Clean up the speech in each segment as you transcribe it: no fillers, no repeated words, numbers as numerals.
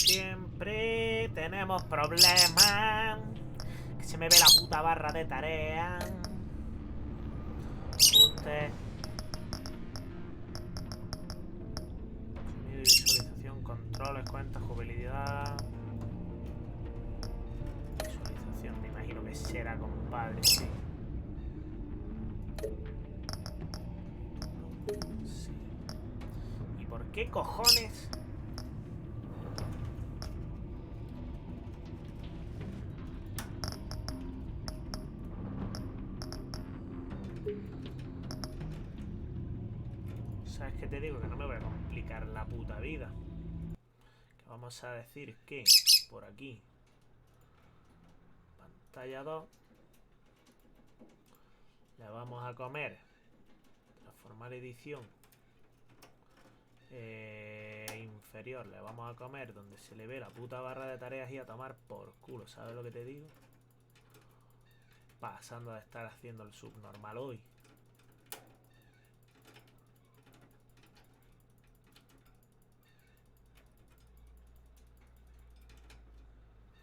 siempre tenemos problemas. Que se me ve la puta barra de tarea. Apunte. Sonido y visualización, controles, cuentas, jugabilidad. Visualización, me imagino que será, compadre, sí. Sí. ¿Y por qué cojones? ¿Sabes qué te digo? Que no me voy a complicar la puta vida. Que vamos a decir que por aquí, pantalla 2, le vamos a comer transformar edición inferior, le vamos a comer donde se le ve la puta barra de tareas y a tomar por culo. ¿Sabes lo que te digo? Pasando de estar haciendo el subnormal hoy.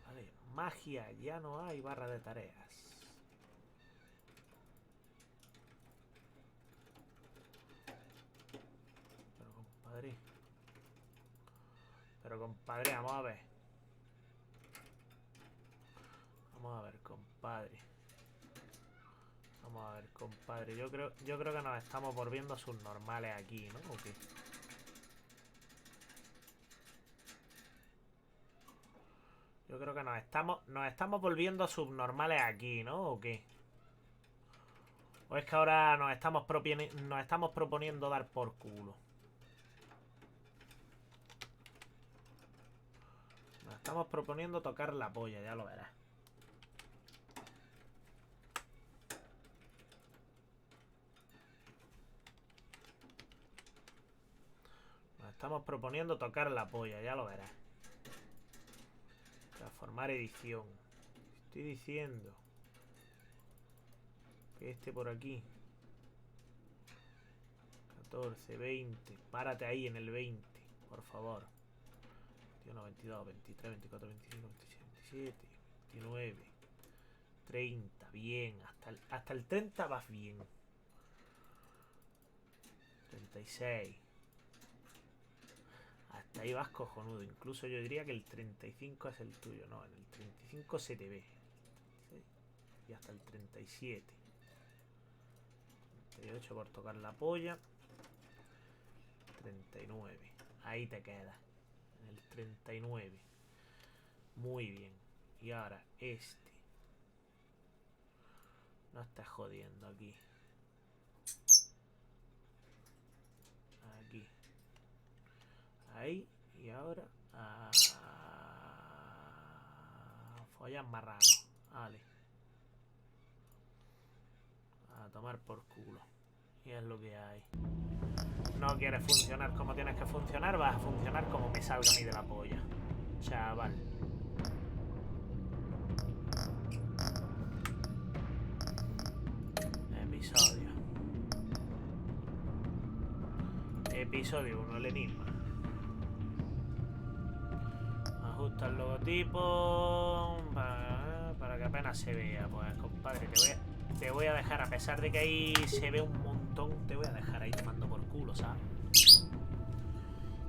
Vale, magia, ya no hay barra de tareas. Pero compadre, vamos a ver. Vamos a ver, compadre. Vamos a ver, compadre. Yo creo que nos estamos volviendo subnormales aquí, ¿no? ¿O qué? Yo creo que nos estamos volviendo subnormales aquí, ¿no? ¿O qué? ¿O es que ahora nos estamos proponiendo dar por culo? Nos estamos proponiendo tocar la polla, ya lo verás. Nos estamos proponiendo tocar la polla, ya lo verás. Transformar edición. Estoy diciendo que este por aquí 14, 20. Párate ahí en el 20, por favor. 21, 22, 23, 24, 25, 26, 27, 29, 30. Bien. Hasta el 30 vas bien. 36. Hasta ahí vas cojonudo. Incluso yo diría que el 35 es el tuyo. No, en el 35 se te ve. Y hasta el 37. 38 por tocar la polla. 39. Ahí te quedas. En el 39. Muy bien. Y ahora este. No estás jodiendo aquí. Aquí. Ahí. Y ahora. Follas marrano. Vale. A tomar por culo. Y es lo que hay. No quieres funcionar como tienes que funcionar, vas a funcionar como me salga a mí de la polla. Chaval. Episodio. Episodio 1, el Enigma. Ajusta el logotipo para que apenas se vea. Pues compadre, te voy a dejar, a pesar de que ahí se ve un montón, te voy a dejar ahí tomando por culo, ¿sabes?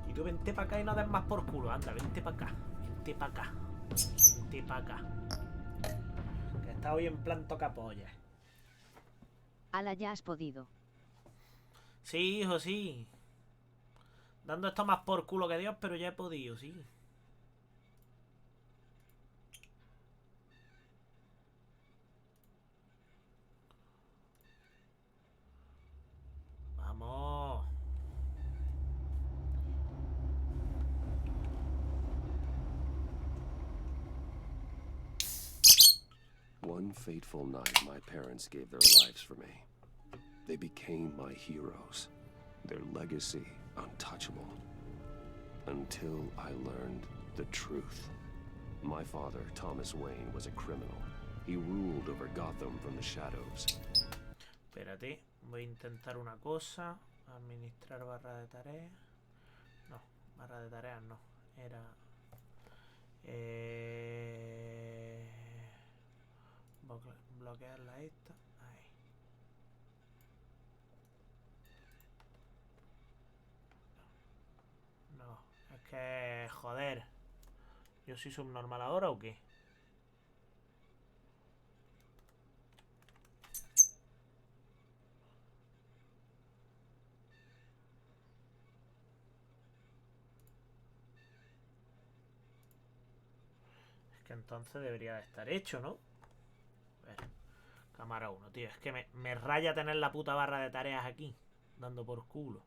Y tú vente para acá y no des más por culo. Anda, vente para acá. Vente para acá. Vente para acá. Que está hoy en plan toca pollas. Ala, ya has podido. Sí, hijo, sí. Dando esto más por culo que Dios, pero ya he podido, sí. Vamos. One fateful night, my parents gave their lives for me. They became my heroes, their legacy untouchable. Until I learned the truth. My father, Thomas Wayne, was a criminal. He ruled over Gotham from the shadows. Espérate, voy a intentar una cosa. Administrar barra de tareas. No, barra de tareas no. Era Bloquearla esta. Ahí. No, es que... Joder. ¿Yo soy subnormal ahora o qué? Es que entonces debería de estar hecho, ¿no? A ver. Cámara 1, tío. Es que me raya tener la puta barra de tareas aquí. Dando por culo.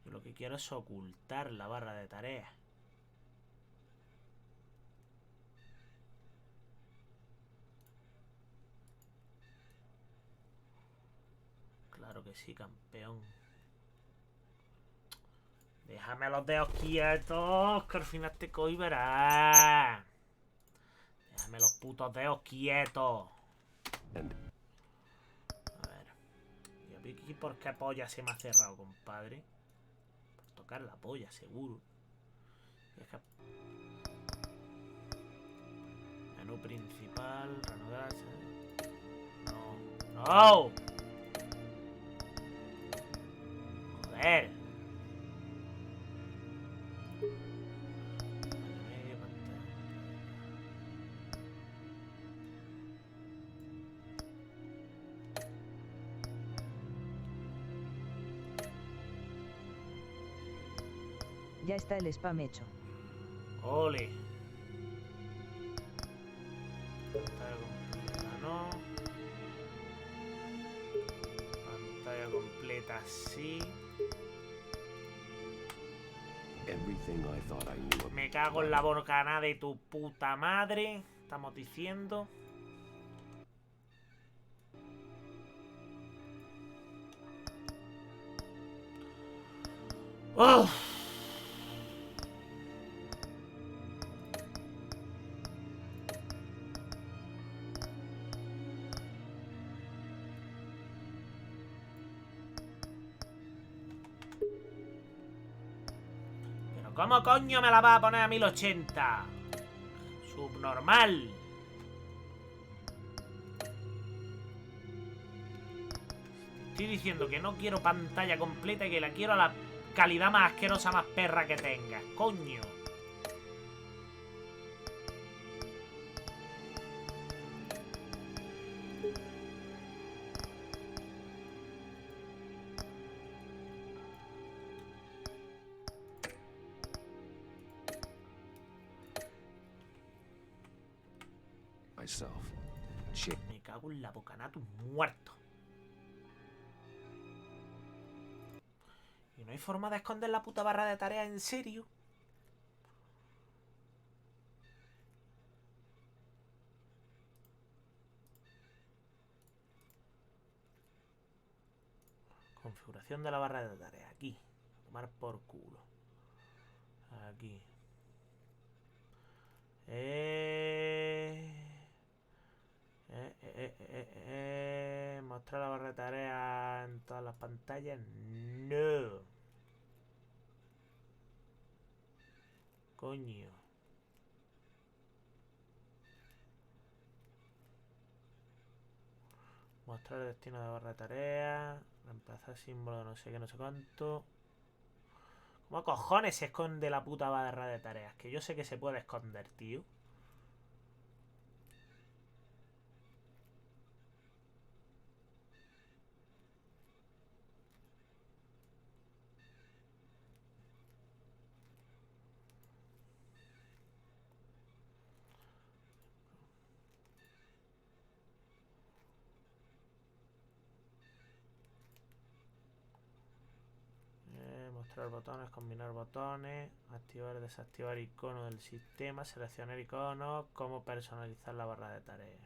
Yo lo que quiero es ocultar la barra de tareas. Claro que sí, campeón. Déjame los dedos quietos, que al final te coiberás. Déjame los putos dedos quietos. A ver. ¿Y aquí por qué polla se me ha cerrado, compadre? Por tocar la polla, seguro. Es que... Menú principal, reanudarse. No. ¡No! Joder. Medio pantalla. Ya está el spam hecho. Ole. Pantalla completa, no. Pantalla completa, sí. Everything I thought I knew. Me cago en la bocanada de tu puta madre. Estamos diciendo. ¡Oh! ¿Pero cómo coño me la va a poner a 1080? Subnormal. Estoy diciendo que no quiero pantalla completa y que la quiero a la calidad más asquerosa, más perra que tenga. Coño. Myself. Me cago en la bocana, tus muertos. ¿Y no hay forma de esconder la puta barra de tareas en serio? Configuración de la barra de tareas. Aquí. Tomar por culo. Aquí. Mostrar la barra de tareas en todas las pantallas. No. Coño. Mostrar el destino de la barra de tareas. Reemplazar símbolo de no sé qué, no sé cuánto. ¿Cómo cojones se esconde la puta barra de tareas? Que yo sé que se puede esconder, tío. Mostrar botones, combinar botones, activar y desactivar iconos del sistema, seleccionar iconos, cómo personalizar la barra de tareas.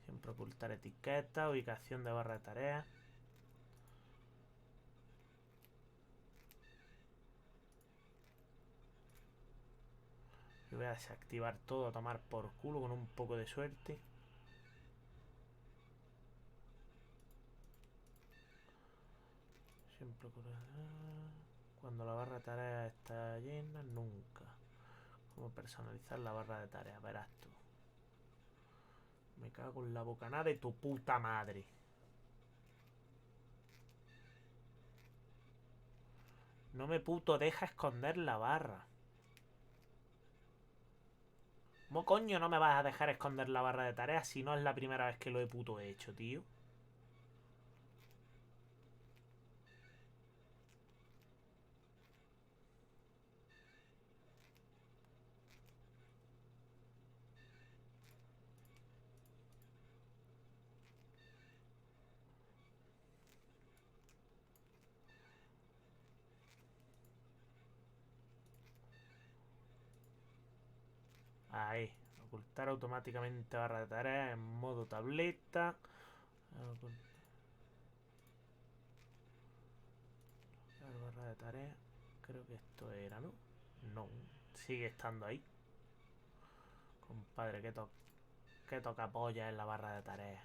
Siempre ocultar etiquetas, ubicación de barra de tareas. Y voy a desactivar todo a tomar por culo con un poco de suerte. Cuando la barra de tareas está llena, nunca. ¿Cómo personalizar la barra de tareas? Verás tú. Me cago en la bocanada de tu puta madre. No me puto deja esconder la barra. ¿Cómo coño no me vas a dejar esconder la barra de tareas si no es la primera vez que lo he puto hecho, tío? Ahí. Ocultar automáticamente barra de tareas en modo tableta. Barra de tareas. Creo que esto era, ¿no? No. Sigue estando ahí. Compadre, que toca polla en la barra de tareas.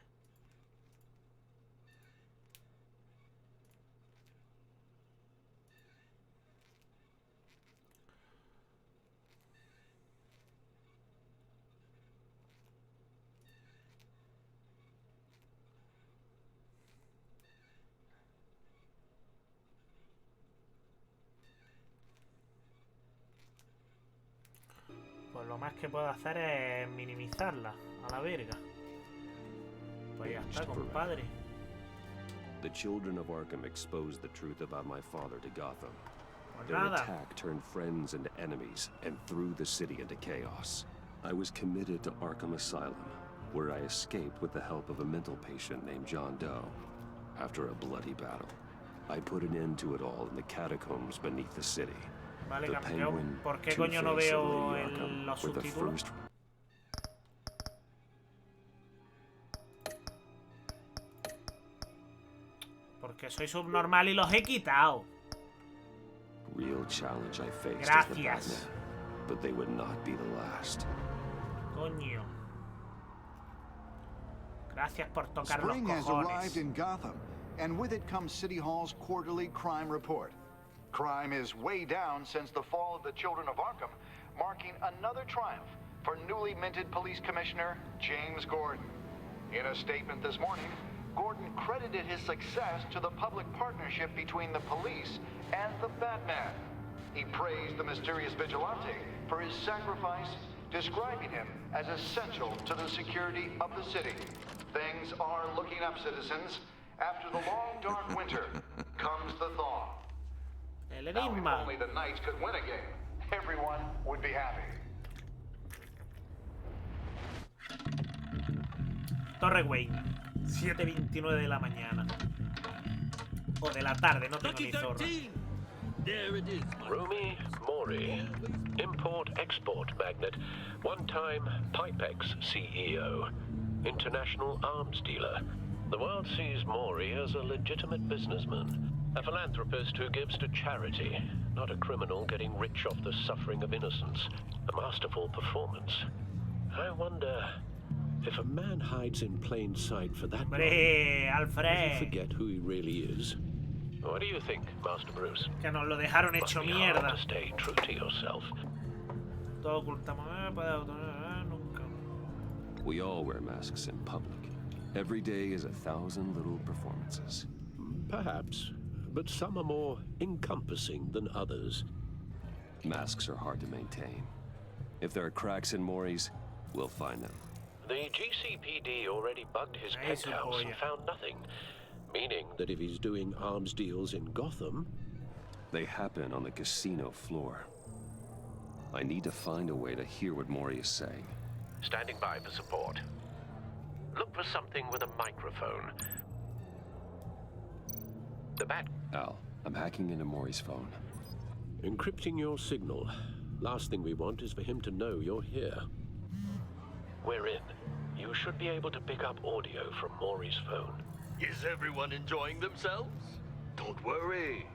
Pues lo más que puedo hacer es minimizarla a la verga. Pues ya está, compadre. The children of Arkham exposed the truth about my father to Gotham. Pues Their nada. attack turned friends into enemies and threw the city into chaos. I was committed to Arkham Asylum, where I escaped with the help of a mental patient named John Doe. After a bloody battle, I put an end to it all in the catacombs beneath the city. Vale, The campeón. Penguin, ¿Por qué coño no Two-Face, and veo Lady Arkham los were the subtítulos? first. Porque soy subnormal y los he quitado. Real challenge I faced as the Gracias. Batman, but they would not be the last. Coño. Gracias por tocar los Spring has arrived cojones. in Gotham, and with it comes City Hall's quarterly crime report. Crime is way down since the fall of the Children of Arkham, marking another triumph for newly minted Police Commissioner James Gordon. In a statement this morning, Gordon credited his success to the public partnership between the police and the Batman. He praised the mysterious vigilante for his sacrifice, describing him as essential to the security of the city. Things are looking up, citizens. After the long, dark winter comes the thaw. El Now, if Enigma. only the Knights could win a game, everyone would be happy. Torre Wayne. 7:29 de la mañana. O de la tarde, no tengo ni zorra. There it is, my Rumi Mori, import-export magnate, one-time Pipex CEO, international arms dealer. The world sees Mori as a legitimate businessman, a philanthropist who gives to charity, not a criminal getting rich off the suffering of innocence. A masterful performance. I wonder if a man hides in plain sight for that long, Hombre, does he Alfred. forget who he really is? What do you think, Master Bruce? Que nos lo dejaron Must hecho be hard mierda. to stay true to yourself. Todo ocultamos. Nunca. We all wear masks in public. Every day is 1,000 little performances. Perhaps, but some are more encompassing than others. Masks are hard to maintain. If there are cracks in Mori's, we'll find them. The GCPD already bugged his Ahí su penthouse and polla. found nothing, meaning that if he's doing arms deals in Gotham, They happen on the casino floor. I need to find a way to hear what Mori is saying. standing by for support. Look for something with a microphone. The bat. Al, I'm hacking into Mori's phone. Encrypting your signal. Last thing we want is for him to know you're here. We're in. You should be able to pick up audio from Maury's phone. Is everyone enjoying themselves? Don't worry.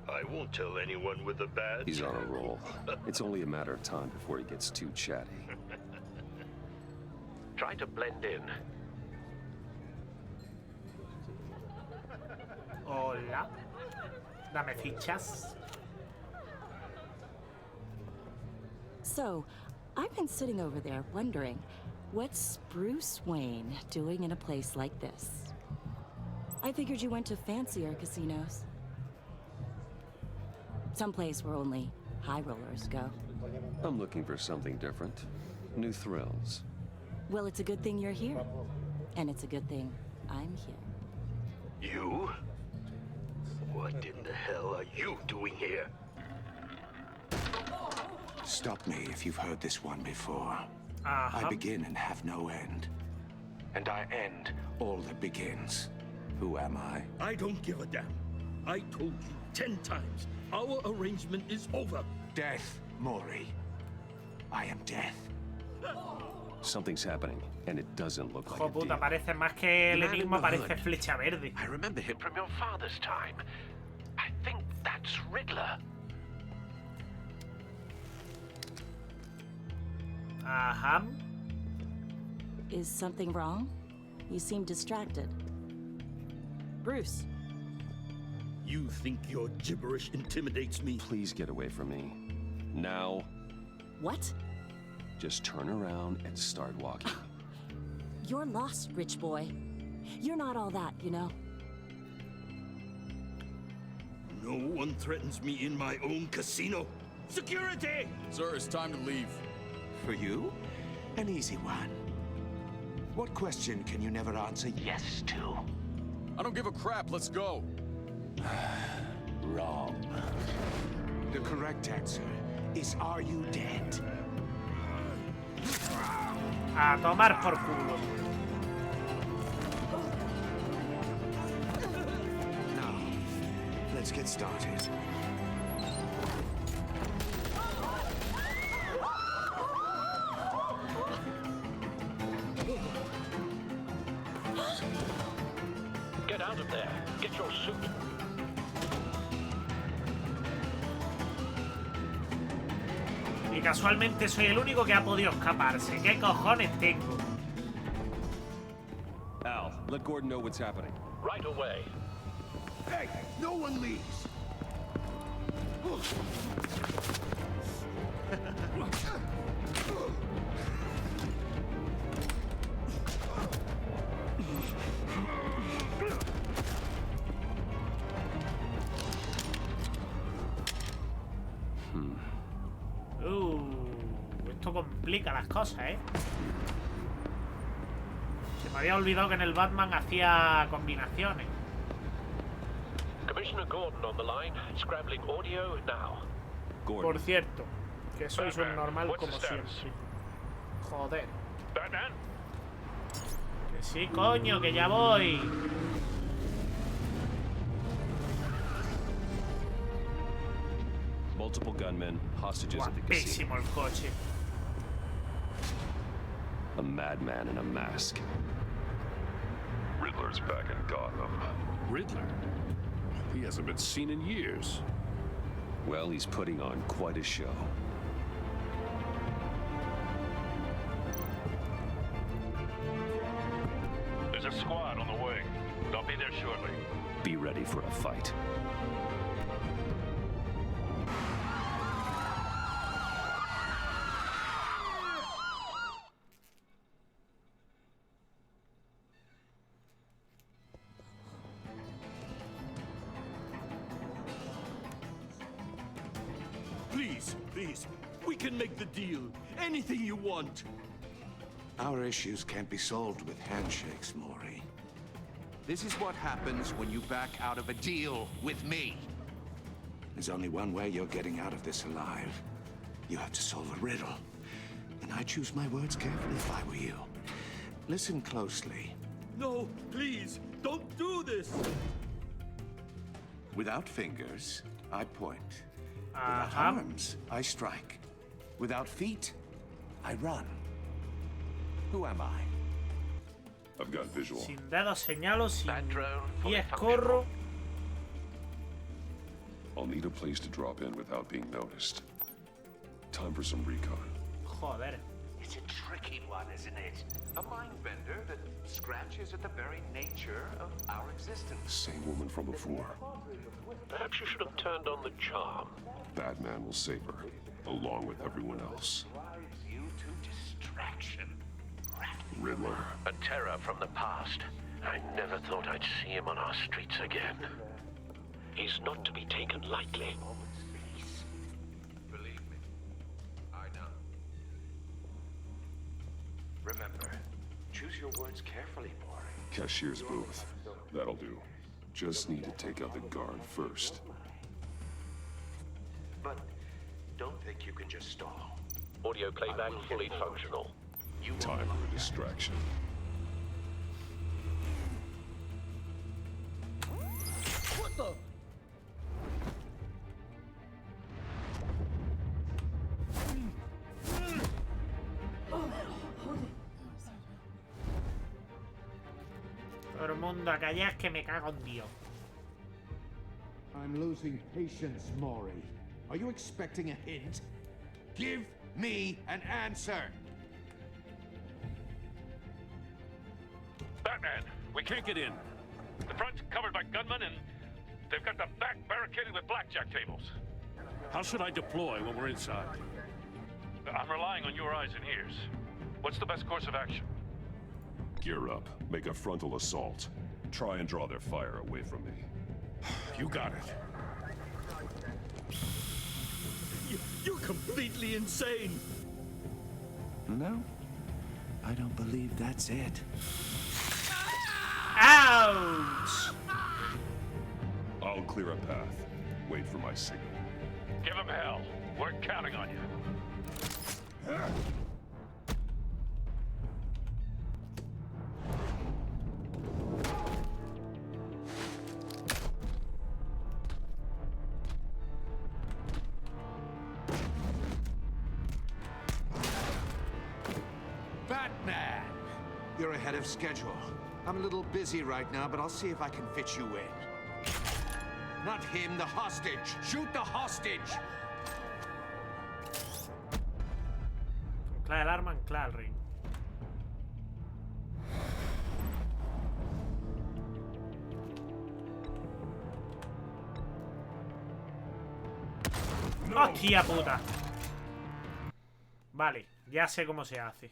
I won't tell anyone with a badge. He's on a roll. It's only a matter of time before he gets too chatty. Try to blend in. Hola. Dame fichas. So, I've been sitting over there wondering, what's Bruce Wayne doing in a place like this? I figured you went to fancier casinos. Someplace where only high rollers go. I'm looking for something different. New thrills. Well, it's a good thing you're here. And it's a good thing I'm here. You? What in the hell are you doing here? Stop me if you've heard this one before. I begin and have no end. And I end all that begins. Who am I? I don't give a damn. I told you 10 times. Our arrangement is over. Death, Maury. I am death. Something's happening, and it doesn't look like Hijo a puta, deal. parece más que el enigma, parece flecha verde. I remember him from your father's time. I think that's Riddler. Ajá. Is something wrong? You seem distracted. Bruce. You think your gibberish intimidates me? Please get away from me. Now. What? Just turn around and start walking. You're lost, rich boy. You're not all that, you know. No one threatens me in my own casino. Security! Sir, it's time to leave. For you? An easy one. What question can you never answer yes to? I don't give a crap. Let's go. Wrong. The correct answer is, are you dead? A tomar por culo. Now, let's get started. Get out of there. Get your suit. Y casualmente soy el único que ha podido escaparse. ¿Qué cojones tengo? Al, let Gordon know what's happening. Right away. Hey, no one leaves. Esto complica las cosas, ¿eh? Se me había olvidado que en el Batman hacía combinaciones. Commissioner Gordon on the line, scrambling audio now. Gordon. Por cierto, que sois un Batman, normal what's como the status? siempre. Joder. Batman? Que sí, coño, que ya voy. Multiple gunmen, hostages at the casino. Guapísimo el coche. A madman in a mask. Riddler's back in Gotham. Riddler? He hasn't been seen in years. Well, he's putting on quite a show. There's a squad on the way. They'll be there shortly. Be ready for a fight. Please, please. We can make the deal. Anything you want. Our issues can't be solved with handshakes, Maury. This is what happens when you back out of a deal with me. There's only one way you're getting out of this alive. You have to solve a riddle. And I choose my words carefully if I were you. Listen closely. No, please, don't do this. Without fingers, I point. Without arms, I strike. Without feet, I run. Who am I? I've got visual. Sin dedos señalo, sin That drone fully pies functional. corro. I'll need a place to drop in without being noticed. Time for some recon. Joder. It's It's a tricky one, isn't it? A mind bender that scratches at the very nature of our existence. Same woman from before. Perhaps you should have turned on the charm. Batman will save her, along with everyone else. Drives you to distraction. Riddler. A terror from the past. I never thought I'd see him on our streets again. He's not to be taken lightly. Believe me, I know. Remember, choose your words carefully, Maury. Cashier's booth. That'll do. Just need to take out the guard first. But don't think you can just stall. Audio playback fully functional. Time for a distraction. What the? Todo el mundo a callar que me cago en Dios. I'm losing patience, Maury. Are you expecting a hint? Give me an answer. Batman, we can't get in. The front's covered by gunmen, and they've got the back barricaded with blackjack tables. How should I deploy when we're inside? I'm relying on your eyes and ears. What's the best course of action? Gear up. Make a frontal assault. Try and draw their fire away from me. You got it. You're completely insane. No, I don't believe that's it. Ouch! I'll clear a path. Wait for my signal. Give him hell. We're counting on you. Batman! You're ahead of schedule. I'm a little busy right now, but I'll see if I can fit you in. Not him, the hostage! Shoot the hostage! Ancla el arma, ancla el ring. ¡Hostia puta! Vale, ya sé cómo se hace.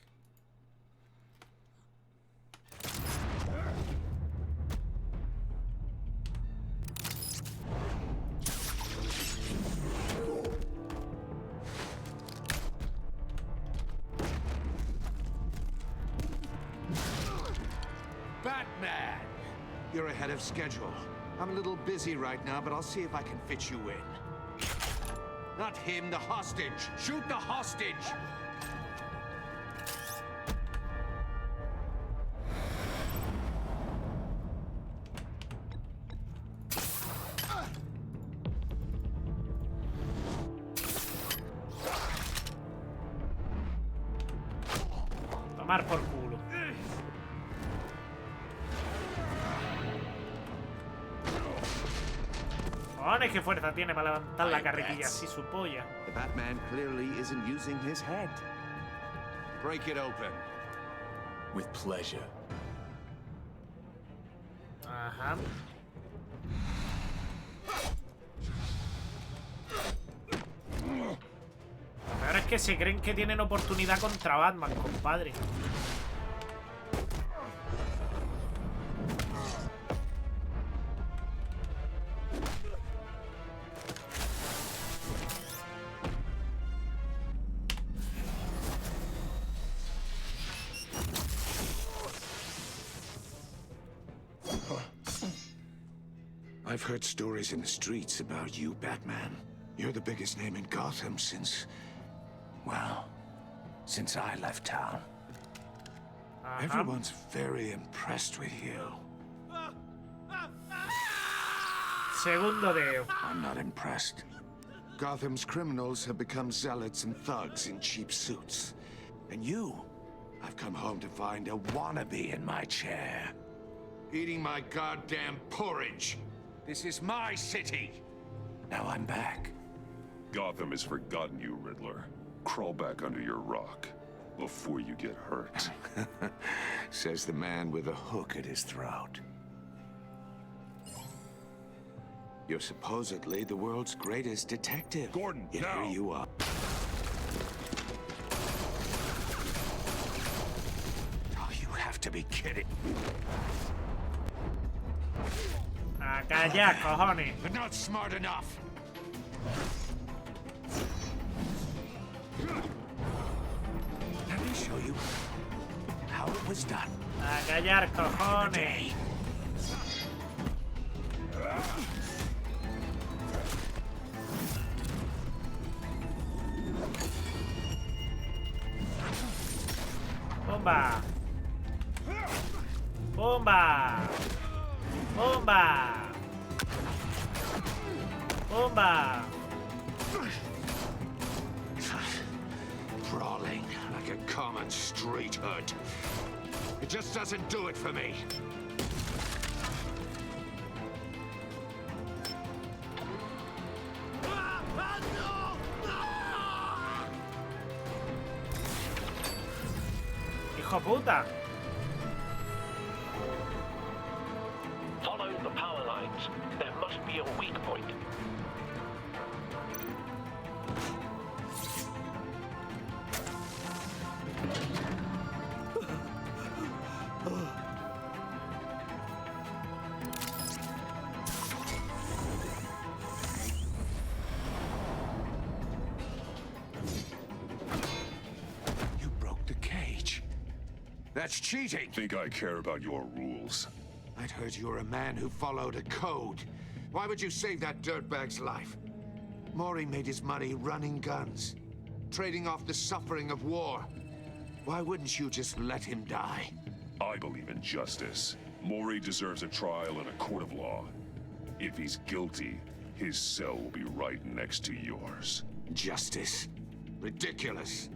Batman! You're ahead of schedule. I'm a little busy right now, but I'll see if I can fit you in. Not him, the hostage! Shoot the hostage! Tomar por culo. Cojones, qué fuerza tiene para levantar la carretilla así su polla. The Batman clearly isn't using his head. Break it open. With pleasure. Ajá. Ahora es que se creen que tienen oportunidad contra Batman, compadre. I've heard stories in the streets about you, Batman. You're the biggest name in Gotham since... well, since I left town. Everyone's very impressed with you. Segundo deo. I'm not impressed. Gotham's criminals have become zealots and thugs in cheap suits. And you, I've come home to find a wannabe in my chair. Eating my goddamn porridge. This is my city. Now I'm back. Gotham has forgotten you, Riddler. Crawl back under your rock. before you get hurt. Says the man with a hook at his throat. You're supposedly the world's greatest detective. Gordon, Yet now! here you are. Oh, you have to be kidding. A callar, cojones. But not smart enough. Let me show you how it was done. A callar, cojones. Bomba. Bomba. Bomba. Bomba. Crawling like a common street hood. It just doesn't do it for me. Hijo puta. Follow the power lines. There must be a weak point. You broke the cage. That's cheating. Think I care about your rules? I'd heard you were a man who followed a code. Why would you save that dirtbag's life? Maury made his money running guns, trading off the suffering of war. Why wouldn't you just let him die? I believe in justice. Maury deserves a trial in a court of law. If he's guilty, his cell will be right next to yours. Justice? Ridiculous.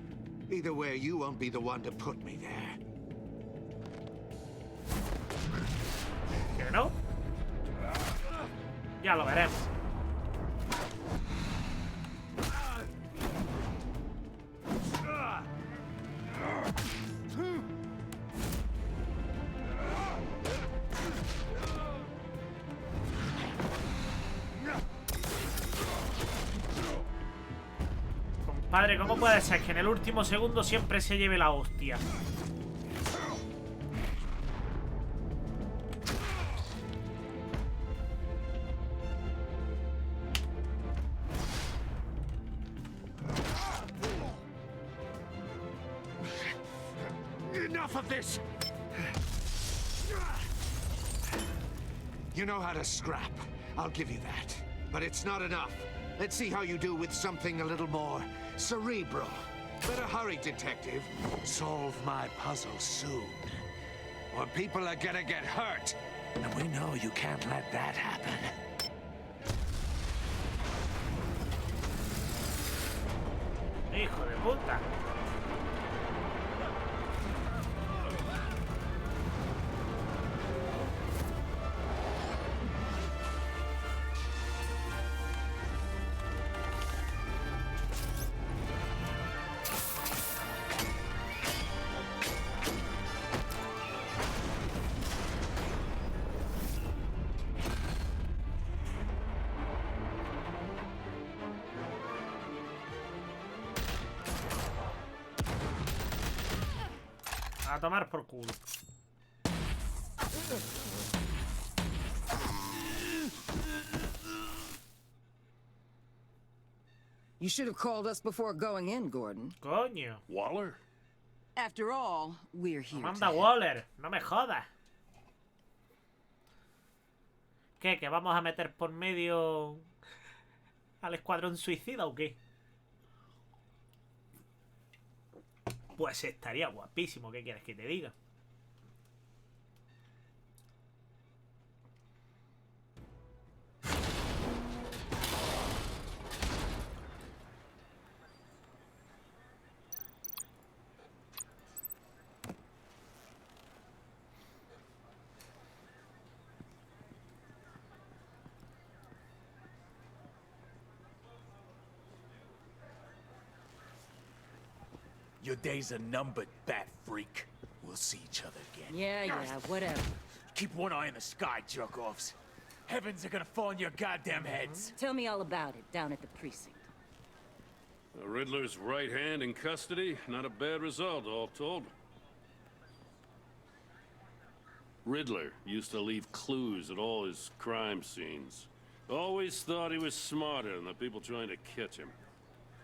Either way, you won't be the one to put me there. ¿Que no? Ya lo veremos. Compadre, ¿cómo puede ser que en el último segundo siempre se lleve la hostia? Enough of this! You know how to scrap. I'll give you that. But it's not enough. Let's see how you do with something a little more cerebral. Better hurry, detective. Solve my puzzle soon. Or people are gonna get hurt. And we know you can't let that happen. Hijo de puta. A tomar por culo. You should have called us before going in, Gordon. Coño. Waller? After all, we're here. Amanda Waller, no me jodas. ¿Qué? ¿Que vamos a meter por medio al escuadrón suicida o qué? Pues estaría guapísimo, ¿qué quieres que te diga? Your days are numbered, bat freak. We'll see each other again. Yeah, whatever. Keep one eye in the sky, jerk-offs. Heavens are gonna fall on your goddamn heads. Tell me all about it down at the precinct. The Riddler's right hand in custody. Not a bad result, all told. Riddler used to leave clues at all his crime scenes. Always thought he was smarter than the people trying to catch him.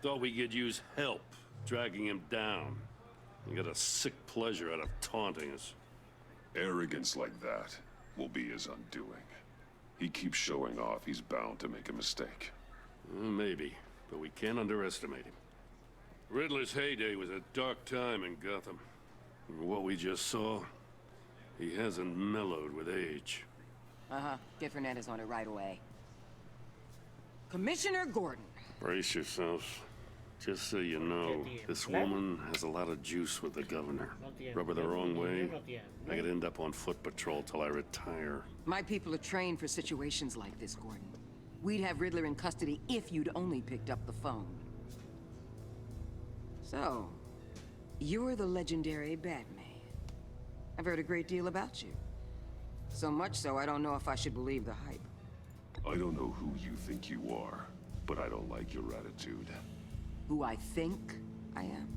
Thought we could use help dragging him down. He got a sick pleasure out of taunting us. Arrogance like that will be his undoing. He keeps showing off, he's bound to make a mistake. Maybe, but we can't underestimate him. Riddler's heyday was a dark time in Gotham. What we just saw, he hasn't mellowed with age. Get Fernandez on it right away. Commissioner Gordon. Brace yourselves. Just so you know, this woman has a lot of juice with the governor. Rub her the wrong way, I could end up on foot patrol till I retire. My people are trained for situations like this, Gordon. We'd have Riddler in custody if you'd only picked up the phone. So, you're the legendary Batman. I've heard a great deal about you. So much so, I don't know if I should believe the hype. I don't know who you think you are, but I don't like your attitude. Who I think I am?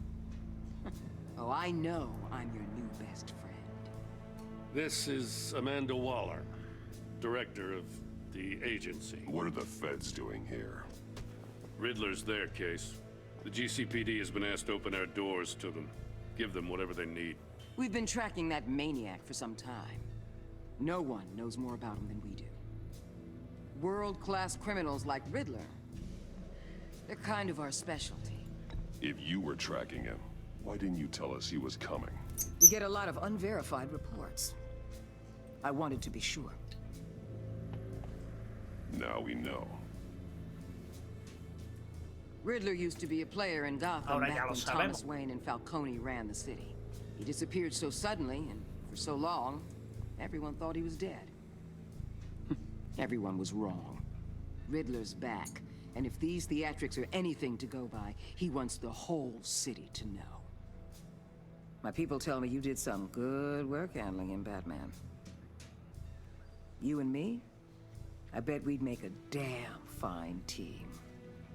Oh, I know I'm your new best friend. This is Amanda Waller, director of the agency. What are the feds doing here? Riddler's their case. The GCPD has been asked to open our doors to them. Give them whatever they need. We've been tracking that maniac for some time. No one knows more about him than we do. World-class criminals like Riddler, they're kind of our specialty. If you were tracking him, why didn't you tell us he was coming? We get a lot of unverified reports. I wanted to be sure. Now we know. Riddler used to be a player in Gotham Ahora ya back lo when sabemos. Thomas Wayne and Falcone ran the city. He disappeared so suddenly and for so long, everyone thought he was dead. Everyone was wrong. Riddler's back, and if these theatrics are anything to go by, he wants the whole city to know. My people tell me you did some good work handling him, Batman. You and me? I bet we'd make a damn fine team.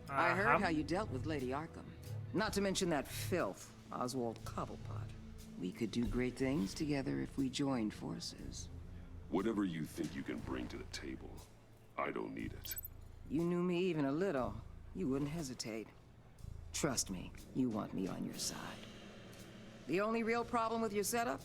I heard how you dealt with Lady Arkham. Not to mention that filth, Oswald Cobblepot. We could do great things together if we joined forces. Whatever you think you can bring to the table, I don't need it. You knew me even a little, you wouldn't hesitate. Trust me, you want me on your side. The only real problem with your setup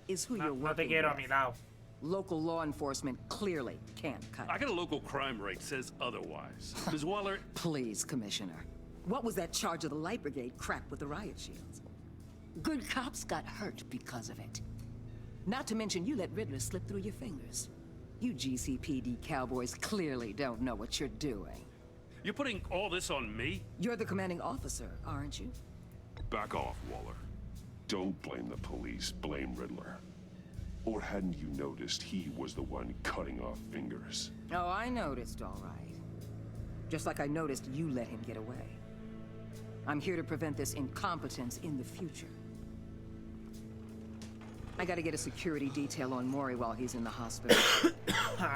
is who you're No te working quiero a mi with. lado. Local law enforcement clearly can't cut I it. got a local crime rate says otherwise. Ms. Waller, Please, Commissioner. What was that charge of the Light Brigade crap with the riot shields? Good cops got hurt because of it. Not to mention you let Riddler slip through your fingers. You GCPD cowboys clearly don't know what you're doing. you're putting all this on me? You're the commanding officer, aren't you? Back off, Waller. Don't blame the police, blame Riddler. Or hadn't you noticed he was the one cutting off fingers? Oh, I noticed, all right. Just like I noticed you let him get away. I'm here to prevent this incompetence in the future. I gotta get a security detail on Mori while he's in the hospital.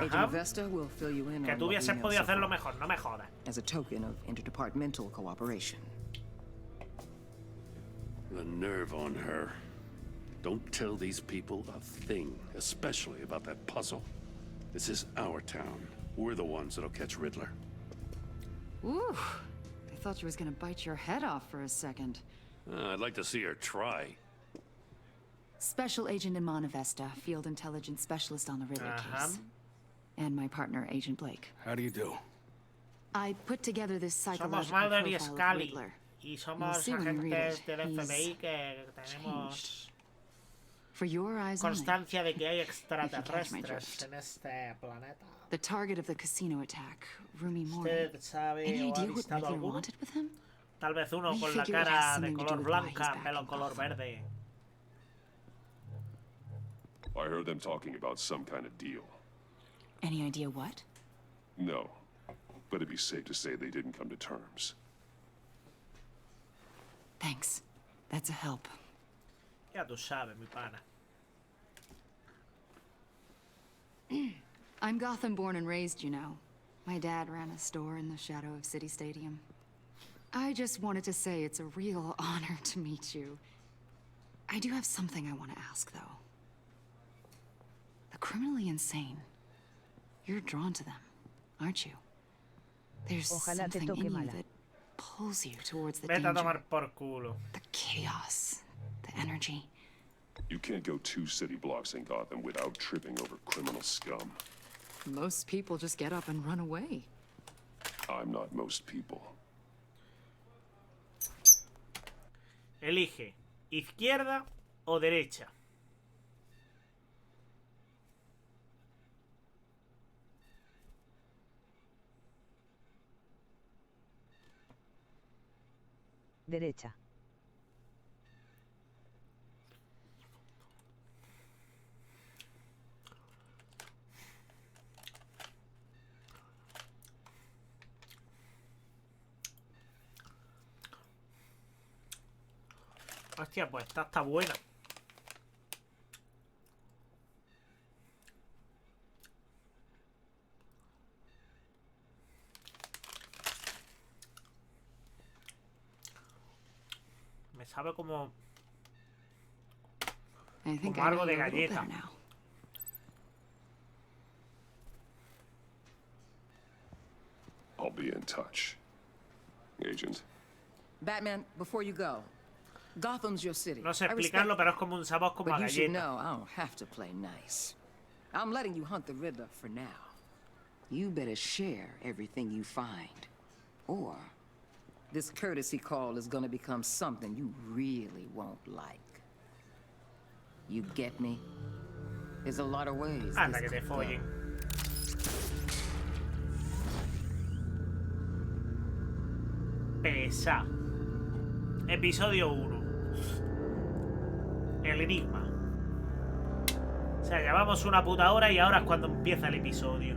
Agent Vesta will fill you in Que on tú what we hubieses know podido so hacerlo far, mejor, no me jodas. as a token of interdepartmental cooperation. The nerve on her. Don't tell these people a thing, especially about that puzzle. This is our town. We're the ones that'll catch Riddler. Ooh, I thought you was gonna bite your head off for a second. I'd like to see her try. Special Agent in Monavesta, Field Intelligence Specialist on the Riddler case. And my partner, Agent Blake. How do you do? I put together this Somos psychological Mulder y profile of Scully. Riddler. Y You'll somos see when you read agentes it. del He's FBI que changed. tenemos For your eyes only. constancia de que hay If you catch my extraterrestres drift. en este planeta. The target of the casino attack, Rumi Mori. ¿Usted sabe Any o ha idea what avistado Riddler alguno? wanted with him? Tal vez uno We con la figure it has cara de something to do color with why he's blanca, back pelo in color Gotham. verde. I heard them talking about some kind of deal. Any idea what? No, but it'd be safe to say they didn't come to terms. Thanks. That's a help. Ya tú sabes, mi pana. I'm Gotham born and raised, you know. My dad ran a store in the shadow of City Stadium. I just wanted to say it's a real honor to meet you. I do have something I want to ask, though. The criminally insane. You're drawn to them, aren't you? There's Ojalá te something toque in you mala. that pulls you towards the Vete a danger, tomar por culo. the chaos, the energy. You can't go 2 city blocks in Gotham without tripping over criminal scum. Most people just get up and run away. I'm not most people. Elige izquierda o derecha. Derecha. Hostia, pues esta está buena. Me sabe como I think algo I know de you a little galleta. better now. I'll be in touch. Agent. Batman, before you go, Gotham's your city. No sé I respect explicarlo, pero es como un sabor como a But you should galleta. know I don't have to play nice. I'm letting you hunt the Riddler for now. You better share everything you find. Or this courtesy call is gonna become something you really won't like. You get me? There's a lot of ways Anda, this que te could go. follen. Pesa. Episodio 1. El Enigma. O sea, llevamos una puta hora y ahora es cuando empieza el episodio.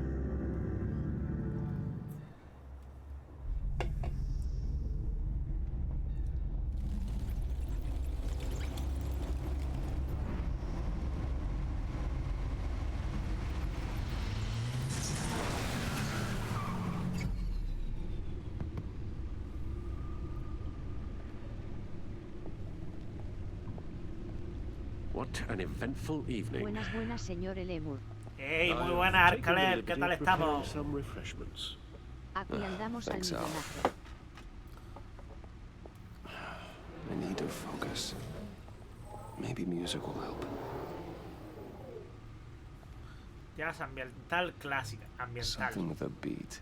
What an eventful evening. Buenas, buenas, señor Lemur. Ey, muy buena, Arcaleb, ¿qué tal estamos? Some refreshments. Aquí andamos al thanks, Al. millonazo. I need to focus. Maybe music will help. Jazz ambiental clásica. Ambiental. Something with a beat.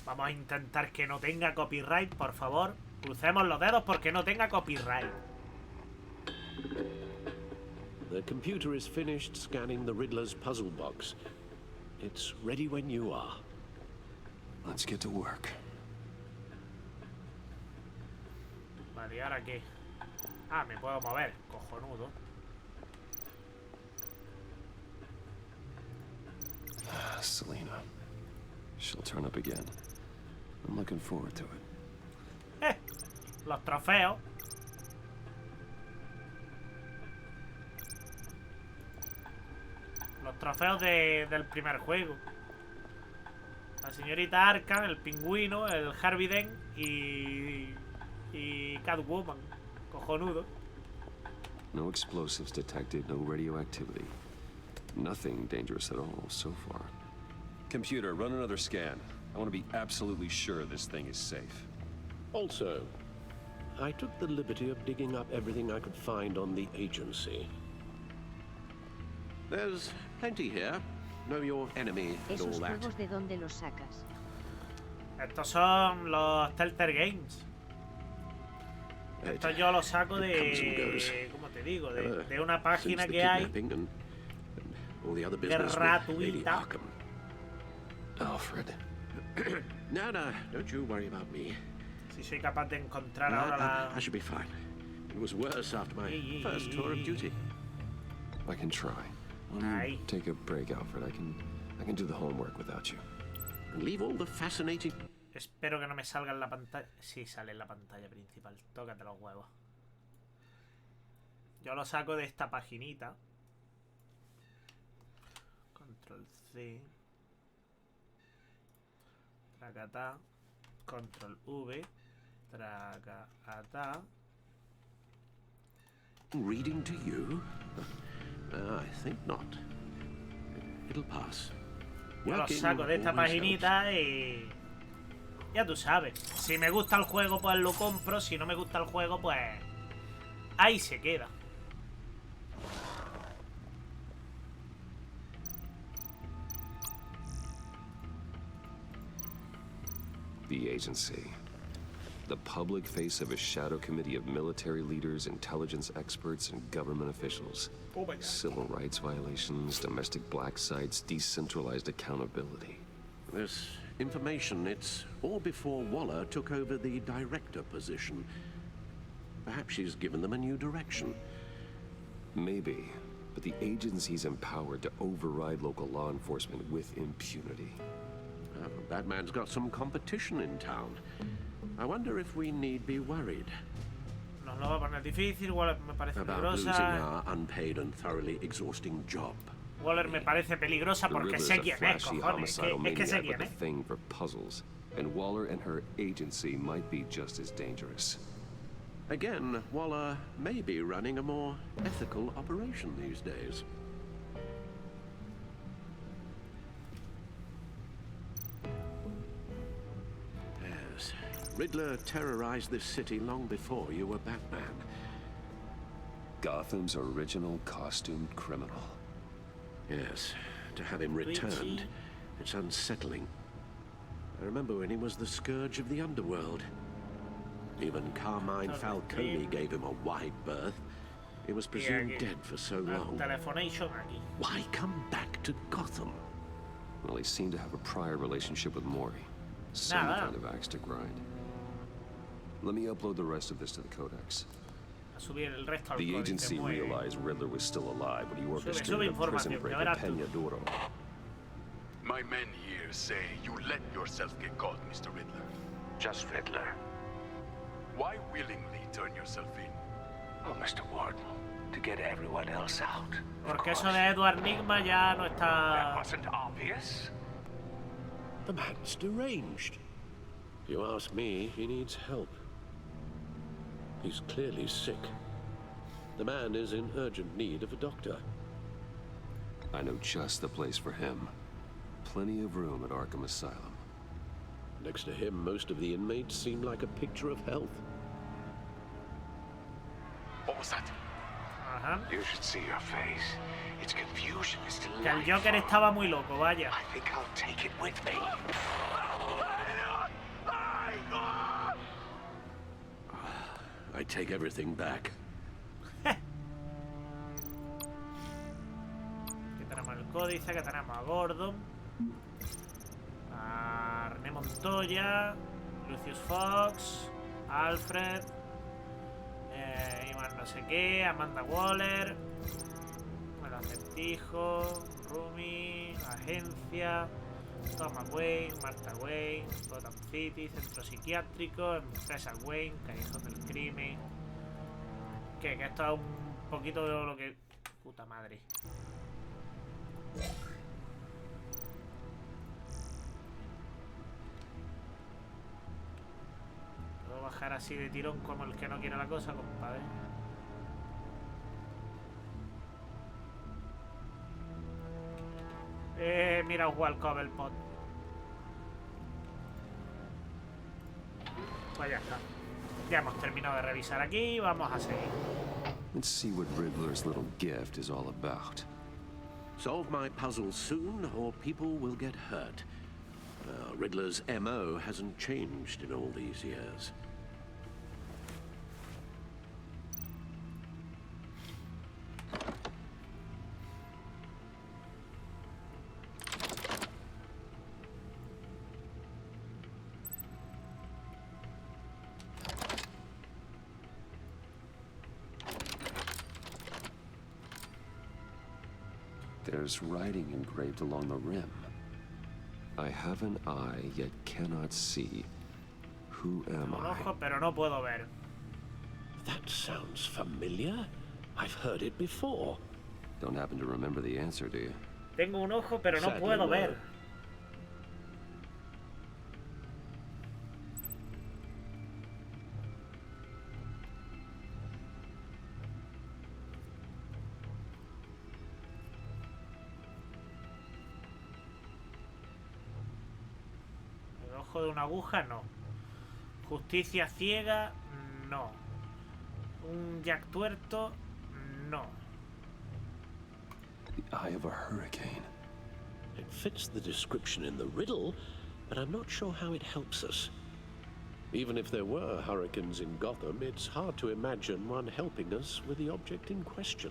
Vamos a intentar que no tenga copyright, por favor. Crucemos los dedos porque no tenga copyright. The computer is finished scanning the Riddler's puzzle box. It's ready when you are. Let's get to work. Vale, ¿y ahora qué? Ah, me puedo mover. Cojonudo. Selena. She'll turn up again. I'm looking forward to it. Los trofeos. Los trofeos del primer juego. La señorita Arkham, el pingüino, el Harvey Dent y Catwoman. Cojonudo. No explosives detected, no radioactivity. Nothing dangerous at all so far. Computer, run another scan. I want to be absolutely sure this thing is safe. Also, I took the liberty of digging up everything I could find on the agency. There's plenty here. Know your enemy and all Esos that. juegos, ¿de dónde los sacas? Estos son los Telltale Games. Esto yo lo saco de... ¿Cómo te digo? De una página que hay gratuita. Alfred. No, don't you worry about me. Si soy capaz de encontrar ahora la... I should be fine. It was worse after my first tour of duty. I can try. Take a break, Alfred. I can do the homework without you. And leave all the fascinating... Espero que no me salga en la pantalla. Sí, sale en la pantalla principal. Tócate los huevos. Yo lo saco de esta paginita. Control C. Tracata. Control V. Tracata. Reading to you? I think not. It'll pass. Yo lo saco de esta paginita y... Ya tú sabes. Si me gusta el juego, pues lo compro. Si no me gusta el juego, pues... Ahí se queda. The agency. The public face of a shadow committee of military leaders, intelligence experts, and government officials. Oh my God. Civil rights violations, domestic black sites, decentralized accountability. This information, it's all before Waller took over the director position. Perhaps she's given them a new direction. Maybe, but the agency's empowered to override local law enforcement with impunity. Batman's got some competition in town. I wonder if we need be worried. Nos lo va a poner difícil. Waller me parece About losing peligrosa. our unpaid and thoroughly exhausting job. Waller me parece peligrosa The porque Riddler's sé a quién es, flashy cojones. homicidal Es que sé maniac quién with a es. thing for puzzles, and Waller and her agency might be just as dangerous. Again, Waller may be running a more ethical operation these days. Yes, Riddler terrorized this city long before you were Batman. Gotham's original costumed criminal. Yes, to have him returned, it's unsettling. I remember when he was the scourge of the underworld. Even Carmine Falcone gave him a wide berth. He was presumed dead for so long. Telefonation aquí. Why come back to Gotham? Well, he seemed to have a prior relationship with Mori. Some kind of axe to grind. Let me upload the rest of this to the Codex. A subir el resto al The códice. agency Muy bien. realized Riddler was still alive when he sube orchestrated a prison información, break ya at verás tú. Peña Duro. My men here say you let yourself get caught, Mr. Riddler. Just Riddler. Why willingly turn yourself in? Oh, Mr. Warden, to get everyone else out. Porque eso de Edward Enigma ya no That está... wasn't obvious. The man's deranged. If you ask me, he needs help. He's clearly sick. The man is in urgent need of a doctor. I know just the place for him. Plenty of room at Arkham Asylum. Next to him, most of the inmates seem like a picture of health. What was that? Ajá. You should see your face. Its confusion is Que el delightful. Joker estaba muy loco, vaya. I think I'll take it with me. I take everything back. Aquí tenemos el códice, que tenemos a Gordon, a René Montoya, Lucius Fox, Alfred, Ivan no sé qué, Amanda Waller, el acertijo, Rumi, agencia, Thomas Wayne, Martha Wayne, Gotham City, centro psiquiátrico, empresa Wayne, callejón del crimen. Que esto es un poquito de lo que... Puta madre. Puedo bajar así de tirón como el que no quiere la cosa, compadre. Mira, Wall Cobblepot. Pues ya está. Ya hemos terminado de revisar aquí. Vamos a seguir. Let's see what Riddler's little gift is all about. Solve my puzzle soon, or people will get hurt. Riddler's MO hasn't changed in all these years. There's writing engraved along the rim. I have an eye, yet cannot see. Who am Un I? ojo, pero no puedo ver. That sounds familiar. I've heard it before. Don't happen to remember the answer, do you? Tengo un ojo, pero no Sadly, puedo no. ver. El ojo de una aguja, no. Justicia ciega, no. Un Jack tuerto, no. The eye of a hurricane. It fits the description in the riddle, but I'm not sure how it helps us. Even if there were hurricanes in Gotham, it's hard to imagine one helping us with the object in question.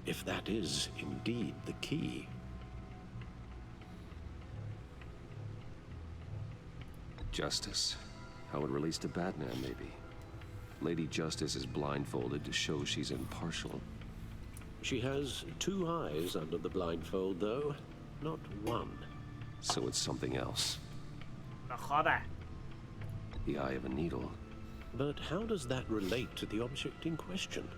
If that is indeed the key. Justice. How it relates to Batman, maybe. Lady Justice is blindfolded to show she's impartial. She has two eyes under the blindfold, though, not one. So it's something else. No jodas. The eye of a needle. But how does that relate to the object in question?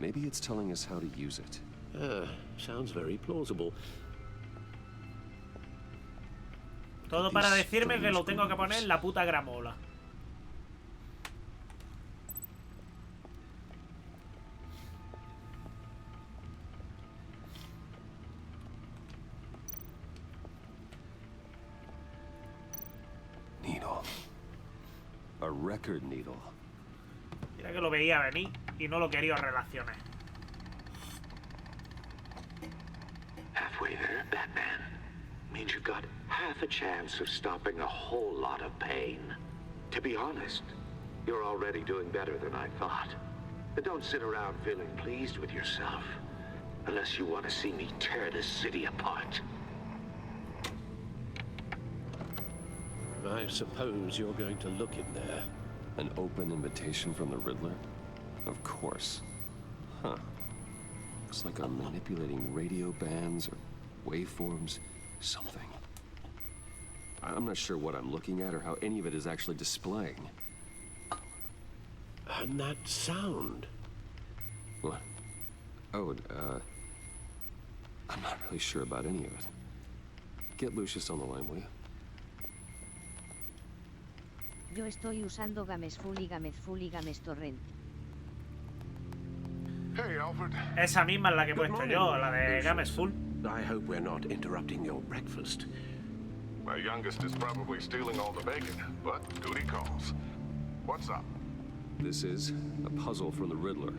Maybe it's telling us how to use it. Sounds very plausible. Todo para decirme que lo tengo que poner en la puta gramola. Needle. A record needle. Mira que lo veía venir y no lo quería relacionar. Halfway there, Batman. Means you've got half a chance of stopping a whole lot of pain. To be honest, you're already doing better than I thought. But don't sit around feeling pleased with yourself. Unless you want to see me tear this city apart. I suppose you're going to look in there. An open invitation from the Riddler? Of course. Huh. Looks like I'm manipulating radio bands or waveforms. Something. I'm not sure what I'm looking at or how any of it is actually displaying. And that sound. What? Oh, I'm not really sure about any of it. Get Lucius on the line, will you? Yo estoy usando Games Full y Games Full y Games Torrent. Hey, Alfred. Esa misma es la que he puesto yo, la de Games Full. I hope we're not interrupting your breakfast. My youngest is probably stealing all the bacon, but duty calls. What's up? This is a puzzle from the Riddler.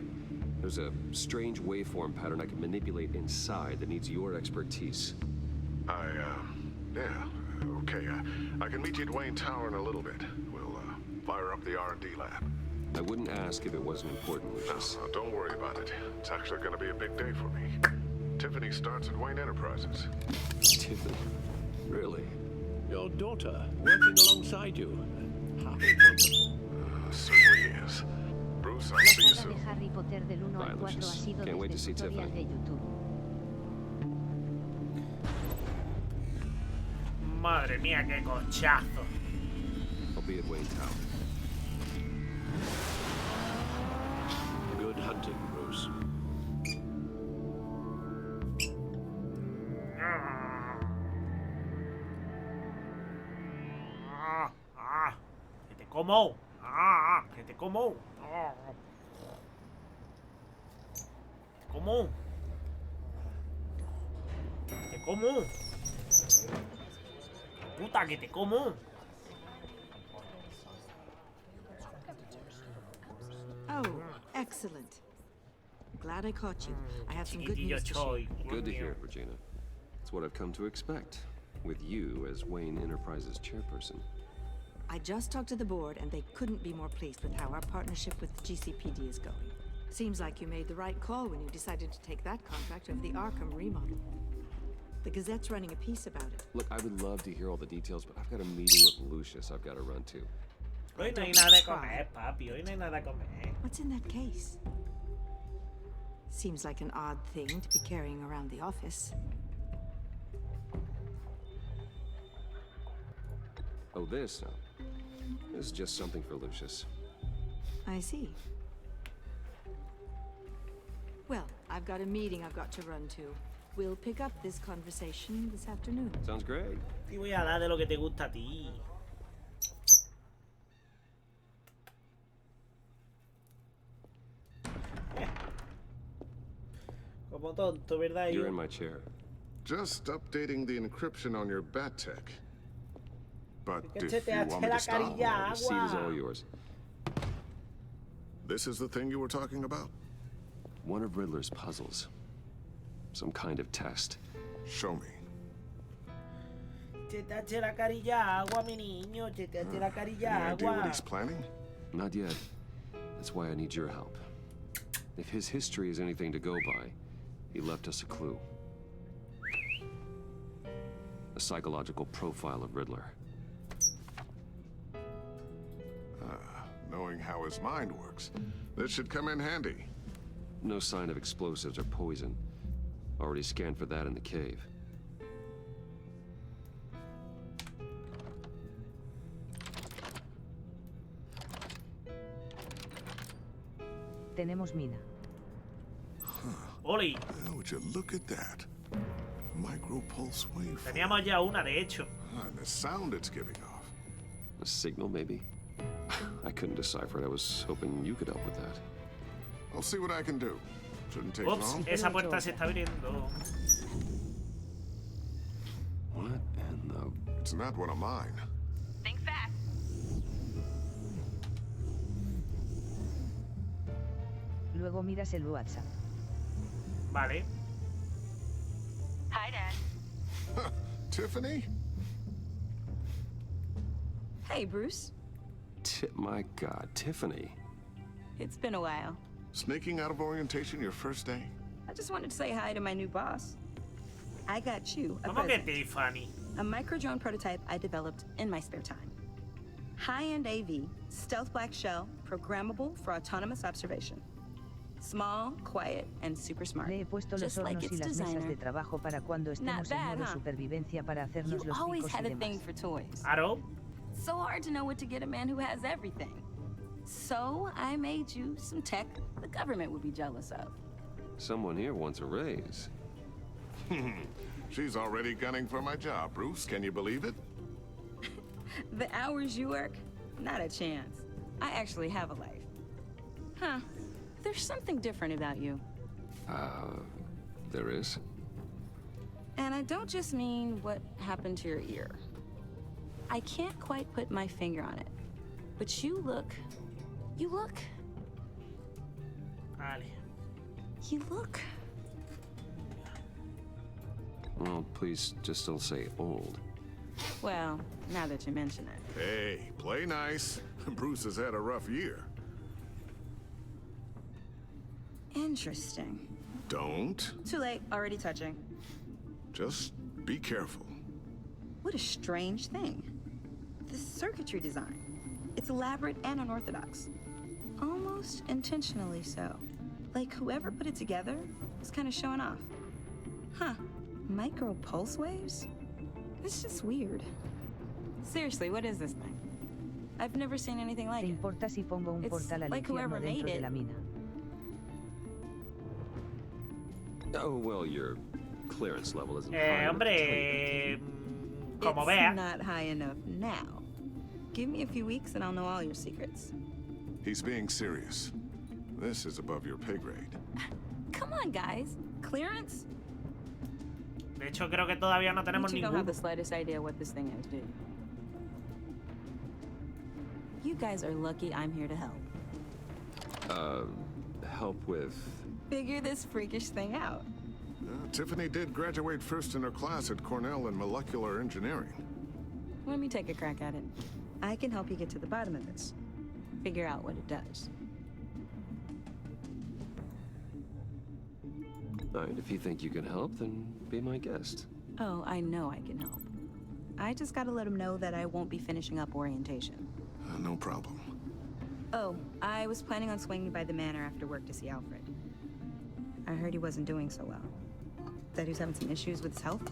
There's a strange waveform pattern I can manipulate inside that needs your expertise. Yeah, okay. I can meet you at Wayne Tower in a little bit. We'll, fire up the R&D lab. I wouldn't ask if it wasn't important, Lucius. No, don't worry about it. It's actually gonna be a big day for me. Tiffany starts at Wayne Enterprises. Tiffany? Really? Your daughter, working alongside you. How wonderful. Certainly is. Bruce, I'll La see you saga soon. de Harry Potter del 1 al 4 ha sido Can't wait to see desde tutorial Tiffany. de YouTube. Madre mía, qué cochazo. I'll be at Wayne Tower. Good hunting, Bruce. Que te como. Que te como. ¿Cómo? Te como. Puta, que te como. Oh, excellent. Glad I caught you. I have some good news to Chiquitillo share. Good to hear, Regina. It's what I've come to expect, with you as Wayne Enterprises chairperson. I just talked to the board, and they couldn't be more pleased with how our partnership with the GCPD is going. Seems like you made the right call when you decided to take that contract over the Arkham remodel. The Gazette's running a piece about it. Look, I would love to hear all the details, but I've got a meeting with Lucius I've got to run to. Hoy no hay nada de comer, papi. Hoy no hay nada de comer. What's in that case? Seems like an odd thing to be carrying around the office. Oh, this? No. This is just something for Lucius. I see. Well, I've got a meeting I've got to run to. We'll pick up this conversation this afternoon. Sounds great. Te voy a dar de lo que te gusta a ti. Como tonto, ¿verdad? You're in my chair. Just updating the encryption on your bat tech. But if te you want me la to stop, carilla The seat is agua. all yours. this is the thing you were talking about? One of Riddler's puzzles. Some kind of test. Show me. Te eché la carilla agua, mi niño. Te eché la carilla Any idea what agua. he's planning? Not yet. That's why I need your help. If his history is anything to go by, he left us a clue. A psychological profile of Riddler. Knowing how his mind works, this should come in handy. No sign of explosives or poison. Already scanned for that in the cave. Tenemos mina. Oli. Would you look at that? Micro pulse wave. Teníamos ya una, de hecho. And the sound it's giving off. A signal, maybe? I couldn't decipher it. I was hoping you could help with that. I'll see what I can do. Shouldn't take Ups, long. esa puerta se está abriendo. What in the... It's not one of mine. Think fast. Luego miras el WhatsApp. Vale. Hi, Dad. Tiffany? Hey, Bruce. My God, Tiffany. It's been a while. Sneaking out of orientation your first day? I just wanted to say hi to my new boss. I got you a ¿Cómo que present. Tiffany? A micro-drone prototype I developed in my spare time. High-end AV, stealth black shell, programmable for autonomous observation. Small, quiet, and super smart. Le he puesto los Just like hornos y its las mesas designer. de trabajo para cuando Not estemos en bad, modo huh? supervivencia para hacernos You los always picos y had a demás. thing for toys. Claro. So hard to know what to get a man who has everything. So I made you some tech the government would be jealous of. Someone here wants a raise. She's already gunning for my job, Bruce. Can you believe it? The hours you work? Not a chance. I actually have a life. Huh. There's something different about you. There is? And I don't just mean what happened to your ear. I can't quite put my finger on it. But you look... Vale. You look... Well, please just don't say old. Well, now that you mention it. Hey, play nice. Bruce has had a rough year. Interesting. Don't. Too late, already touching. Just be careful. What a strange thing. The circuitry design. It's elaborate and unorthodox. Almost intentionally so. Like whoever put it together was kind of showing off. Huh. Micro pulse waves? It's just weird. Seriously, what is this thing? I've never seen anything like ¿Te it. importa si pongo un It's portal al like infierno whoever dentro made de it. la mina? Oh, well, your clearance level isn't high enough to Hombre. Como It's vea. not high enough now. Give me a few weeks and I'll know all your secrets. He's being serious. This is above your pay grade. Come on, guys. Clearance? De hecho, creo que todavía no tenemos You don't have ninguno. the slightest idea what this thing is, do you? You guys are lucky I'm here to help. help with... Figure this freakish thing out. Tiffany did graduate first in her class at Cornell in molecular engineering. Let me take a crack at it. I can help you get to the bottom of this. Figure out what it does. All right, if you think you can help, then be my guest. Oh, I know I can help. I just gotta let him know that I won't be finishing up orientation. No problem. Oh, I was planning on swinging by the manor after work to see Alfred. I heard he wasn't doing so well. That he was having some issues with his health.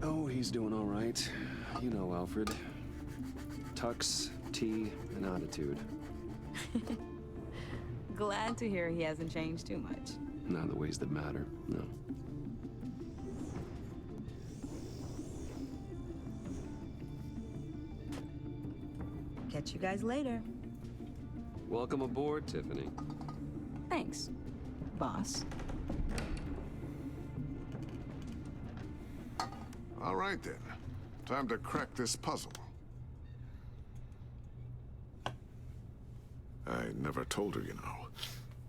Oh, he's doing all right. You know, Alfred. Tux, tea, and attitude. Glad to hear he hasn't changed too much. Not in the ways that matter, no. Catch you guys later. Welcome aboard, Tiffany. Thanks, boss. All right, then. Time to crack this puzzle. I never told her, you know.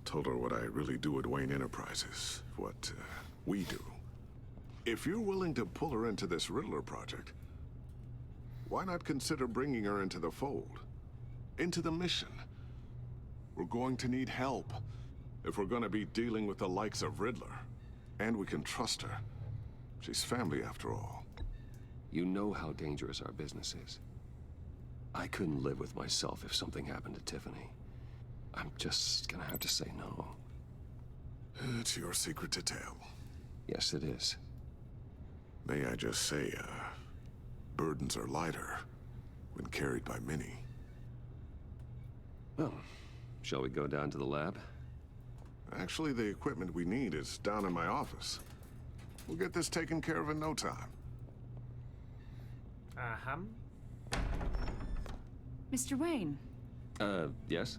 Told her what I really do at Wayne Enterprises. What we do. If you're willing to pull her into this Riddler project, why not consider bringing her into the fold? Into the mission? We're going to need help if we're going to be dealing with the likes of Riddler. And we can trust her. She's family after all. You know how dangerous our business is. I couldn't live with myself if something happened to Tiffany. I'm just gonna have to say no. It's your secret to tell. Yes, it is. May I just say, burdens are lighter when carried by many. Well, shall we go down to the lab? Actually, the equipment we need is down in my office. We'll get this taken care of in no time. Uh-huh. Mr. Wayne. Yes?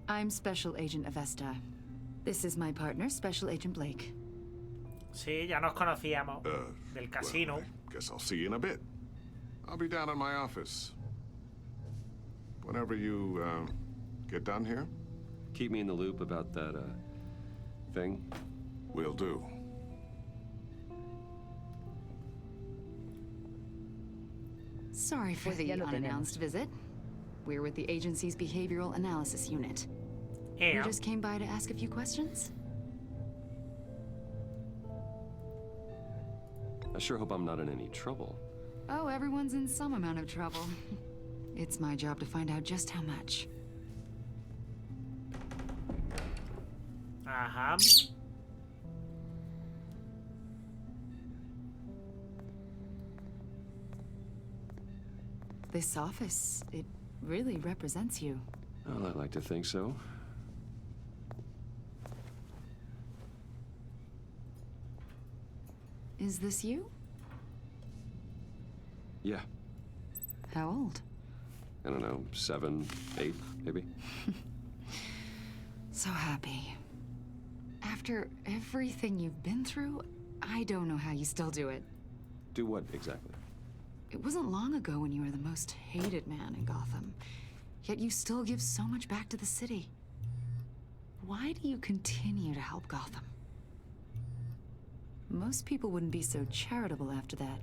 I'm Special Agent Avesta. This is my partner, Special Agent Blake. Sí, ya nos conocíamos. Del casino. Well, I guess I'll see you in a bit. I'll be down in my office. Whenever you, get done here. Keep me in the loop about that, thing. Will do. Sorry for the unannounced visit. We're with the agency's behavioral analysis unit. Yeah. We just came by to ask a few questions. I sure hope I'm not in any trouble. Oh, everyone's in some amount of trouble. It's my job to find out just how much. Ajá. This office, it really represents you. Well, I like to think so. Is this you? Yeah. How old? I don't know, 7, 8, maybe? So happy. After everything you've been through, I don't know how you still do it. Do what, exactly? It wasn't long ago when you were the most hated man in Gotham. Yet you still give so much back to the city. Why do you continue to help Gotham? Most people wouldn't be so charitable after that.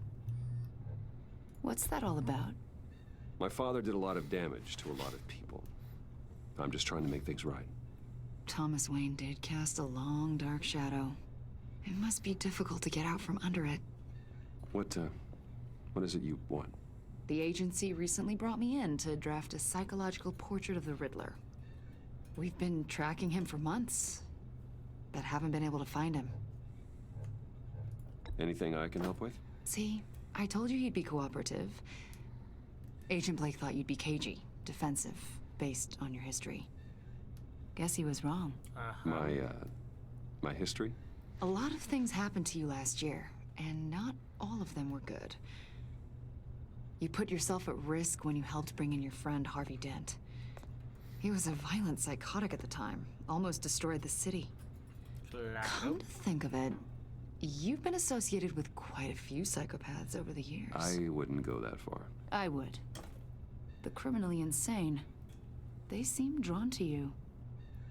What's that all about? My father did a lot of damage to a lot of people. I'm just trying to make things right. Thomas Wayne did cast a long, dark shadow. It must be difficult to get out from under it. What is it you want? The agency recently brought me in to draft a psychological portrait of the Riddler. We've been tracking him for months, but haven't been able to find him. Anything I can help with? See, I told you he'd be cooperative. Agent Blake thought you'd be cagey, defensive, based on your history. Guess he was wrong. My history? A lot of things happened to you last year, and not all of them were good. You put yourself at risk when you helped bring in your friend Harvey Dent. He was a violent psychotic at the time, almost destroyed the city. Come to think of it, you've been associated with quite a few psychopaths over the years. I wouldn't go that far. I would. The criminally insane, they seem drawn to you.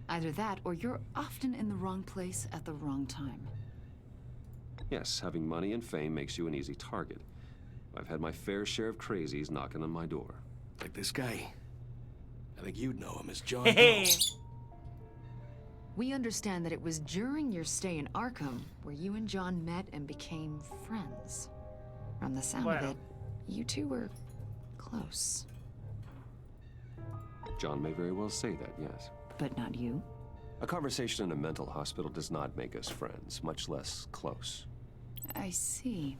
Either that, or you're often in the wrong place at the wrong time. Yes, having money and fame makes you an easy target. I've had my fair share of crazies knocking on my door. Like this guy. I think you'd know him as John. We understand that it was during your stay in Arkham where you and John met and became friends. From the sound of it, you two were close. John may very well say that, yes. But not you? A conversation in a mental hospital does not make us friends, much less close. I see.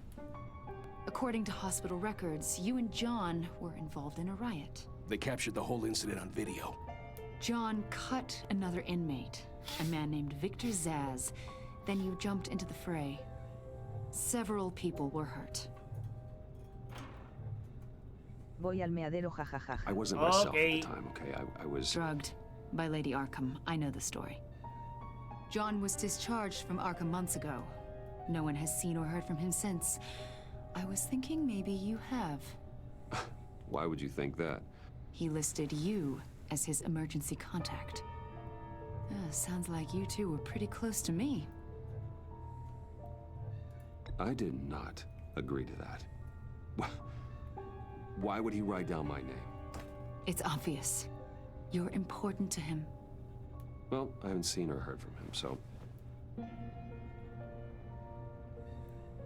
According to hospital records, you and John were involved in a riot. They captured the whole incident on video. John cut another inmate, a man named Victor Zaz. Then you jumped into the fray. Several people were hurt. Voy al meadero, jajaja. I wasn't myself at the time, okay? I was... Drugged by Lady Arkham. I know the story. John was discharged from Arkham months ago. No one has seen or heard from him since. I was thinking maybe you have. Why would you think that? He listed you as his emergency contact. Sounds like you two were pretty close to me. I did not agree to that. Why would he write down my name? It's obvious. You're important to him. Well, I haven't seen or heard from him, so...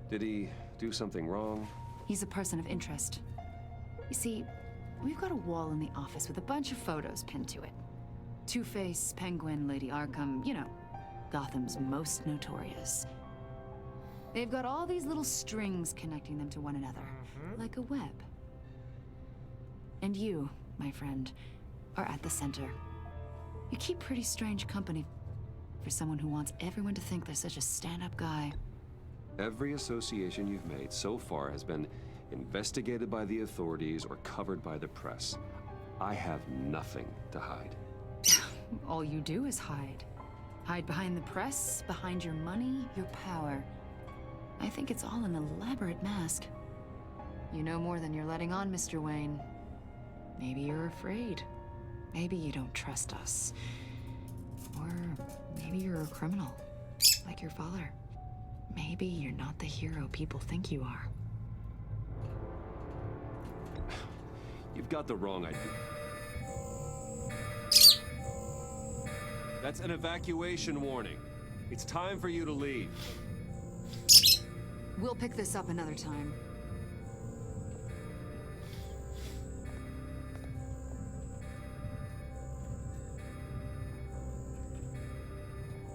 Did he do something wrong? He's a person of interest. You see, we've got a wall in the office with a bunch of photos pinned to it. Two-Face, Penguin, Lady Arkham, you know, Gotham's most notorious. They've got all these little strings connecting them to one another, like a web. And you, my friend, are at the center. You keep pretty strange company for someone who wants everyone to think they're such a stand-up guy. Every association you've made so far has been investigated by the authorities or covered by the press. I have nothing to hide. All you do is hide. Hide behind the press, behind your money, your power. I think it's all an elaborate mask. You know more than you're letting on, Mr. Wayne. Maybe you're afraid. Maybe you don't trust us. Or maybe you're a criminal, like your father. Maybe you're not the hero people think you are. You've got the wrong idea. That's an evacuation warning. It's time for you to leave. We'll pick this up another time.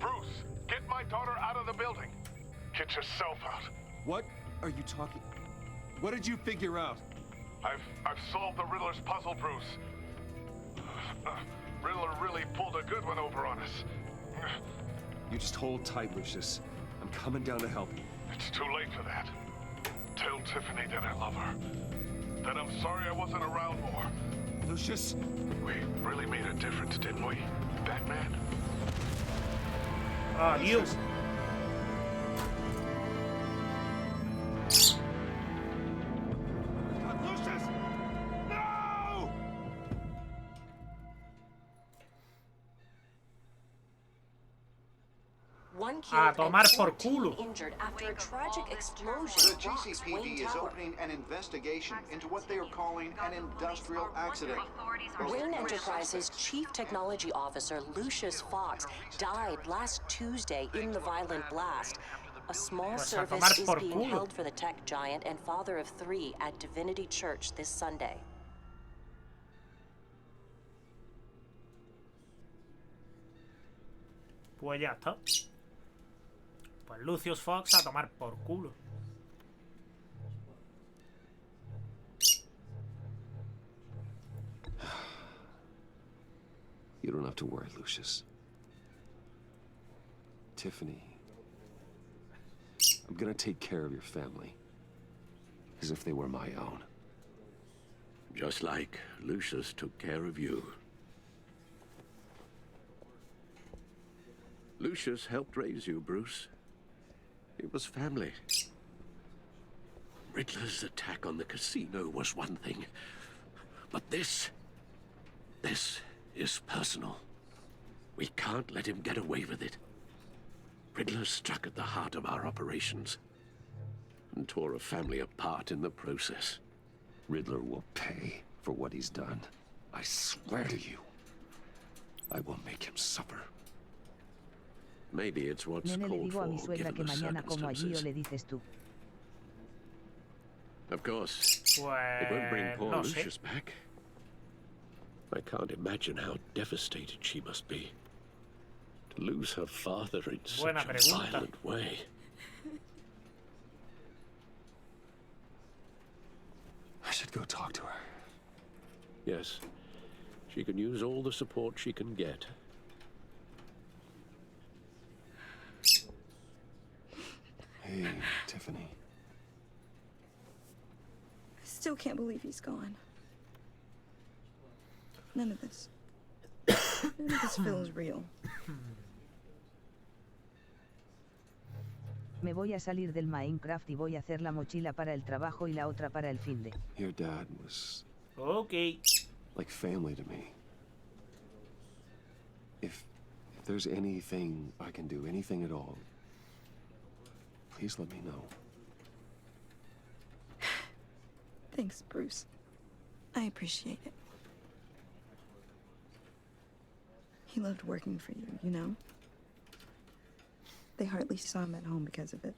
Bruce, get my daughter out of the building. Get yourself out. What are you talking? What did you figure out? I've solved the Riddler's puzzle, Bruce. Riddler really pulled a good one over on us. You just hold tight, Lucius. I'm coming down to help you. It's too late for that. Tell Tiffany that I love her. That I'm sorry I wasn't around more. Lucius! We really made a difference, didn't we, Batman? You. Lucius! No! One A killed tomar and por 14 culo. injured after a tragic explosion The rocks Wayne GCPD is Tower. opening an investigation into what they are calling an industrial accident. Wayne Enterprises' Chief Technology Officer Lucius Fox died last Tuesday in the violent blast. A small Pues a service tomar is por being culo. held for the tech giant and father of 3 at Divinity Church this Sunday. Pues ya está. Pues Lucius Fox a tomar por culo. You don't have to worry, Lucius. Tiffany, I'm gonna take care of your family. As if they were my own. Just like Lucius took care of you. Lucius helped raise you, Bruce. It was family. Riddler's attack on the casino was one thing. But this is personal. We can't let him get away with it. Riddler struck at the heart of our operations and tore a family apart in the process. Riddler will pay for what he's done. I swear to you, I will make him suffer. Maybe it's what's Nene le called digo a mi for, suegra given que the mañana como allí o circumstances. le dices tú. Of course, it won't bring poor no sé. Lucius back. I can't imagine how devastated she must be. To lose her father in Buena such a pregunta. violent way. go talk to her. Yes. She can use all the support she can get. Hey, Tiffany. I still can't believe he's gone. None of this feels real. Me voy a salir del Minecraft y voy a hacer la mochila para el trabajo y la otra para el finde. Your dad was... Okay. like family to me. If there's anything I can do, anything at all, please let me know. Thanks, Bruce. I appreciate it. He loved working for you, you know? They hardly saw him at home because of it.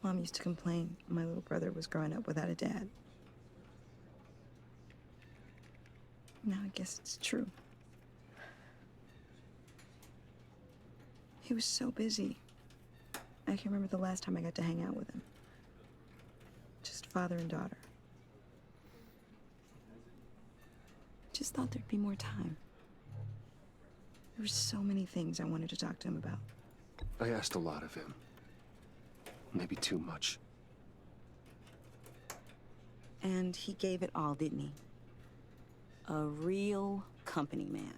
Mom used to complain my little brother was growing up without a dad. Now I guess it's true. He was so busy. I can remember the last time I got to hang out with him. Just father and daughter. Just thought there'd be more time. There were so many things I wanted to talk to him about. I asked a lot of him. Maybe too much. And he gave it all, didn't he? A real company man.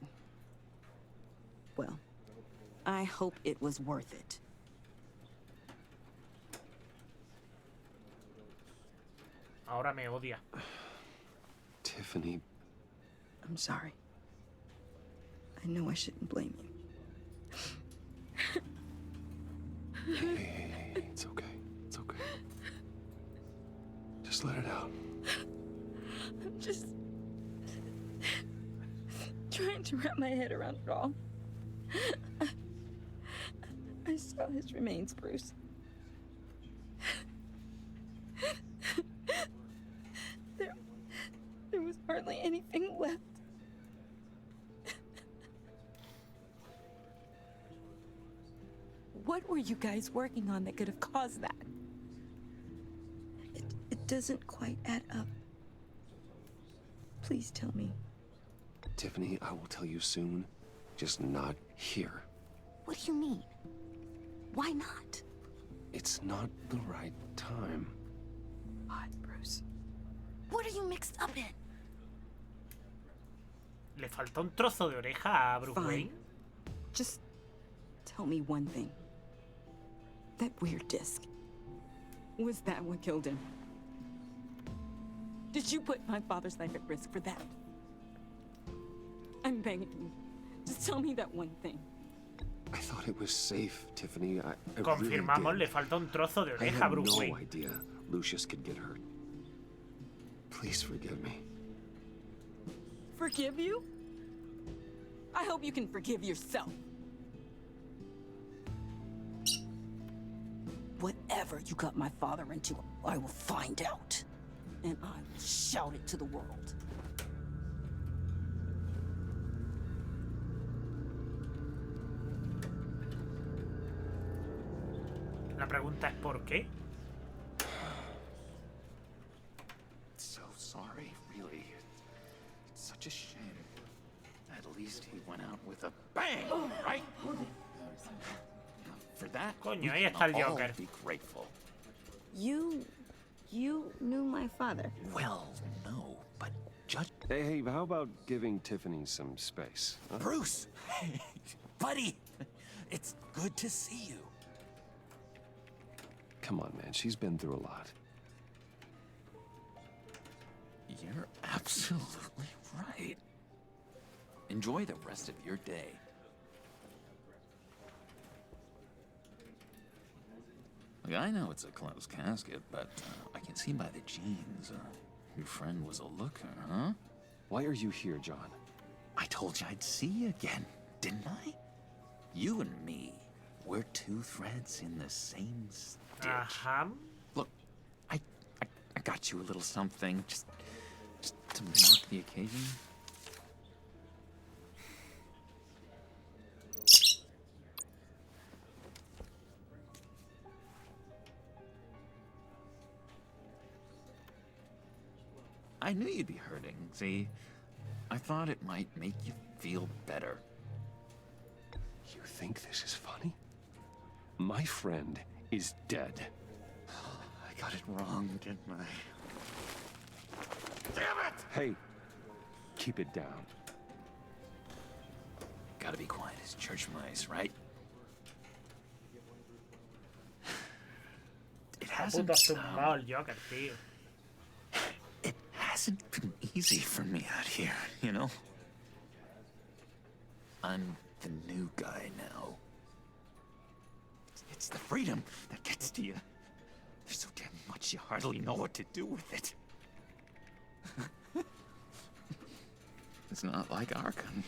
Well, I hope it was worth it. Ahora me odia. Tiffany. I'm sorry. I know I shouldn't blame you. Hey, it's okay. It's okay. Just let it out. I'm just trying to wrap my head around it all. I saw his remains, Bruce. There was hardly anything left. What were you guys working on that could have caused that? It doesn't quite add up. Please tell me. Tiffany, I will tell you soon. Just not here. What do you mean? Why not? It's not the right time. What, Bruce? What are you mixed up in? Le falta un trozo de oreja a Bruce Wayne. Just tell me one thing. That weird disc. Was that what killed him? Did you put my father's life at risk for that? I'm begging you. Just tell me that one thing. I thought it was safe, Tiffany. I Confirmamos, really le falta un trozo de I oreja a had Bruce no Wayne. idea Lucius could get hurt. Please forgive me. Forgive you? I hope you can forgive yourself. Whatever you got my father into, I will find out. And I will shout it to the world. La pregunta es ¿por qué? So sorry, really. It's such a shame. At least he went out with a bang, right? For that, Coño, we ahí can está el all Joker. be grateful. You knew my father. Well, no, but Judge... Hey, how about giving Tiffany some space? Huh? Bruce! Buddy! It's good to see you. Come on, man. She's been through a lot. You're absolutely right. Enjoy the rest of your day. Look, I know it's a closed casket, but I can see by the jeans. Your friend was a looker, huh? Why are you here, John? I told you I'd see you again, didn't I? You and me, we're two threads in the same stitch. Look, I got you a little something, just to mark the occasion. I knew you'd be hurting, see? I thought it might make you feel better. You think this is funny? My friend is dead. I got it wrong, didn't I? Damn it! Hey, keep it down. Gotta be quiet as church mice, right? It hasn't, it hasn't been easy for me out here, you know? I'm the new guy now. It's the freedom that gets to you. There's so damn much you hardly know what to do with it. It's not like Arkham.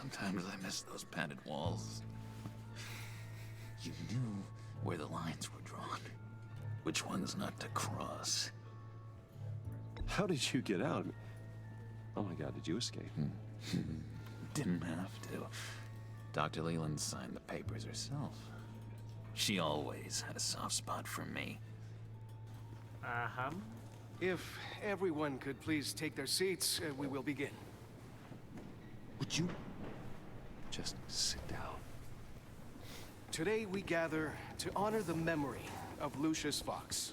Sometimes I miss those padded walls. You knew where the lines were drawn. Which ones not to cross. How did you get out? Oh my god, did you escape? Didn't have to. Dr. Leland signed the papers herself. She always had a soft spot for me. If everyone could please take their seats, we will begin. Would you just sit down? Today we gather to honor the memory of Lucius Fox.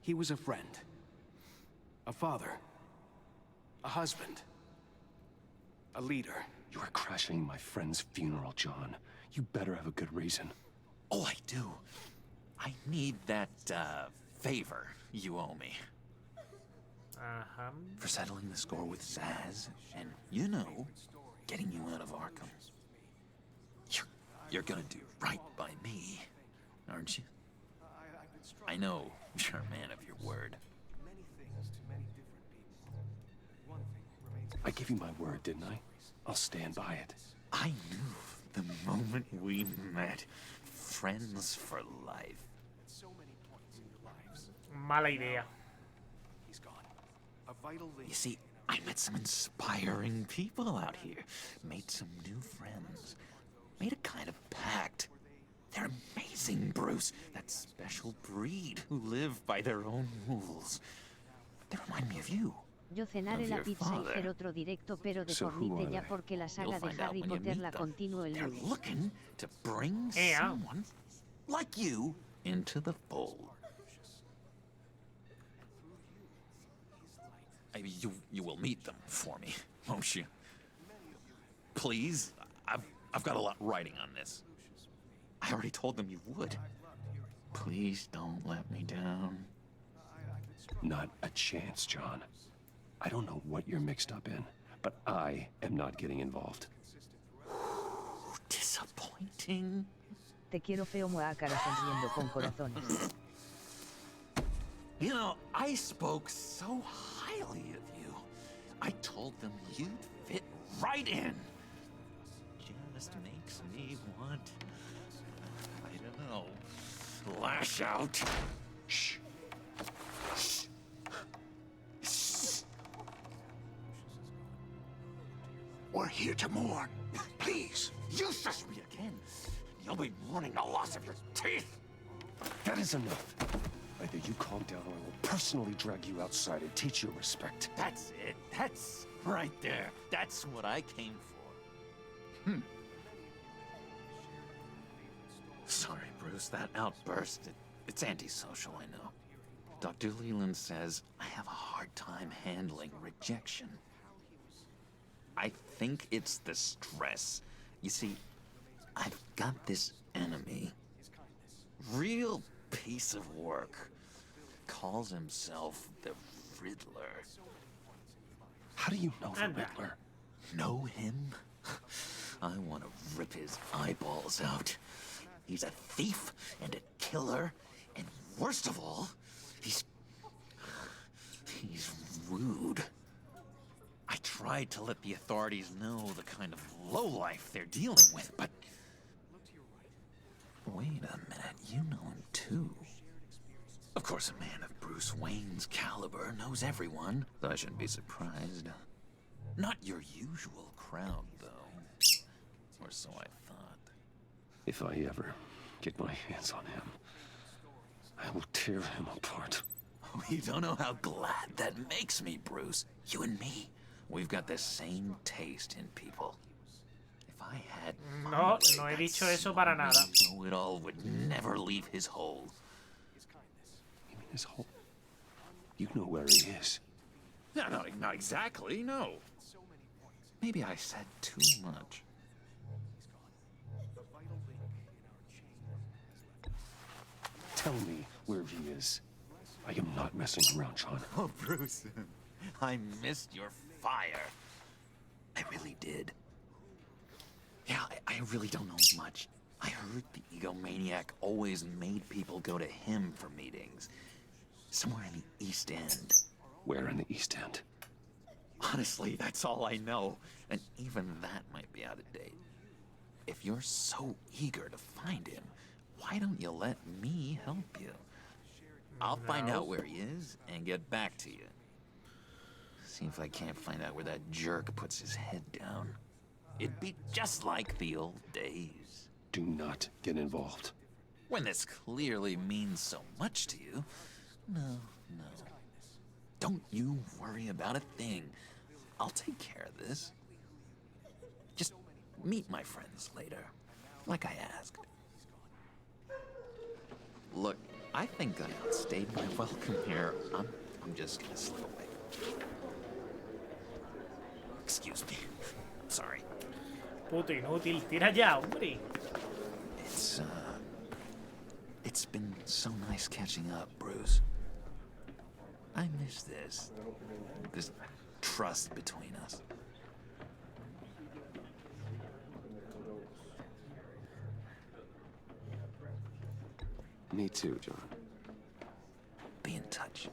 He was a friend, a father, a husband, a leader. You are crashing my friend's funeral, John. You better have a good reason. Oh, I do. I need that, favor you owe me. For settling the score with Zaz, and, you know, getting you out of Arkham. You're gonna do right by me, aren't you? I know you're a man of your word. I gave you my word, didn't I? I'll stand by it. I knew the moment we met. Friends for life. Mala idea. You see, I met some inspiring people out here. Made some new friends. Made a kind of pact. They're amazing, Bruce. That special breed who live by their own rules. They remind me of you. Yo cenaré la pizza y hacer otro directo, pero de fornite ya porque la saga de Harry Potter la continuo el lunes. They're looking to bring someone like you into the fold. You will meet them for me, won't you? Please? I've got a lot riding on this. I already told them you would. Please don't let me down. Not a chance, John. I don't know what you're mixed up in, but I am not getting involved. Disappointing. Te quiero feo, muea cara sonriendo con corazones. You know, I spoke so highly of you. I told them you'd fit right in. Just makes me want, I don't know, lash out. Shh. We're here to mourn. Please. You shush me again. You'll be mourning the loss of your teeth. That is enough. Either you calm down or I will personally drag you outside and teach you respect. That's it. That's right there. That's what I came for. Sorry, Bruce. That outburst, it's antisocial, I know. Dr. Leland says I have a hard time handling rejection. I think it's the stress. You see, I've got this enemy. Real piece of work. Calls himself the Riddler. How do you know the Riddler? Know him? I want to rip his eyeballs out. He's a thief and a killer, and worst of all, he's rude. I tried to let the authorities know the kind of lowlife they're dealing with, but... Wait a minute, you know him too. Of course, a man of Bruce Wayne's caliber knows everyone, so I shouldn't be surprised. Not your usual crowd, though. Or so I thought. If I ever get my hands on him. I will tear him apart. You don't know how glad that makes me, Bruce. You and me, we've got the same taste in people. If I had No, no he dicho eso para nada. Know-it-all would never leave his hole. You mean his hole? You know where he is. No, not exactly, no. Maybe I said too much. Tell me where he is. I am not messing around, John. Oh, Bruce, I missed your fire. I really did. Yeah, I really don't know much. I heard the egomaniac always made people go to him for meetings. Somewhere in the East End. Where in the East End? Honestly, that's all I know. And even that might be out of date. If you're so eager to find him, why don't you let me help you? I'll find out where he is and get back to you. See if I can't find out where that jerk puts his head down. It'd be just like the old days. Do not get involved. When this clearly means so much to you. No. Don't you worry about a thing. I'll take care of this. Just meet my friends later, like I asked. Look, I think I outstayed my welcome here. I'm just gonna slip away. Excuse me. Sorry. Puto inútil, tira ya, hombre. It's been so nice catching up, Bruce. I miss this trust between us. Me too, John. Be in touch.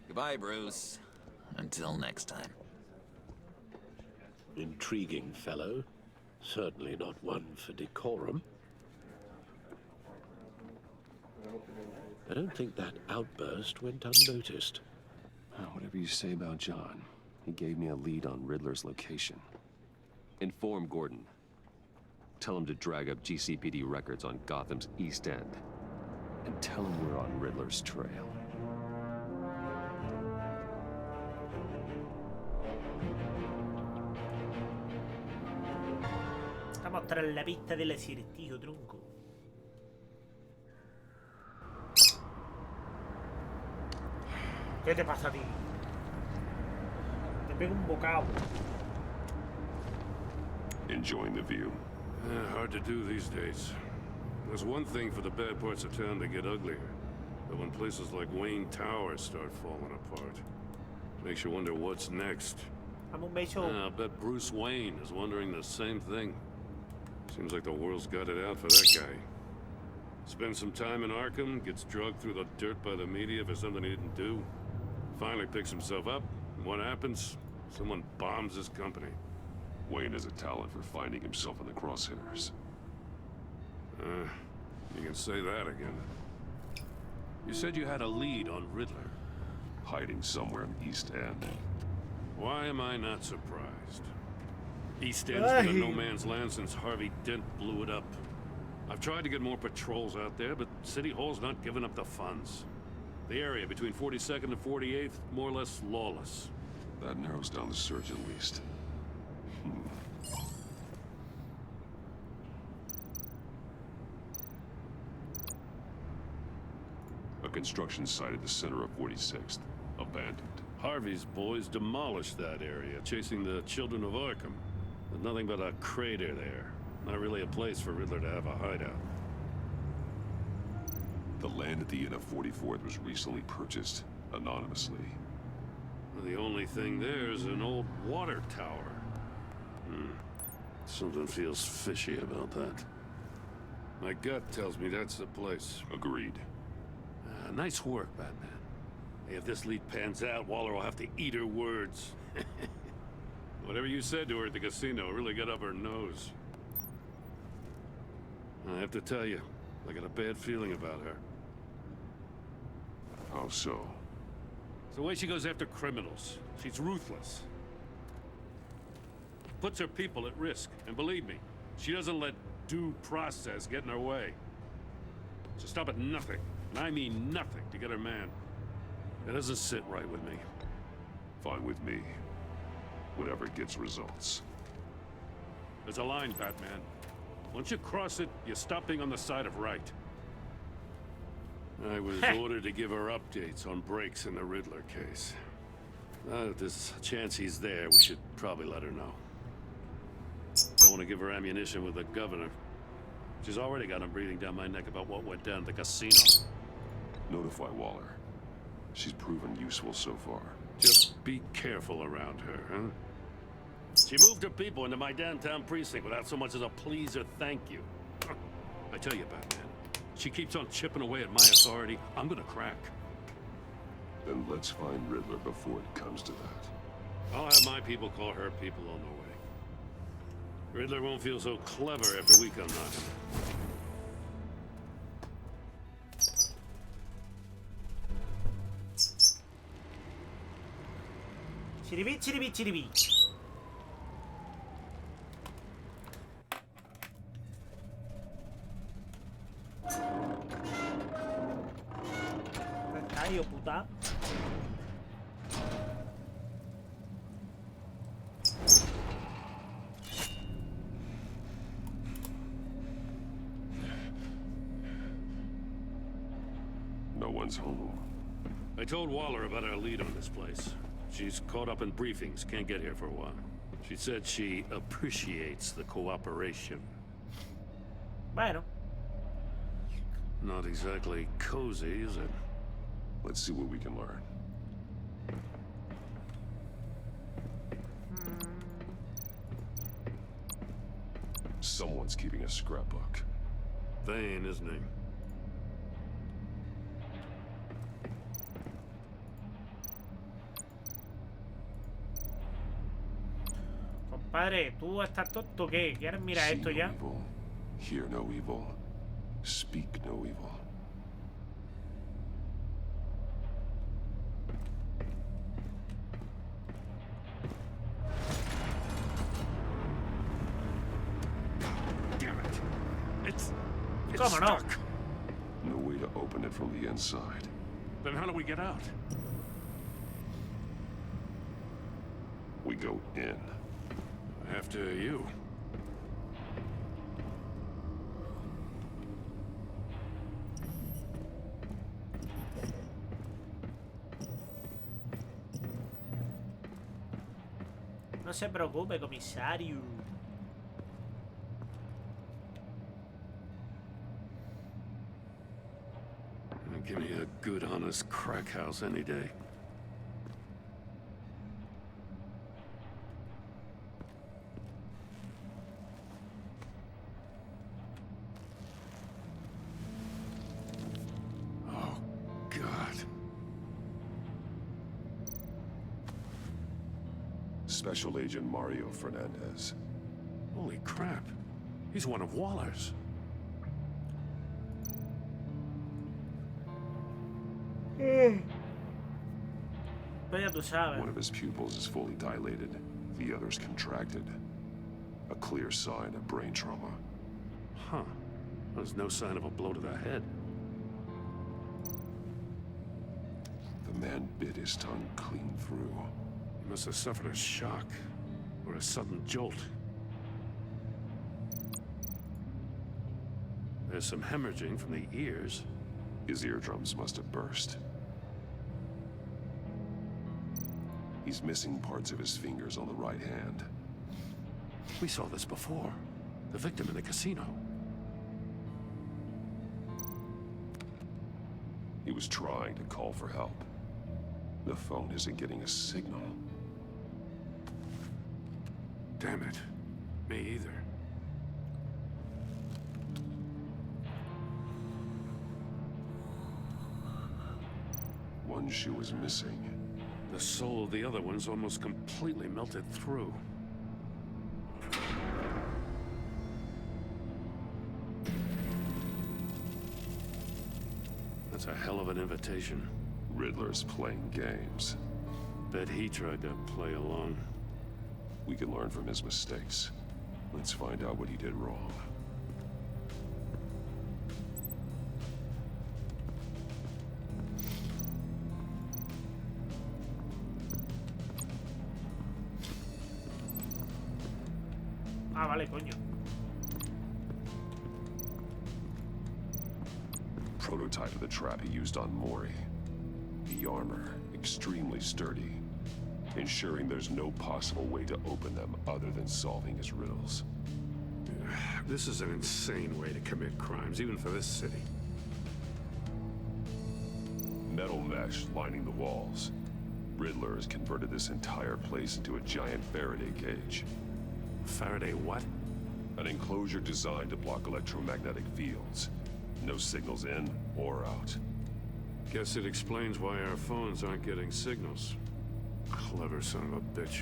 Goodbye, Bruce. Until next time. Intriguing fellow. Certainly not one for decorum. I don't think that outburst went unnoticed. Whatever you say about John, he gave me a lead on Riddler's location. Inform Gordon. Tell him to drag up GCPD records on Gotham's East End. And tell him we're on Riddler's trail. Estamos tras la pista del acertijo, tronco. ¿Qué te pasa a ti? Te pego un bocado. Enjoying the view. Hard to do these days. There's one thing for the bad parts of town to get uglier. But when places like Wayne Tower start falling apart, makes you wonder what's next. I bet Bruce Wayne is wondering the same thing. Seems like the world's got it out for that guy. Spends some time in Arkham, gets drugged through the dirt by the media for something he didn't do. Finally picks himself up, and what happens? Someone bombs his company. Wayne has a talent for finding himself in the crosshairs. You can say that again. You said you had a lead on Riddler. Hiding somewhere in the East End. Why am I not surprised? East End's been a no-man's land since Harvey Dent blew it up. I've tried to get more patrols out there, but City Hall's not giving up the funds. The area between 42nd and 48th, more or less lawless. That narrows down the search at least. A construction site at the center of 46th. Abandoned. Harvey's boys demolished that area, chasing the children of Arkham. There's nothing but a crater there. Not really a place for Riddler to have a hideout. The land at the end of 44th was recently purchased, anonymously. The only thing there is an old water tower. Something feels fishy about that. My gut tells me that's the place. Agreed. Nice work, Batman. Hey, if this lead pans out, Waller will have to eat her words. Whatever you said to her at the casino really got up her nose. I have to tell you, I got a bad feeling about her. How so? It's the way she goes after criminals. She's ruthless. Puts her people at risk. And believe me, she doesn't let due process get in her way. She'll stop at nothing And I mean nothing to get her man. It doesn't sit right with me. Fine with me. Whatever gets results. There's a line, Batman. Once you cross it, you stop being on the side of right. I was ordered to give her updates on breaks in the Riddler case. If there's a chance he's there, we should probably let her know. Don't want to give her ammunition with the governor. She's already got him breathing down my neck about what went down at the casino. Notify Waller. She's proven useful so far. Just be careful around her, huh? She moved her people into my downtown precinct without so much as a please or thank you. I tell you, Batman, she keeps on chipping away at my authority. I'm gonna crack. Then let's find Riddler before it comes to that. I'll have my people call her people on the way. Riddler won't feel so clever after we come knocking. Chiribi, chiribi, chiribi. Ay, puta. No one's home. I told Waller about our lead on this place. She's caught up in briefings, can't get here for a while. She said she appreciates the cooperation. Bueno. Not exactly cozy, is it? Let's see what we can learn. Someone's keeping a scrapbook. Vain, isn't he? Compadre, ¿tú estás tonto qué? ¿Quieres mirar esto ya? Evil. Hear no evil. Speak no evil. Damn it. It's ¿Cómo no? stuck. No way to open it from the inside. Then how do we get out? We go in. After you. No se preocupe, comisario. Give me a good, honest crack house any day. Oh, God. Special Agent Mario Fernandez. Holy crap. He's one of Waller's. Pues ya tú sabes. One of his pupils is fully dilated. The other's contracted. A clear sign of brain trauma. Huh. There's no sign of a blow to the head. The man bit his tongue clean through. He must have suffered a shock or a sudden jolt. There's some hemorrhaging from the ears. His eardrums must have burst. He's missing parts of his fingers on the right hand. We saw this before. The victim in the casino. He was trying to call for help. The phone isn't getting a signal. Damn it. Me either. One shoe is missing. The soul of the other one's almost completely melted through. That's a hell of an invitation. Riddler's playing games. Bet he tried to play along. We can learn from his mistakes. Let's find out what he did wrong. Ah, vale, coño. Prototype of the trap he used on Mori. The armor, extremely sturdy, ensuring there's no possible way to open them other than solving his riddles. This is an insane way to commit crimes, even for this city. Metal mesh lining the walls. Riddler has converted this entire place into a giant Faraday cage. Faraday what? An enclosure designed to block electromagnetic fields. No signals in or out. Guess it explains why our phones aren't getting signals. Clever son of a bitch.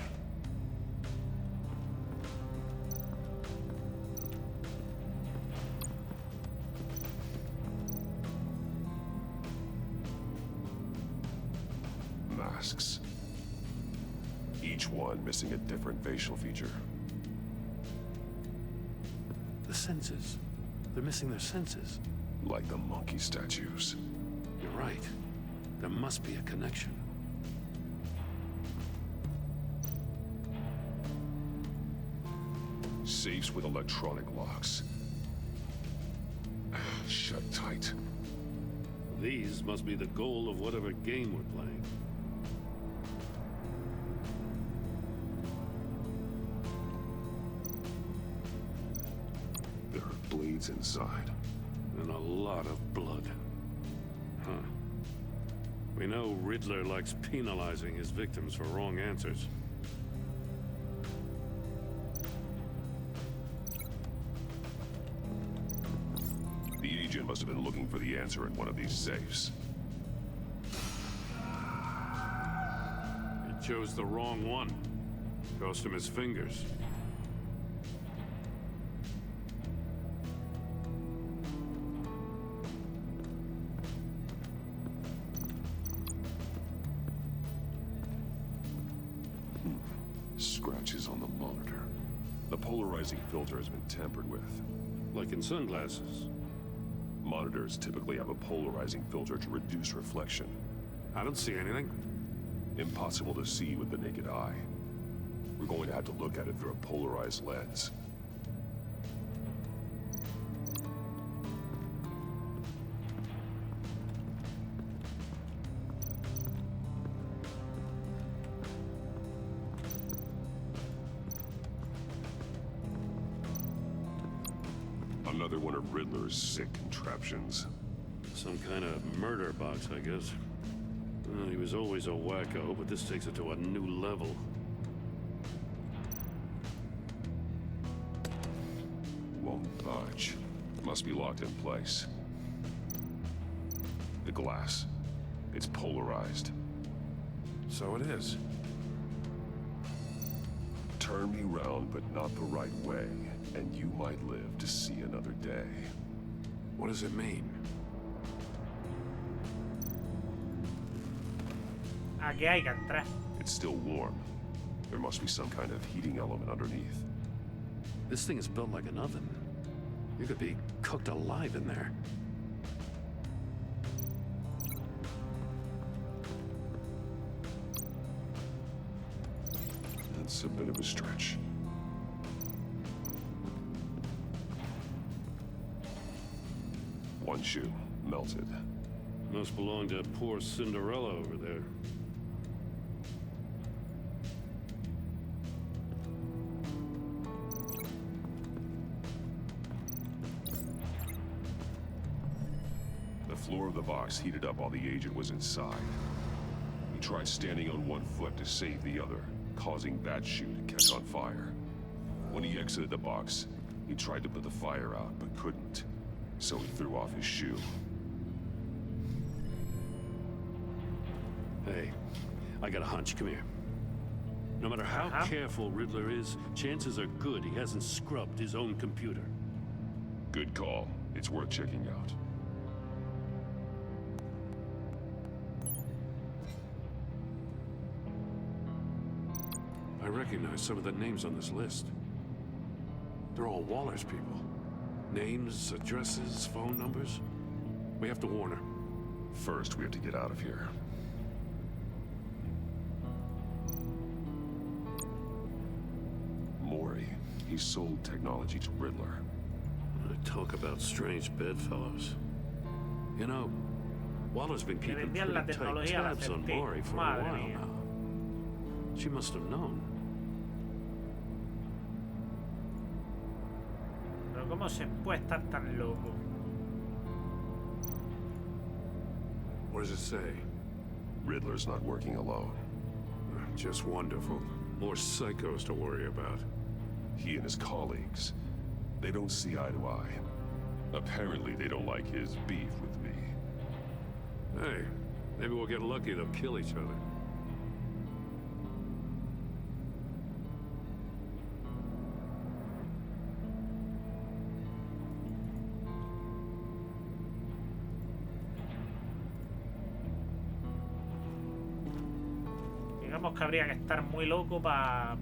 Masks. Each one missing a different facial feature. The senses. They're missing their senses. Like the monkey statues. You're right. There must be a connection. Safes with electronic locks. Shut tight. These must be the goal of whatever game we're playing. There are blades inside. And a lot of blood. Huh. We know Riddler likes penalizing his victims for wrong answers. The agent must have been looking for the answer in one of these safes. He chose the wrong one. Cost him his fingers. Scratches on the monitor. The polarizing filter has been tampered with. Like in sunglasses. Monitors typically have a polarizing filter to reduce reflection. I don't see anything. Impossible to see with the naked eye. We're going to have to look at it through a polarized lens. Another one of Riddler's sick contraptions. Some kind of murder box, I guess. He was always a wacko, but this takes it to a new level. Won't budge. Must be locked in place. The glass. It's polarized. So it is. Turn me round, but not the right way, and you might live to see another day. What does it mean? Aquí hay que entrar. It's still warm. There must be some kind of heating element underneath. This thing is built like an oven. You could be cooked alive in there. That's a bit of a stretch. One shoe, melted. Must belong to poor Cinderella over there. The floor of the box heated up while the agent was inside. He tried standing on one foot to save the other, causing that shoe to catch on fire. When he exited the box, he tried to put the fire out, but couldn't. So he threw off his shoe. Hey, I got a hunch. Come here. No matter how careful Riddler is, chances are good he hasn't scrubbed his own computer. Good call. It's worth checking out. I recognize some of the names on this list. They're all Waller's people. Names, addresses, phone numbers. We have to warn her. First, we have to get out of here. Mori. he sold technology to Riddler. Talk about strange bedfellows. You know, Waller's been keeping pretty tight tabs on Maury for a while now. She must have known. Pero ¿cómo se puede estar tan loco? What does it say? Riddler's not working alone. Just wonderful. More psychos to worry about. He and his colleagues, they don't see eye to eye. Apparently they don't like his beef with me. Hey, maybe we'll get lucky, they'll kill each other. Digamos que habría que estar muy loco para...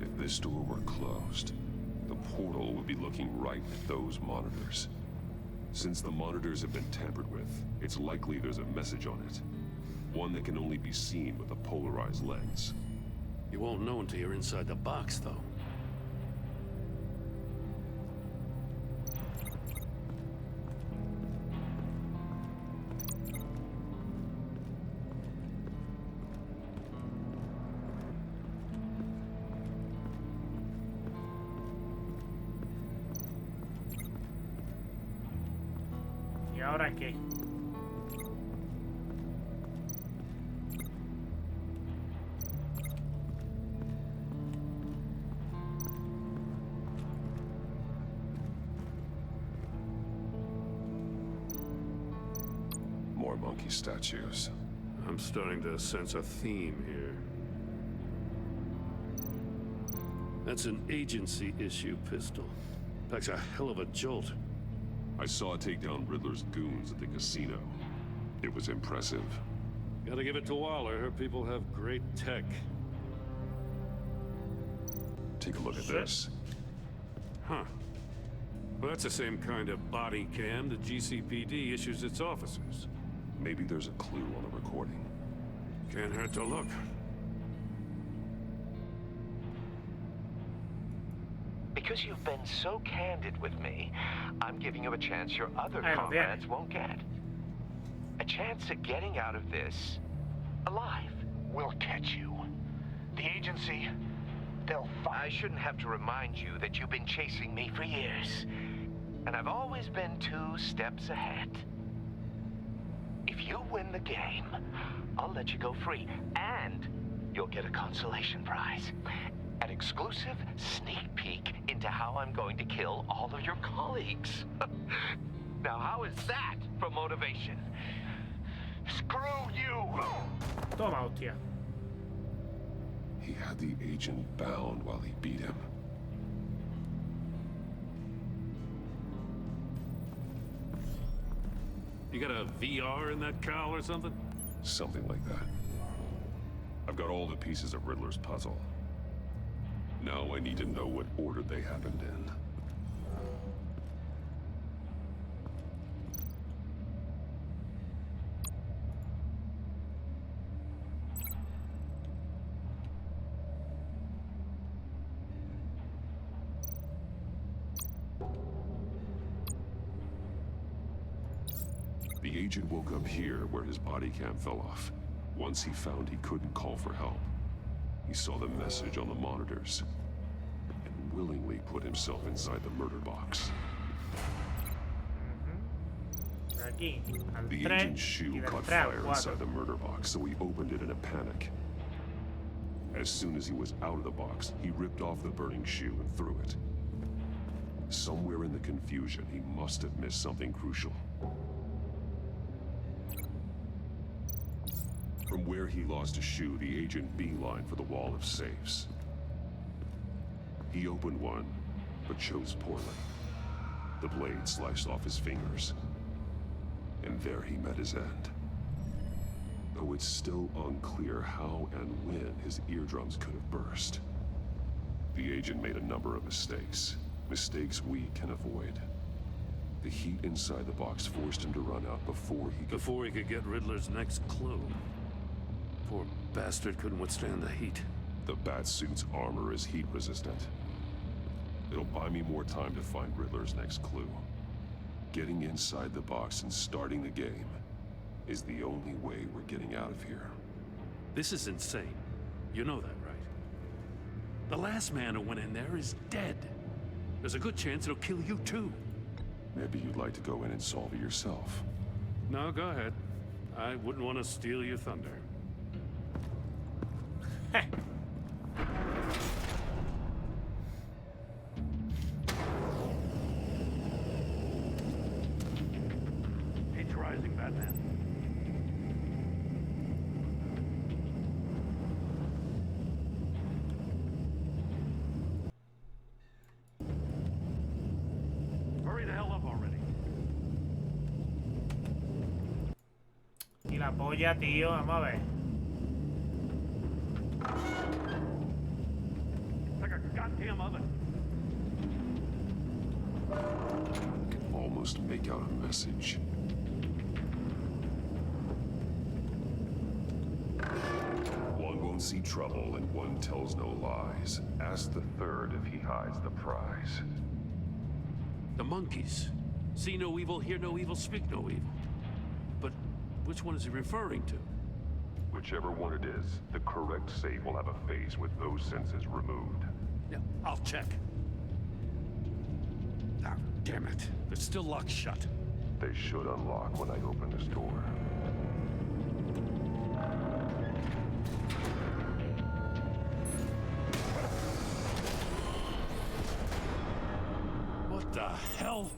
If this door were closed, the portal would be looking right at those monitors. Since the monitors have been tampered with, it's likely there's a message on it. One that can only be seen with a polarized lens. You won't know until you're inside the box, though. ¿Y ahora qué? More monkey statues. I'm starting to sense a theme here. That's an agency issue pistol. Packs a hell of a jolt. I saw it take down Riddler's goons at the casino. It was impressive. Gotta give it to Waller. Her people have great tech. Take a look at this. Huh. Well, that's the same kind of body cam the GCPD issues its officers. Maybe there's a clue on the recording. Can't hurt to look. Because you've been so candid with me, I'm giving you a chance your other comrades won't get. A chance at getting out of this alive. We'll catch you. The agency, they'll find... I shouldn't have to remind you that you've been chasing me for years. And I've always been 2 steps ahead. If you win the game, I'll let you go free. And you'll get a consolation prize. An exclusive sneak peek into how I'm going to kill all of your colleagues. Now, how is that for motivation? Screw you! Toma, hostia. He had the agent bound while he beat him. You got a VR in that cowl or something? Something like that. I've got all the pieces of Riddler's puzzle. Now I need to know what order they happened in. The agent woke up here where his body cam fell off. Once he found he couldn't call for help, he saw the message on the monitors and willingly put himself inside the murder box. The agent's shoe caught fire inside the murder box, so he opened it in a panic. As soon as he was out of the box, he ripped off the burning shoe and threw it. Somewhere in the confusion, he must have missed something crucial. From where he lost a shoe, the agent beelined for the wall of safes. He opened one, but chose poorly. The blade sliced off his fingers. And there he met his end. Though it's still unclear how and when his eardrums could have burst. The agent made a number of mistakes. Mistakes we can avoid. The heat inside the box forced him to run out before he could get Riddler's next clue. Poor bastard couldn't withstand the heat. The Batsuit's armor is heat resistant. It'll buy me more time to find Riddler's next clue. Getting inside the box and starting the game is the only way we're getting out of here. This is insane. You know that, right? The last man who went in there is dead. There's a good chance it'll kill you too. Maybe you'd like to go in and solve it yourself. No, go ahead. I wouldn't want to steal your thunder. Heat's rising, Batman. Hurry the hell up already. Y la polla, tío, vamos a ver. Like a goddamn oven. I can almost make out a message. One won't see trouble and one tells no lies. Ask the third if he hides the prize. The monkeys. See no evil, hear no evil, speak no evil. But which one is he referring to? Whichever one it is, the correct safe will have a face with those senses removed. Yeah, I'll check. Ah, damn it. They're still locked shut. They should unlock when I open this door. What the hell?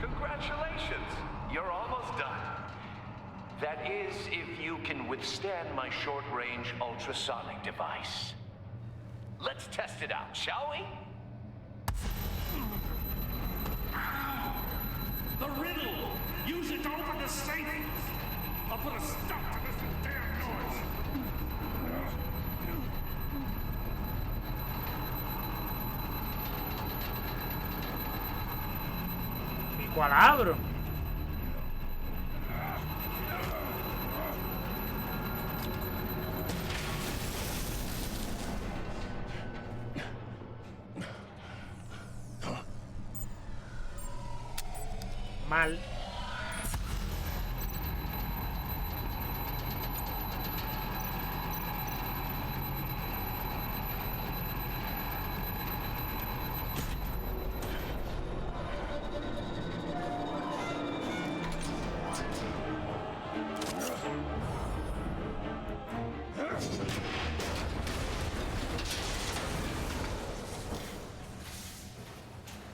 Congratulations! You're almost done. That is, if you can withstand my short-range ultrasonic device. Let's test it out, shall we? The riddle! Use it to open the safe! I'll put a stop to this damn noise! ¿Y cuál abro? Mal.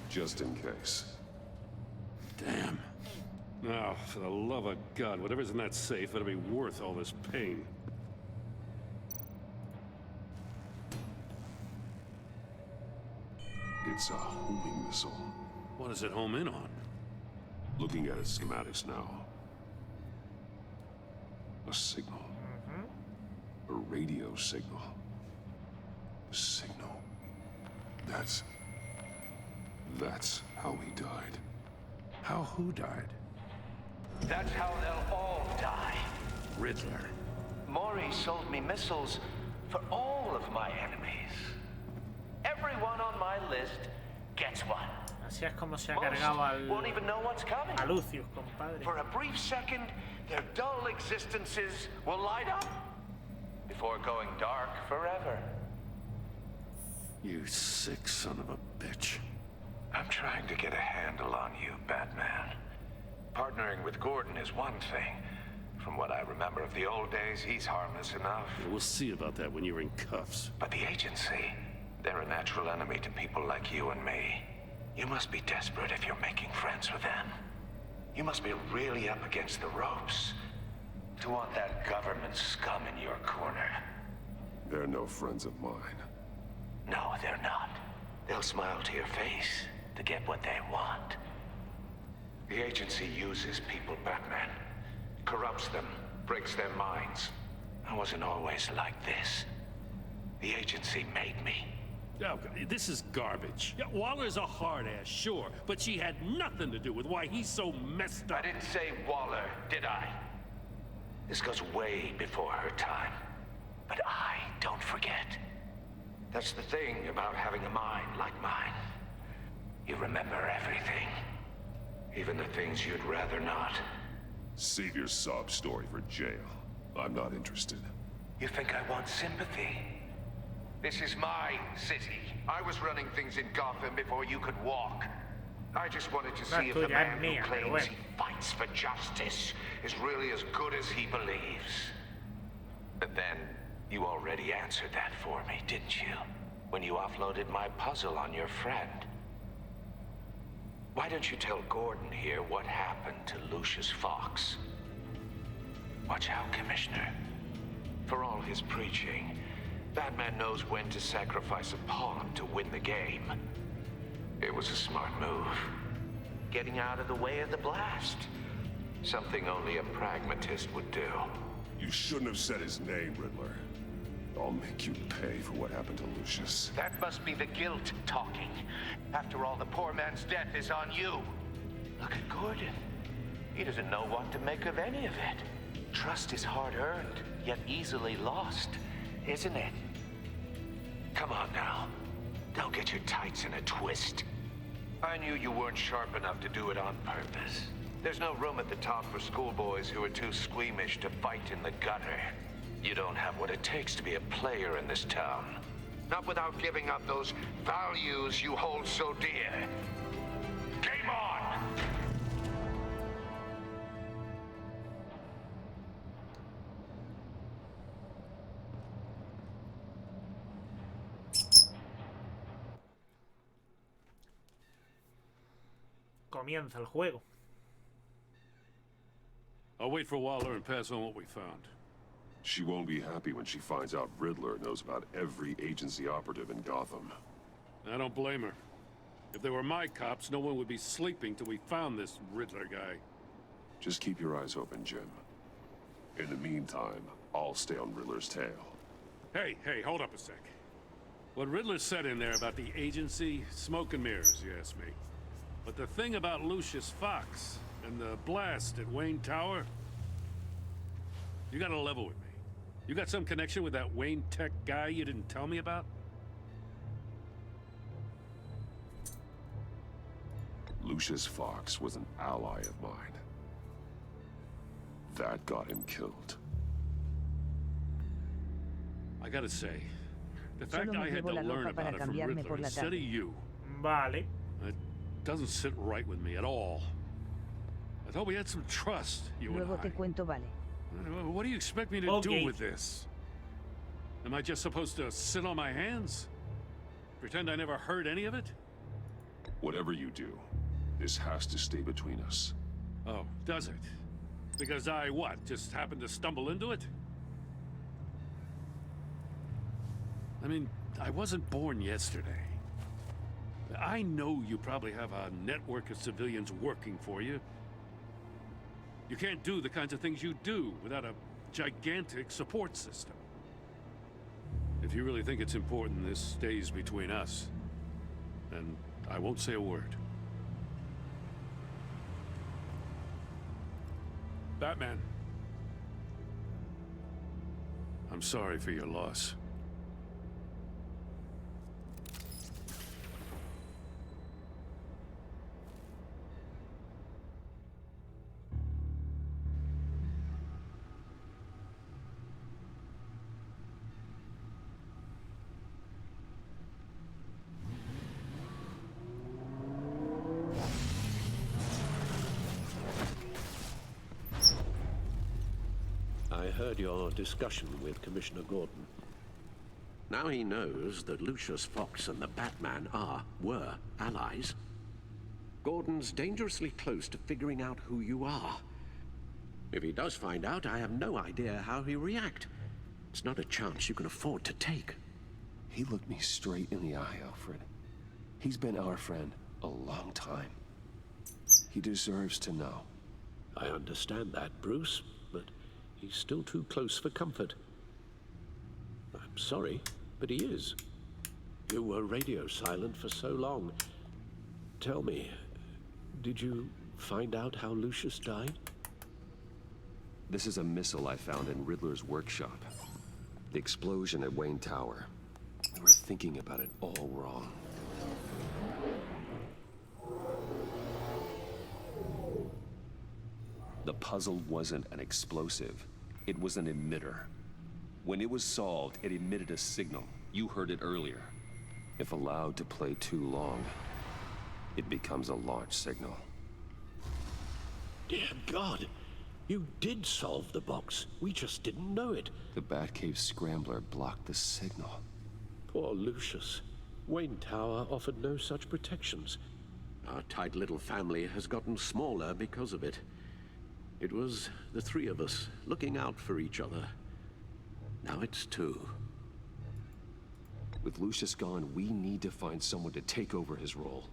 Just in case. Damn. Now, for the love of God, whatever's in that safe better be worth all this pain. It's a homing missile. What does it home in on? Looking at its schematics now. A signal. A radio signal. A signal. That's how he died. How who died? That's how they'll all die. Riddler. Maury sold me missiles for all of my enemies. Everyone on my list gets one. Así es como se ha cargado won't even know what's coming. a Lucius, compadre. For a brief second, their dull existences will light up before going dark forever. You sick son of a bitch. I'm trying to get a handle on you, Batman. Partnering with Gordon is one thing. From what I remember of the old days, he's harmless enough. Yeah, we'll see about that when you're in cuffs. But the agency, they're a natural enemy to people like you and me. You must be desperate if you're making friends with them. You must be really up against the ropes to want that government scum in your corner. They're no friends of mine. No, they're not. They'll smile to your face to get what they want. The agency uses people, Batman. Corrupts them, breaks their minds. I wasn't always like this. The agency made me. Oh, this is garbage. Yeah, Waller's a hard-ass, sure, but she had nothing to do with why he's so messed up. I didn't say Waller, did I? This goes way before her time. But I don't forget. That's the thing about having a mind like mine. You remember everything. Even the things you'd rather not. Save your sob story for jail. I'm not interested. You think I want sympathy? This is my city. I was running things in Gotham before you could walk. I just wanted to see if the man who claims he fights for justice is really as good as he believes. But then, you already answered that for me, didn't you? When you offloaded my puzzle on your friend. Why don't you tell Gordon here what happened to Lucius Fox? Watch out, Commissioner. For all his preaching, Batman knows when to sacrifice a pawn to win the game. It was a smart move. Getting out of the way of the blast. Something only a pragmatist would do. You shouldn't have said his name, Riddler. I'll make you pay for what happened to Lucius. That must be the guilt talking. After all, the poor man's death is on you. Look at Gordon. He doesn't know what to make of any of it. Trust is hard-earned, yet easily lost, isn't it? Come on now. Don't get your tights in a twist. I knew you weren't sharp enough to do it on purpose. There's no room at the top for schoolboys who are too squeamish to fight in the gutter. You don't have what it takes to be a player in this town. Not without giving up those values you hold so dear. Game on! Comienza el juego. I'll wait for Waller and pass on what we found. She won't be happy when she finds out Riddler knows about every agency operative in Gotham. I don't blame her. If they were my cops, no one would be sleeping till we found this Riddler guy. Just keep your eyes open, Jim. In the meantime, I'll stay on Riddler's tail. Hey, hold up a sec. What Riddler said in there about the agency, smoke and mirrors, you ask me. But the thing about Lucius Fox and the blast at Wayne Tower, you gotta level with me. You got some connection with that Wayne Tech guy you didn't tell me about? Lucius Fox was an ally of mine. That got him killed. I gotta say, the fact I had to learn about it from Riddler instead of you, Vale. it doesn't sit right with me at all. I thought we had some trust, you and Luego te I. cuento, vale. What do you expect me to do with this? Am I just supposed to sit on my hands? Pretend I never heard any of it? Whatever you do, this has to stay between us. Oh, does it? Because I, what, just happened to stumble into it? I mean, I wasn't born yesterday. I know you probably have a network of civilians working for you. You can't do the kinds of things you do without a gigantic support system. If you really think it's important this stays between us, then I won't say a word. Batman. I'm sorry for your loss. I heard your discussion with Commissioner Gordon. Now he knows that Lucius Fox and the Batman were allies. Gordon's dangerously close to figuring out who you are. If he does find out, I have no idea how he'll react. It's not a chance you can afford to take. He looked me straight in the eye, Alfred. He's been our friend a long time. He deserves to know. I understand that, Bruce, but he's still too close for comfort. sorry, but he is. You were radio silent for so long. Tell me, did you find out how Lucius died? This is a missile I found in Riddler's workshop. The explosion at Wayne Tower. We were thinking about it all wrong. The puzzle wasn't an explosive. It was an emitter. When it was solved, it emitted a signal. You heard it earlier. If allowed to play too long, it becomes a launch signal. Dear God, you did solve the box. We just didn't know it. The Batcave scrambler blocked the signal. Poor Lucius. Wayne Tower offered no such protections. Our tight little family has gotten smaller because of it. It was the three of us looking out for each other. Now it's two. With Lucius gone, we need to find someone to take over his role.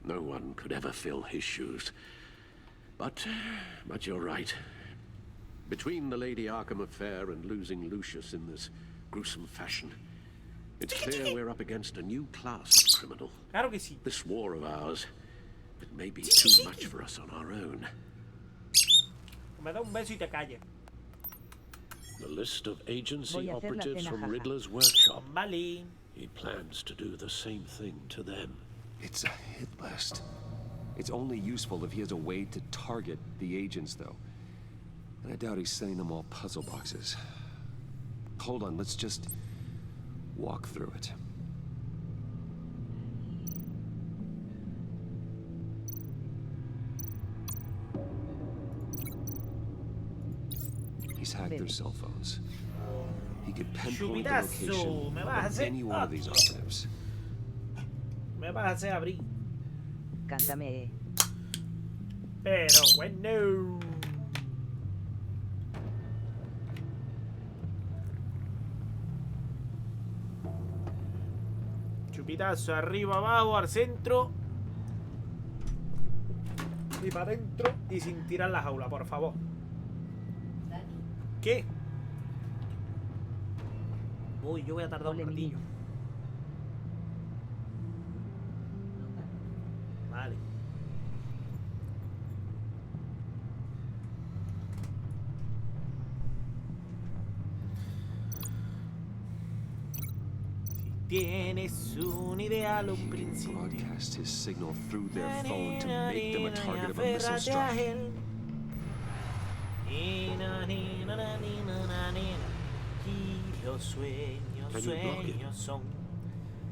No one could ever fill his shoes. But you're right. Between the Lady Arkham affair and losing Lucius in this gruesome fashion, it's clear we're up against a new class of criminal. Claro que sí. This war of ours, it may be too much for us on our own. Me da un beso y te calles. The list of agency operatives from Riddler's workshop. Vale. He plans to do the same thing to them. It's a hit list. It's only useful if he has a way to target the agents, though. And I doubt he's sending them all puzzle boxes. Hold on, let's just walk through it. He's hacked their cell phones. He could pinpoint the location of any one of these operatives. Me vas a hacer abrir. Cántame. Pero bueno. Chupitazo arriba, abajo, al centro. Y para adentro. Y sin tirar la jaula, por favor. ¿Qué? Uy, yo voy a tardar un ratillo. Vale. Si tienes un ideal, un principio. Broadcast his signal through their phone to make them a target of a missile strike. Los sueños, sueños son.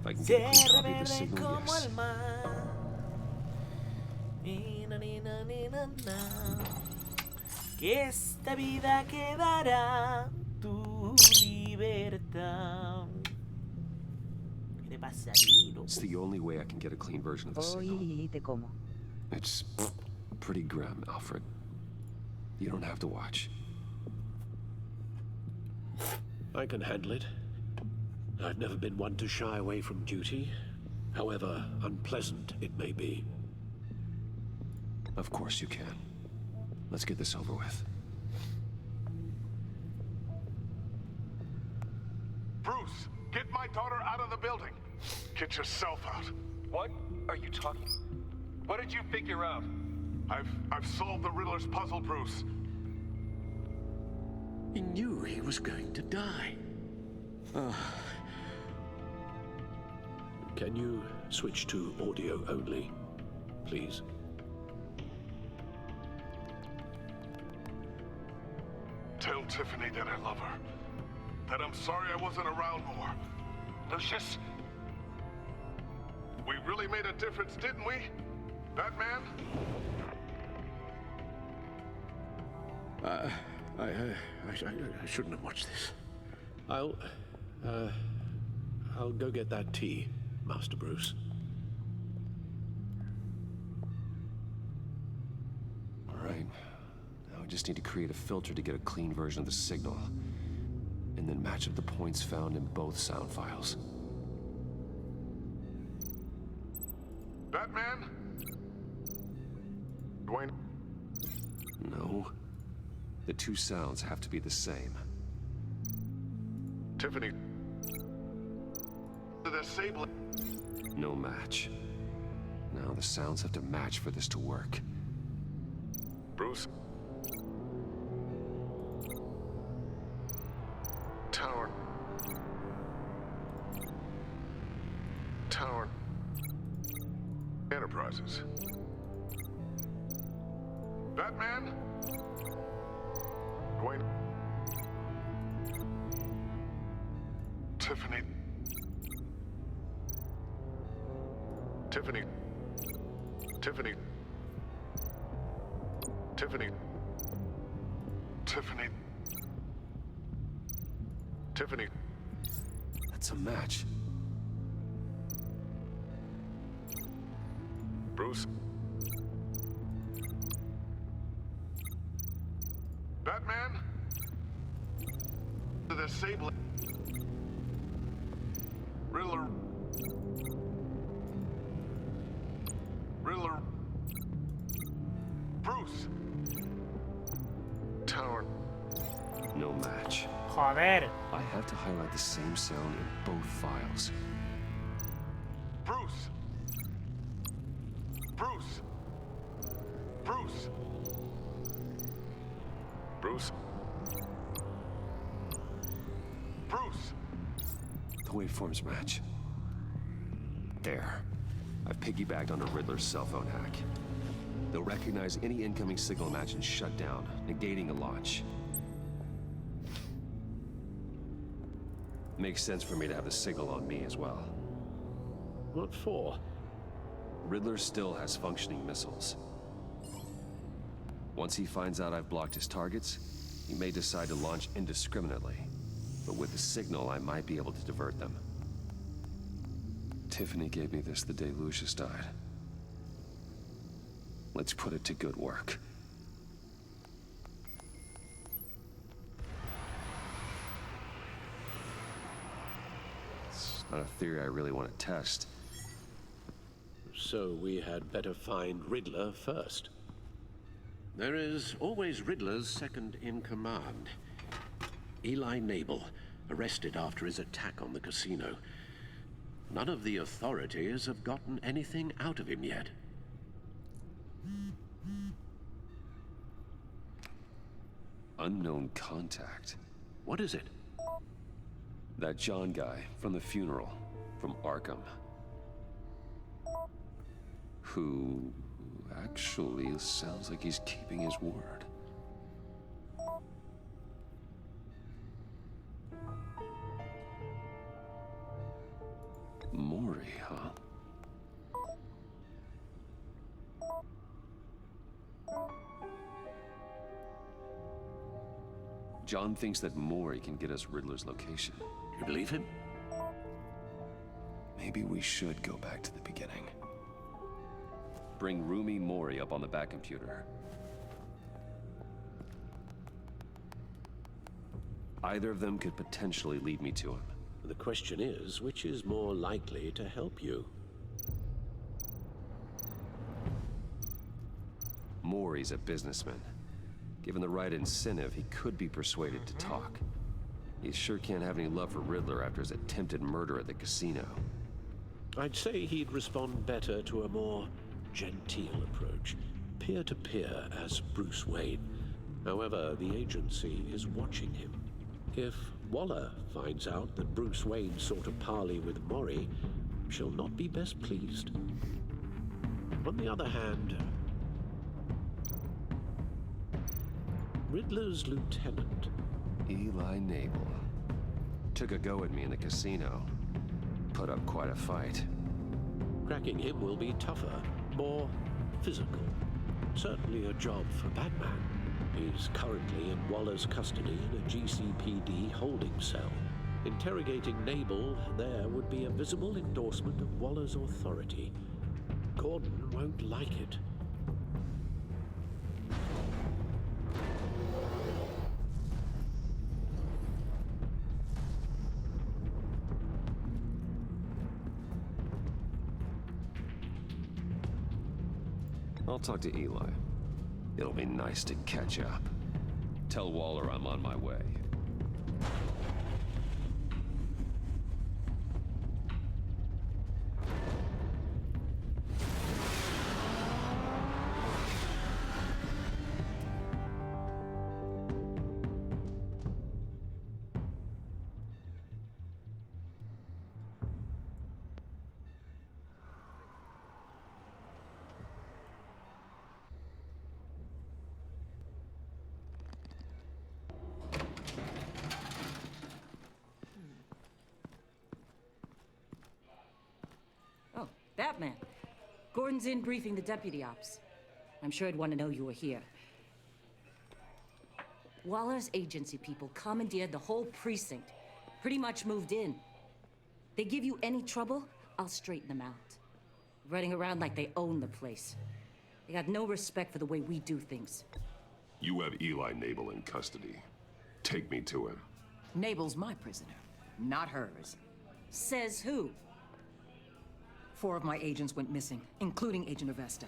If I can get a clean copy of the signal, como yes. el mar. Que esta vida quedará tu libertad. ¿Qué te pasa, Lilo? It's the only way I can get a clean version of the signal. Te como. It's pretty grim, Alfred. You don't have to watch. I can handle it. I've never been one to shy away from duty, however unpleasant it may be. Of course you can. Let's get this over with. Bruce, get my daughter out of the building. Get yourself out. What are you talking? What did you figure out? I've solved the Riddler's puzzle, Bruce. He knew he was going to die. Can you switch to audio only, please? Tell Tiffany that I love her. That I'm sorry I wasn't around more. Lucius? We really made a difference, didn't we? Batman? I shouldn't have watched this. I'll go get that tea, Master Bruce. All right. Now I just need to create a filter to get a clean version of the signal. And then match up the points found in both sound files. Batman? Dwayne? No. The two sounds have to be the same. Tiffany. Disabling. No match. Now the sounds have to match for this to work. Bruce. Tower. Tower. Enterprises. Batman? Dwayne. Tiffany. Tiffany. Tiffany. Tiffany. Tiffany. Tiffany. That's a match. Bruce. Batman? The disabling. Riddler. Riddler. Bruce. Tower. No match. Joder. I have to highlight the same sound in both files. Bruce. Bruce. Bruce. Bruce. Bruce. The waveforms match. There. I've piggybacked onto Riddler's cell phone hack. They'll recognize any incoming signal match and shut down, negating a launch. Makes sense for me to have the signal on me as well. What for? Riddler still has functioning missiles. Once he finds out I've blocked his targets, he may decide to launch indiscriminately. But with the signal, I might be able to divert them. Tiffany gave me this the day Lucius died. Let's put it to good work. It's not a theory I really want to test. So we had better find Riddler first. There is always Riddler's second in command. Eli Nabel, arrested after his attack on the casino. None of the authorities have gotten anything out of him yet. Unknown contact. What is it? That John guy from the funeral, from Arkham. Who actually sounds like he's keeping his word. Mori, huh? John thinks that Mori can get us Riddler's location. You believe him? Maybe we should go back to the beginning. Bring Rumi Mori up on the back computer. Either of them could potentially lead me to him. The question is, which is more likely to help you? Mori's a businessman. Given the right incentive, he could be persuaded to talk. He sure can't have any love for Riddler after his attempted murder at the casino. I'd say he'd respond better to a more genteel approach, peer-to-peer as Bruce Wayne. However, the agency is watching him. If Waller finds out that Bruce Wayne sought a parley with Mori, she'll not be best pleased. On the other hand, Riddler's lieutenant, Eli Nabel, took a go at me in the casino. Put up quite a fight. Cracking him will be tougher, more physical. Certainly a job for Batman. He's currently in Waller's custody in a GCPD holding cell. Interrogating Nabel there would be a visible endorsement of Waller's authority. Gordon won't like it. I'll talk to Eli. It'll be nice to catch up. Tell Waller I'm on my way. Batman. Gordon's in briefing the deputy ops. I'm sure he'd want to know you were here. Waller's agency people commandeered the whole precinct. Pretty much moved in. They give you any trouble, I'll straighten them out. Running around like they own the place. They got no respect for the way we do things. You have Eli Nabel in custody. Take me to him. Nabel's my prisoner, not hers. Says who? 4 of my agents went missing, including Agent Avesta.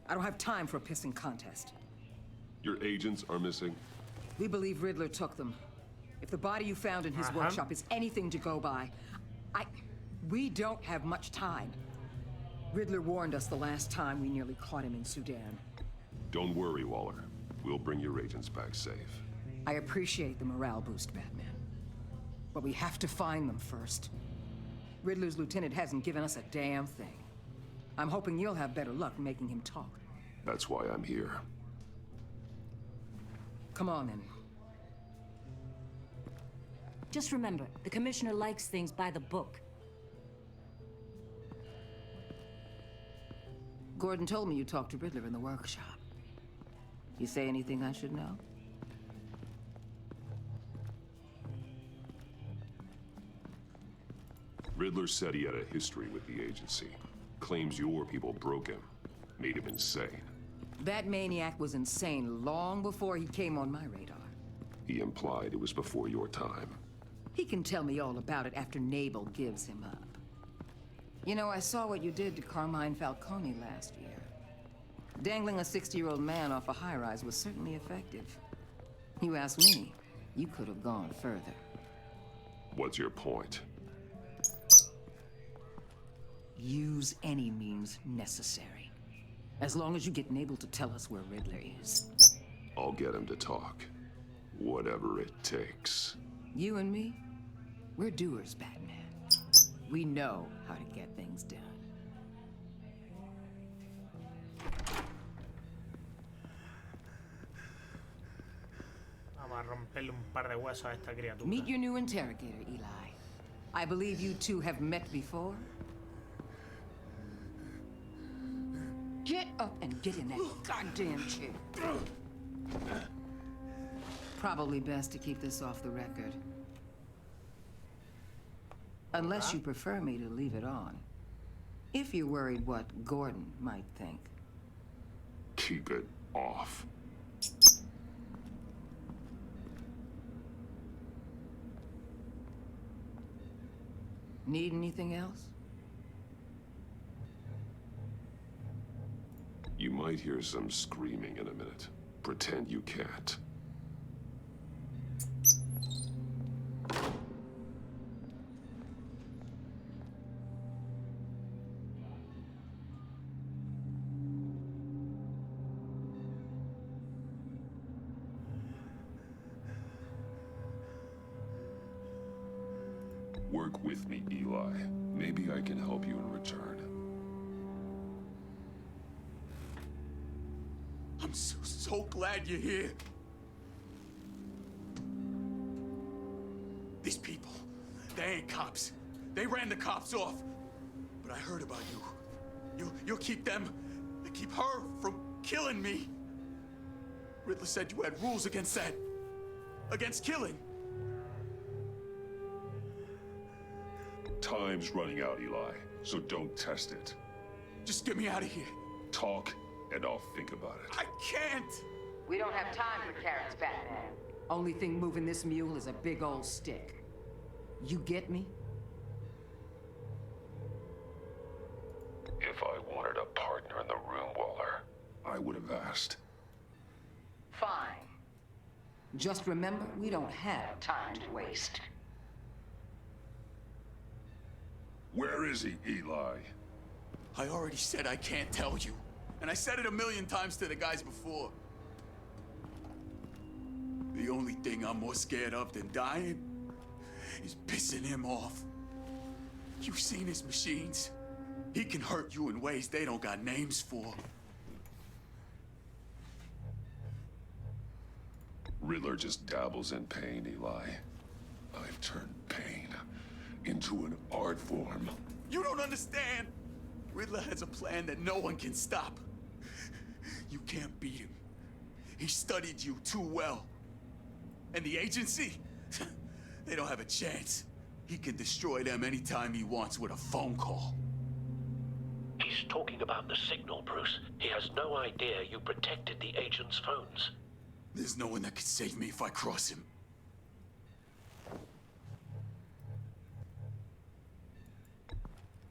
I don't have time for a pissing contest. Your agents are missing? We believe Riddler took them. If the body you found in his workshop is anything to go by, we don't have much time. Riddler warned us the last time we nearly caught him in Sudan. Don't worry, Waller. We'll bring your agents back safe. I appreciate the morale boost, Batman. But we have to find them first. Riddler's lieutenant hasn't given us a damn thing. I'm hoping you'll have better luck making him talk. That's why I'm here. Come on, then. Just remember, the commissioner likes things by the book. Gordon told me you talked to Riddler in the workshop. You say anything I should know? Riddler said he had a history with the agency. Claims your people broke him. Made him insane. That maniac was insane long before he came on my radar. He implied it was before your time. He can tell me all about it after Nabel gives him up. You know, I saw what you did to Carmine Falcone last year. Dangling a 60-year-old man off a high-rise was certainly effective. You ask me, you could have gone further. What's your point? Use any means necessary. As long as you get Nabel to tell us where Riddler is. I'll get him to talk. Whatever it takes. You and me, we're doers, Batman. We know how to get things done. Vamos a romperle un par de huesos a esta criatura. Meet your new interrogator, Eli. I believe you two have met before. Get up and get in that goddamn chair. Probably best to keep this off the record. Unless you prefer me to leave it on. If you're worried what Gordon might think. Keep it off. Need anything else? You might hear some screaming in a minute. Pretend you can't. Work with me, Eli. Maybe I can help you in return. I'm so glad you're here. These people, they ain't cops. They ran the cops off. But I heard about you. You'll keep them, keep her from killing me. Riddler said you had rules against that. Against killing. Time's running out, Eli, so don't test it. Just get me out of here. Talk, and I'll think about it. I can't! We don't have time for carrots, Batman. Only thing moving this mule is a big old stick. You get me? If I wanted a partner in the room, Waller, I would have asked. Fine. Just remember, we don't have time to waste. Where is he, Eli? I already said I can't tell you. And I said it 1,000,000 times to the guys before. The only thing I'm more scared of than dying is pissing him off. You've seen his machines. He can hurt you in ways they don't got names for. Riddler just dabbles in pain, Eli. I've turned pain into an art form. You don't understand. Riddler has a plan that no one can stop. You can't beat him. He studied you too well. And the agency? They don't have a chance. He can destroy them anytime he wants with a phone call. He's talking about the signal, Bruce. He has no idea you protected the agent's phones. There's no one that can save me if I cross him.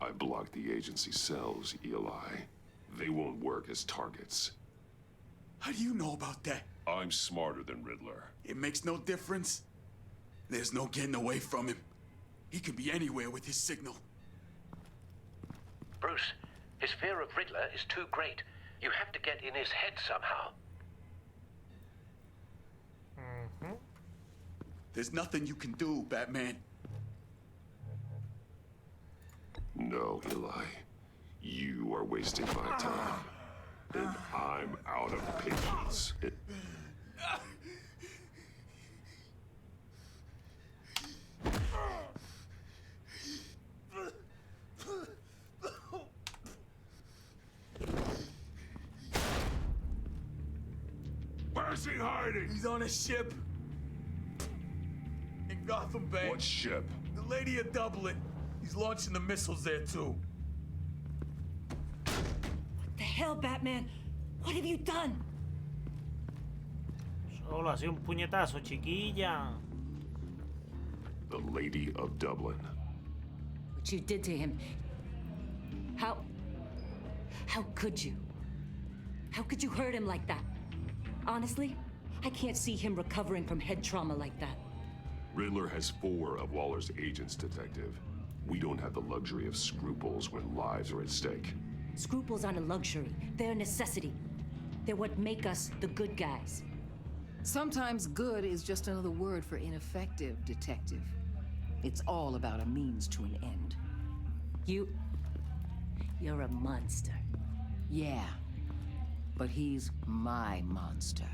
I blocked the agency cells, Eli. They won't work as targets. How do you know about that? I'm smarter than Riddler. It makes no difference. There's no getting away from him. He can be anywhere with his signal. Bruce, his fear of Riddler is too great. You have to get in his head somehow. There's nothing you can do, Batman. No, Eli. You are wasting my time. And I'm out of patience. Where's he hiding? He's on a ship. In Gotham Bay. What ship? The Lady of Dublin. He's launching the missiles there, too. What the hell, Batman? What have you done? Solo así un puñetazo, chiquilla. The Lady of Dublin. What you did to him. How could you? How could you hurt him like that? Honestly, I can't see him recovering from head trauma like that. Riddler has 4 of Waller's agents, Detective. We don't have the luxury of scruples when lives are at stake. Scruples aren't a luxury. They're a necessity. They're what make us the good guys. Sometimes good is just another word for ineffective, Detective. It's all about a means to an end. You're a monster. Yeah, but he's my monster.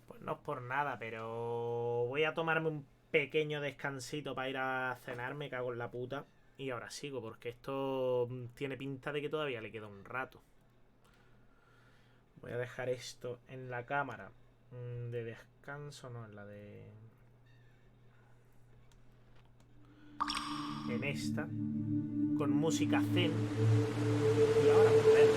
Pues no es por nada, pero voy a tomarme un pequeño descansito para ir a cenar, me cago en la puta. Y ahora sigo, porque esto tiene pinta de que todavía le queda un rato. Voy a dejar esto en la cámara de descanso, no, en la de... en esta, con música zen. Y ahora volver.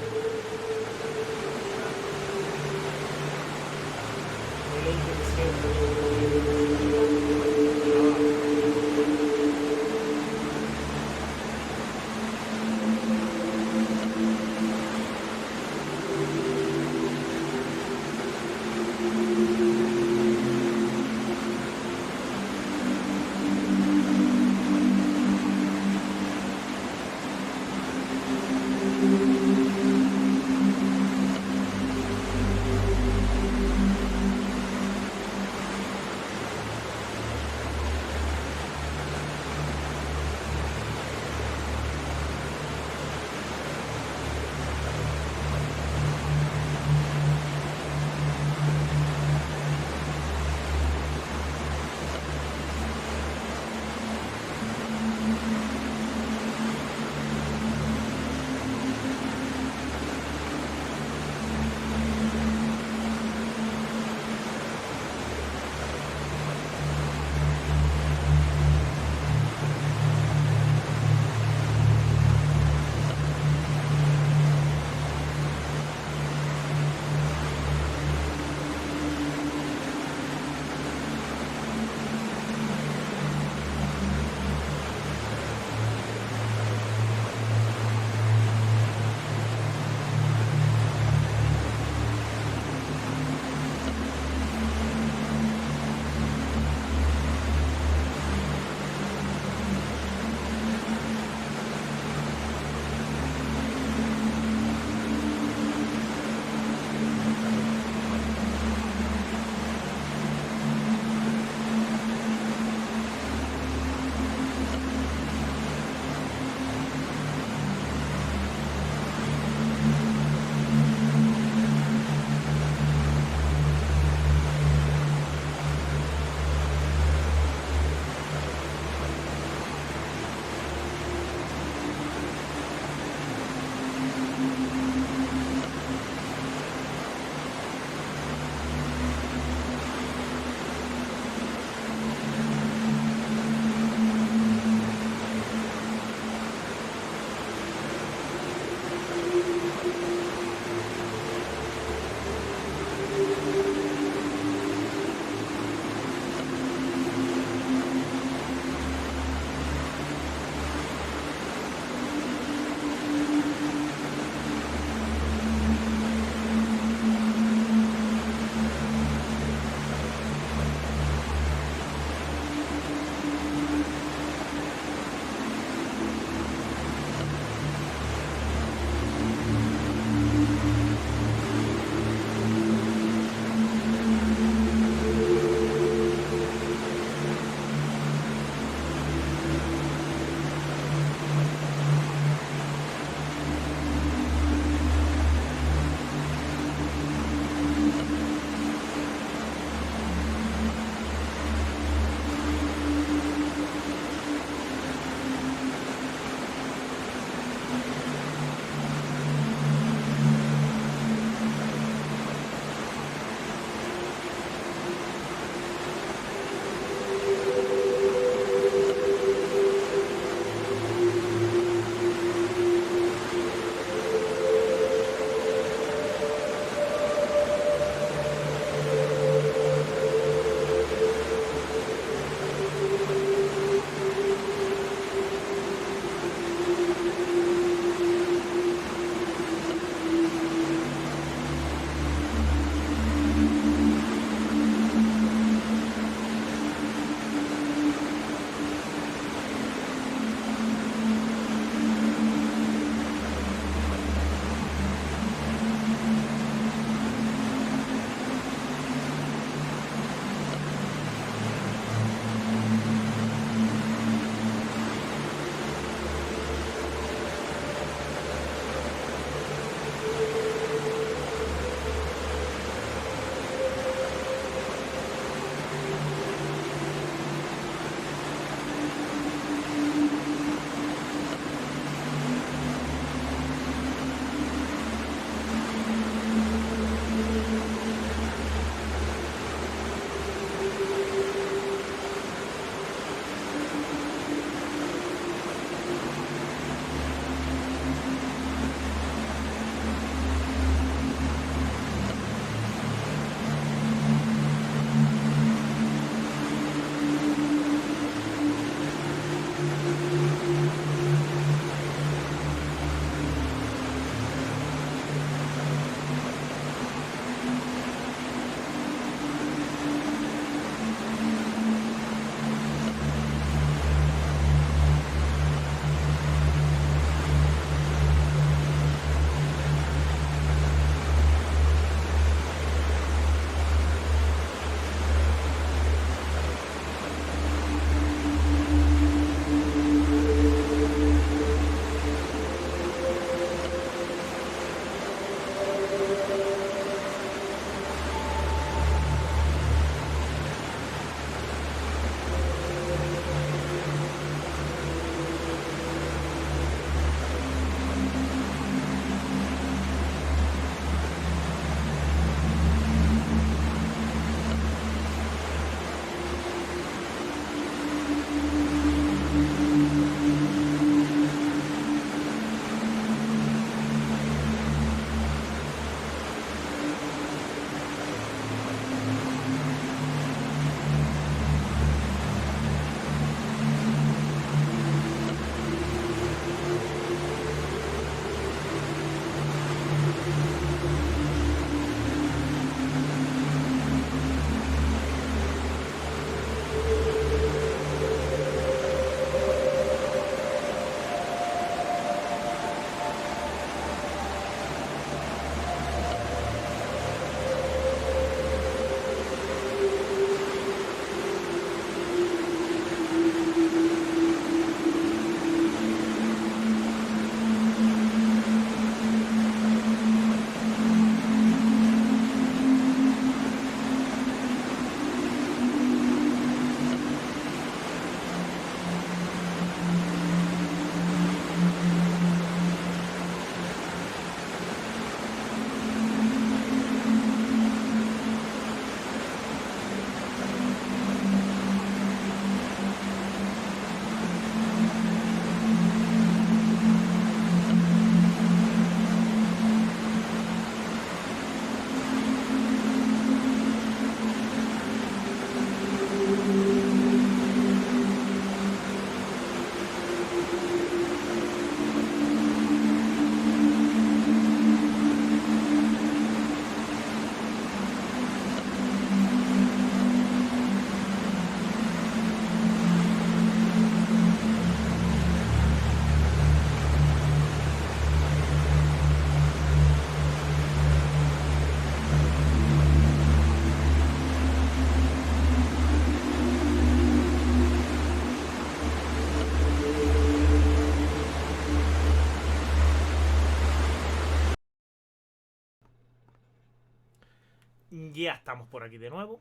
Ya estamos por aquí de nuevo.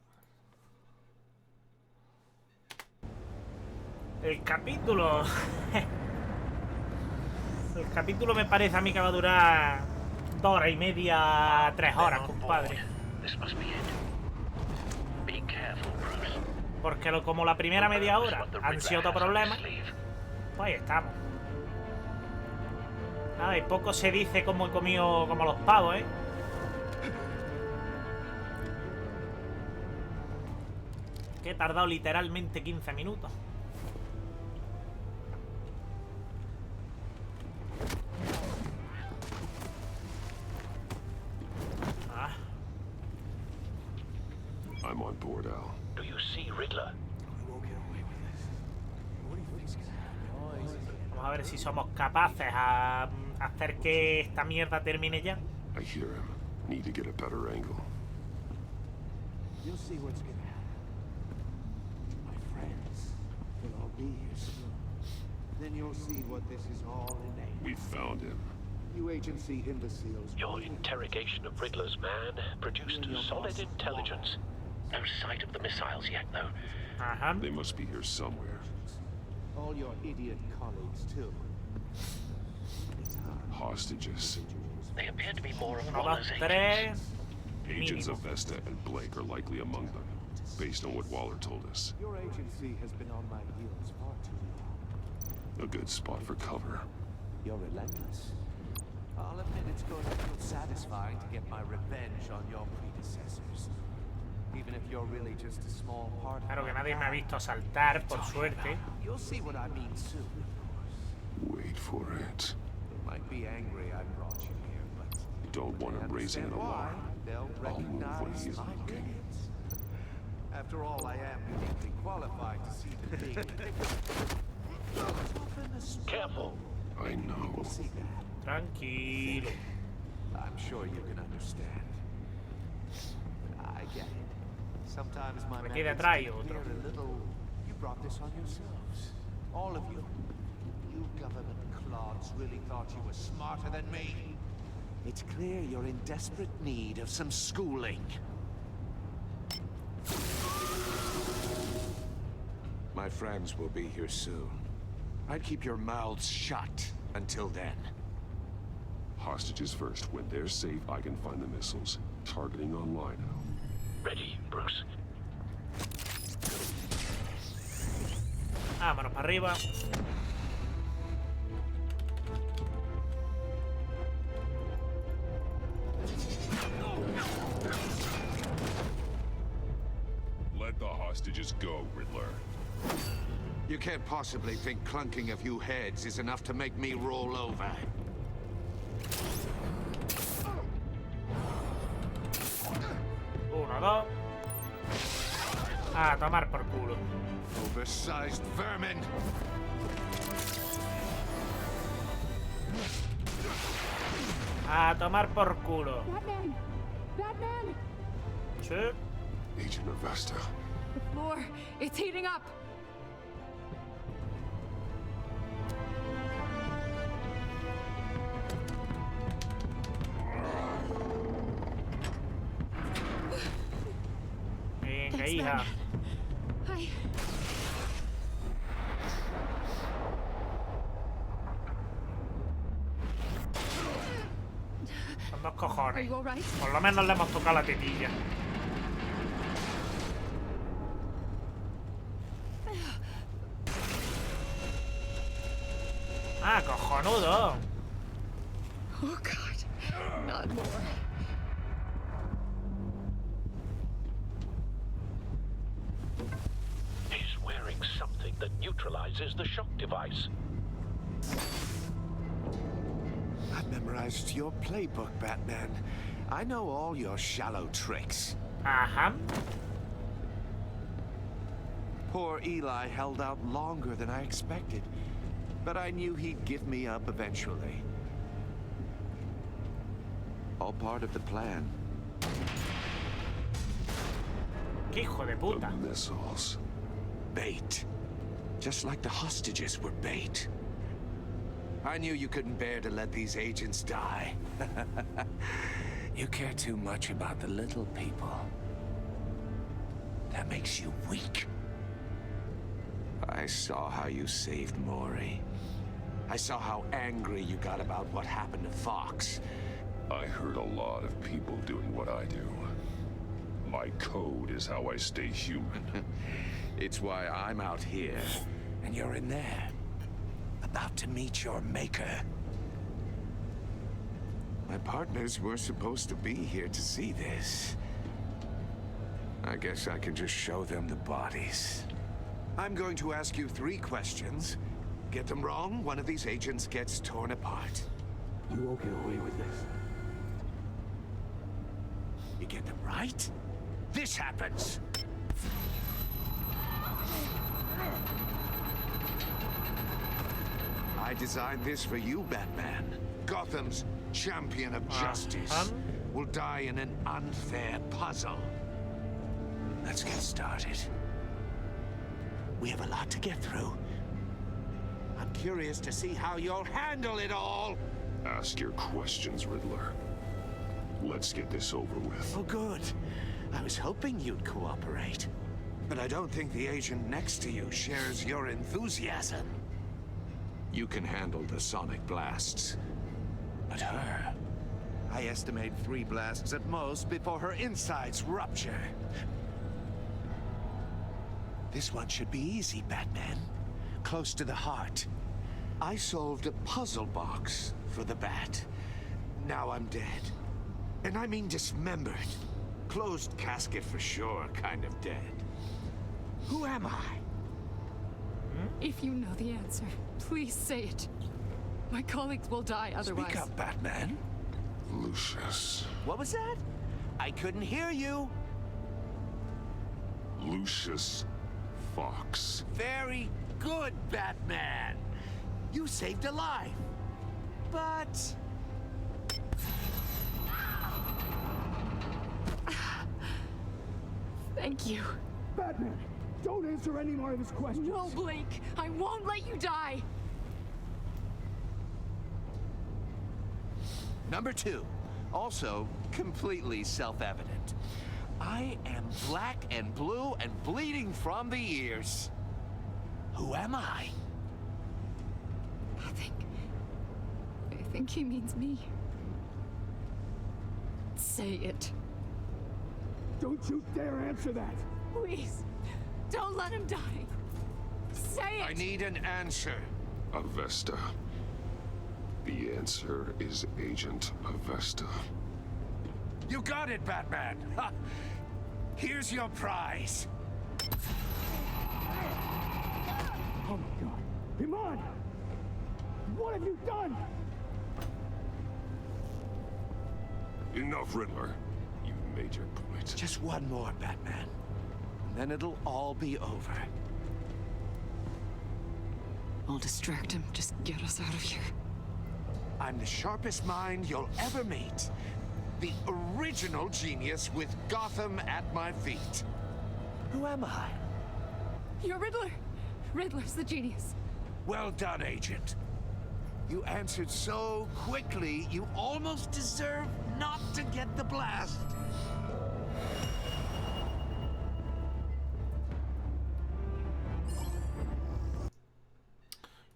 El capítulo... El capítulo me parece a mí que va a durar 2 horas y media, 3 horas, compadre. Porque como la primera media hora han sido otro problema, pues ahí estamos. Nada, y poco se dice como he comido como los pavos, ¿eh? Que he tardado literalmente 15 minutos. I'm on board, Al. Do you see Riddler? Vamos a ver si somos capaces a hacer que esta mierda termine ya. I hear him. Need to get a better angle. You'll see what's gonna happen. My friends will all be here soon. Then you'll see what this is all in. We found him. You agency imbeciles. Your interrogation of Riddler's man produced solid intelligence. No sight of the missiles yet, though. They must be here somewhere. All your idiot colleagues, too. Hostages. They appear to be more of 1, Waller's 2, 3. Agents of Vesta and Blake are likely among them, based on what Waller told us. Your agency has been on my heels far too long. A good spot for cover. You're relentless. I'll admit it's going to feel satisfying to get my revenge on your predecessors. Even if you're really just a small part of Claro que my nadie me ha plan. visto saltar, por suerte. You'll see what I mean soon. Wait for it. They might be angry I brought you here, but You don't want him raising an why alarm. they'll I'll move when recognize he isn't my looking. brilliance. After all, I am uniquely qualified to see the big picture. Careful. I know. We'll see that. Tranquilo. I'm sure you can understand. I get it. Sometimes my Aquí methods detrás hay can otro. appear a little. You brought this on yourselves. All of you. You government clods really thought you were smarter than me. It's clear you're in desperate need of some schooling. My friends will be here soon. I'd keep your mouths shut until then. Hostages first. When they're safe, I can find the missiles. Targeting online now. Ready, Bruce. Vámonos para arriba. Let the hostages go, Riddler. You can't possibly think clunking a few heads is enough to make me roll over. 1, 2. A tomar por culo. Oversized vermin. A tomar por culo. Batman! Batman! Sí. Agent of Vesta. The floor, it's heating up. Venga, Thanks, hija. Batman. Hi. Con 2 Are cojones. you all right? Por lo menos le hemos tocado la tetilla. Ah, cojonudo. Oh God, not more. He's wearing something that neutralizes the shock device. I've memorized your playbook, Batman. I know all your shallow tricks. Ajá. Poor Eli held out longer than I expected, but I knew he'd give me up eventually. All part of the plan. Qué hijo de puta. The missiles. Bait. Just like the hostages were bait. I knew you couldn't bear to let these agents die. You care too much about the little people. That makes you weak. I saw how you saved Maury. I saw how angry you got about what happened to Fox. I heard a lot of people doing what I do. My code is how I stay human. It's why I'm out here, and you're in there, about to meet your maker. My partners were supposed to be here to see this. I guess I can just show them the bodies. I'm going to ask you 3 questions. Get them wrong, one of these agents gets torn apart. You won't get away with this. You get them right, this happens. I designed this for you, Batman. Gotham's champion of justice will die in an unfair puzzle. Let's get started. We have a lot to get through. I'm curious to see how you'll handle it all. Ask your questions, Riddler. Let's get this over with. Oh, good. I was hoping you'd cooperate. But I don't think the agent next to you shares your enthusiasm. You can handle the sonic blasts. But her... I estimate 3 blasts at most before her insides rupture. This one should be easy, Batman. Close to the heart. I solved a puzzle box for the Bat. Now I'm dead. And I mean dismembered. Closed casket for sure, kind of dead. Who am I? If you know the answer, please say it. My colleagues will die otherwise. Speak up, Batman. Lucius. What was that? I couldn't hear you. Lucius Fox. Very good, Batman. You saved a life. But... Thank you. Batman, don't answer any more of his questions. No, Blake. I won't let you die. Number 2, also completely self-evident. I am black and blue and bleeding from the ears. Who am I? I think he means me. Say it. Don't you dare answer that! Please, don't let him die. Say it! I need an answer. Avesta. The answer is Agent Avesta. You got it, Batman! Ha. Here's your prize. Oh my God! Iman! What have you done? Enough, Riddler. You made your point. Just one more, Batman. And then it'll all be over. I'll distract him. Just get us out of here. I'm the sharpest mind you'll ever meet. The original genius with Gotham at my feet. Who am I? You're Riddler. Riddler's the genius. Well done, Agent. You answered so quickly, you almost deserve not to get the blast.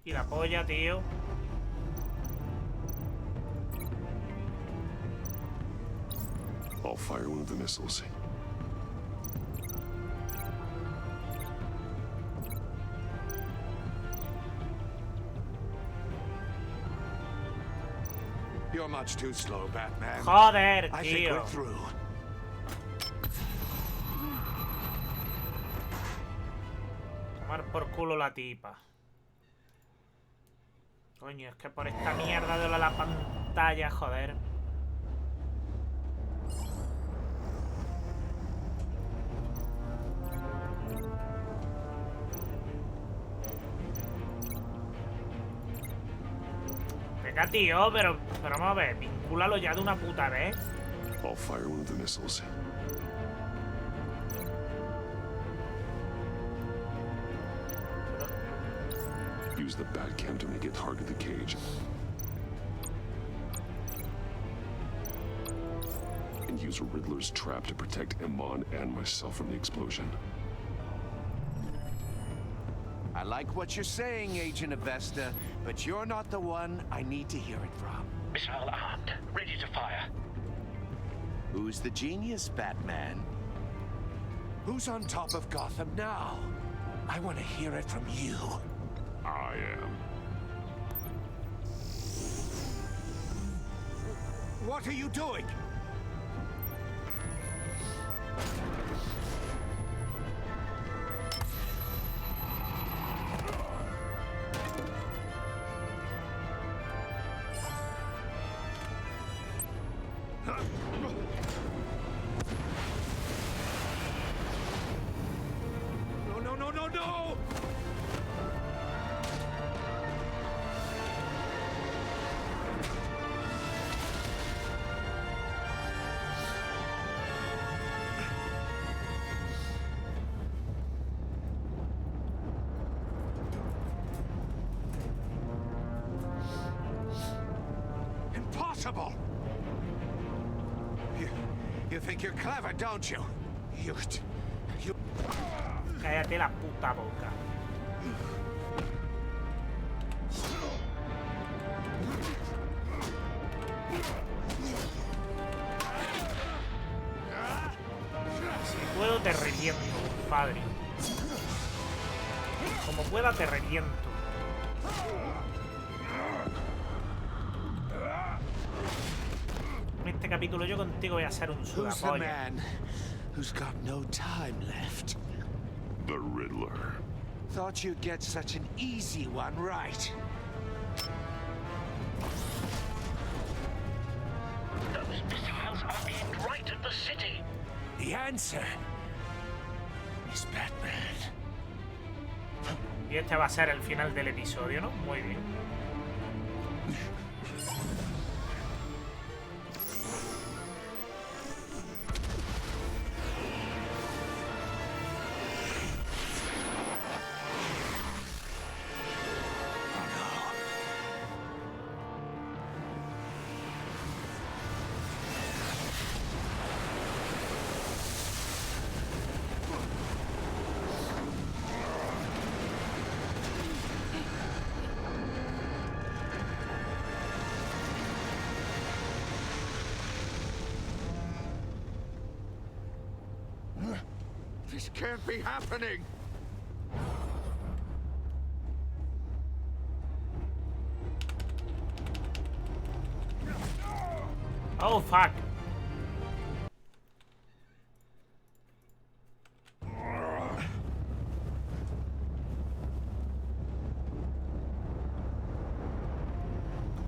Y la polla, tío. I'll fire one of the missiles. You're much too slow, Batman. Joder, I think tío. we're through. Tomar por culo la tipa. Coño, es que por esta mierda de la pantalla, joder. Venga, tío, pero vamos a ver, vincúlalo ya de una puta vez. I'll fire one of the missiles. Use the Batcam to make it hard to the cage. use Riddler's trap to protect Iman and myself from the explosion. I like what you're saying, Agent Avesta, but you're not the one I need to hear it from. Missile armed, ready to fire. Who's the genius, Batman? Who's on top of Gotham now? I want to hear it from you. I am. What are you doing? No! Impossible! You think you're clever, don't you? You... Cállate la puta boca. Si puedo te reviento, compadre. Como pueda te reviento. Este capítulo yo contigo voy a ser un sudapolla. Who's got no time left? The Riddler. Thought you'd get such an easy one right. Those missiles are aimed right at the city. The answer is Batman. Y este va a ser el final del episodio, ¿no? Muy bien. This can't be happening! Oh, fuck.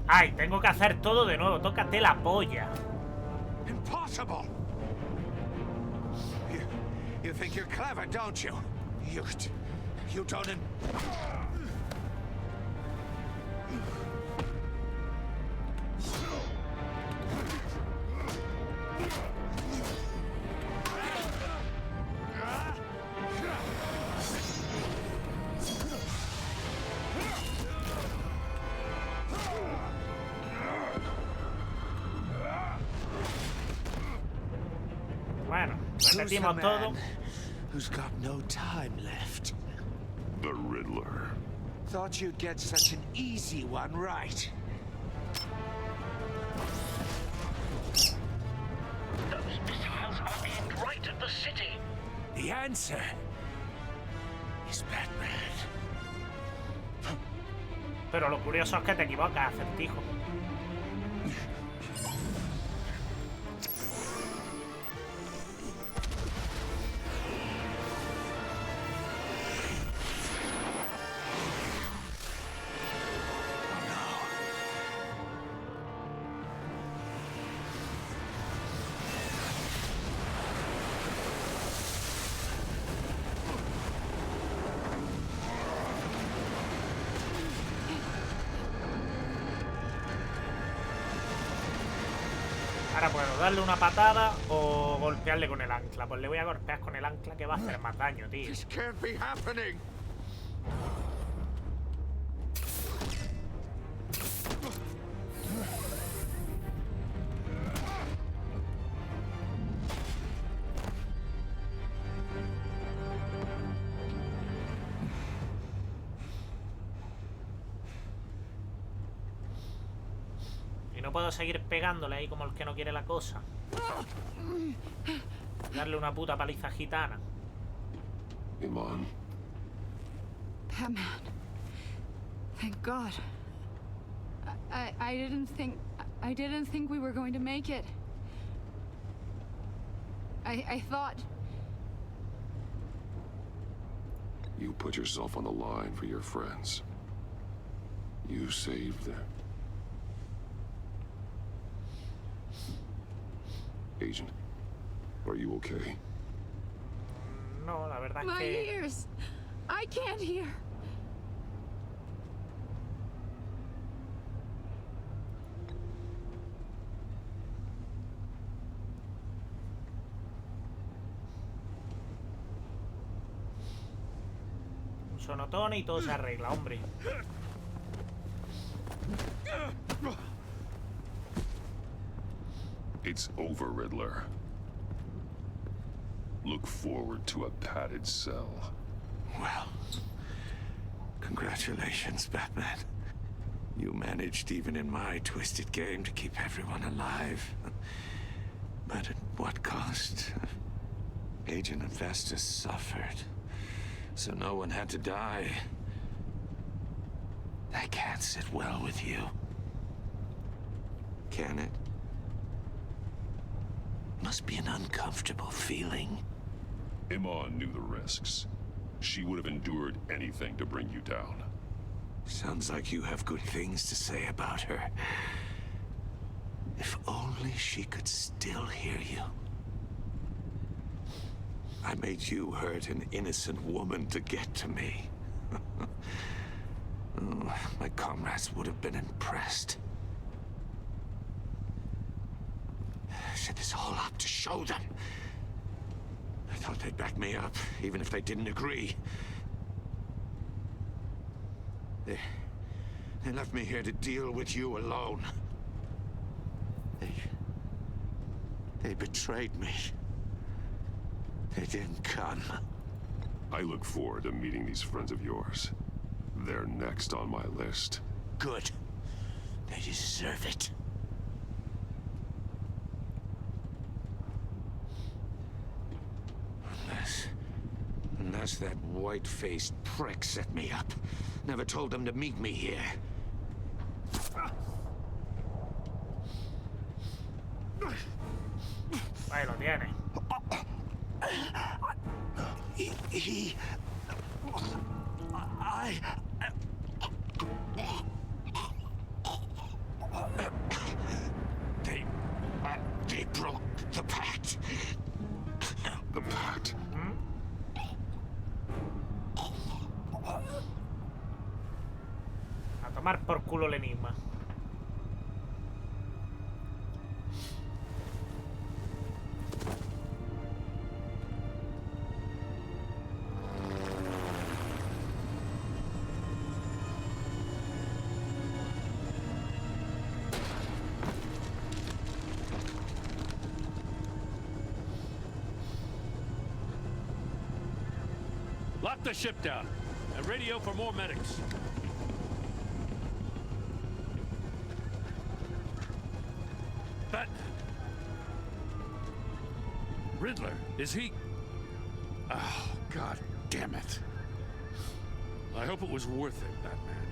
Ay, tengo que hacer todo de nuevo. Tócate la polla. Impossible! You think you're clever, don't you? You don't... Bueno, repetimos todo. Who's got no time left? The Riddler. Thought you'd get such an easy one right. Those missiles are aimed right at the city. The answer is Batman. Pero lo curioso es que te equivocas, acertijo. Ahora puedo darle una patada o golpearle con el ancla. Pues le voy a golpear con el ancla, que va a hacer más daño, tío. This can't be happening. puedo seguir pegándole ahí como el que no quiere la cosa. Darle una puta paliza gitana. Iman. Batman. Thank God. I didn't think we were going to make it. I thought... You put yourself on the line for your friends. You saved them. Agent, are you okay? No, la verdad es My que... ears! I can't hear! Un sonotone y todo se arregla, hombre. It's over, Riddler. Look forward to a padded cell. Well, congratulations, Batman. You managed, even in my twisted game, to keep everyone alive. But at what cost? Agent Infestus suffered, so no one had to die. That can't sit well with you. Can it? Must be an uncomfortable feeling. Iman knew the risks. She would have endured anything to bring you down. Sounds like you have good things to say about her. If only she could still hear you. I made you hurt an innocent woman to get to me. Oh, my comrades would have been impressed. I set this all up to show them. I thought they'd back me up, even if they didn't agree. They left me here to deal with you alone. They betrayed me. They didn't come. I look forward to meeting these friends of yours. They're next on my list. Good. They deserve it. Unless that white-faced prick set me up. Never told them to meet me here. Ahí lo tiene. They broke the pact. The pact? A tomar por culo el Enigma. Lock the ship down and radio for more medics. But Riddler, is he? Oh, God damn it. I hope it was worth it, Batman.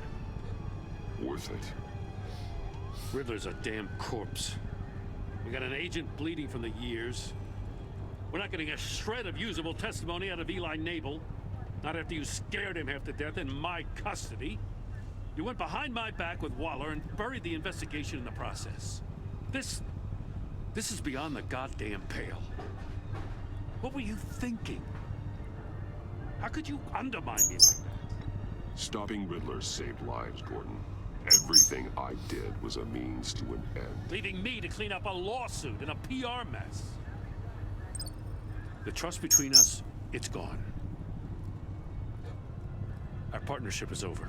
Worth it? Riddler's a damn corpse. We got an agent bleeding from the years. We're not getting a shred of usable testimony out of Eli Nabel. Not after you scared him half to death in my custody. You went behind my back with Waller and buried the investigation in the process. This is beyond the goddamn pale. What were you thinking? How could you undermine me like that? Stopping Riddler saved lives, Gordon. Everything I did was a means to an end. Leaving me to clean up a lawsuit and a PR mess. The trust between us, it's gone. Our partnership is over.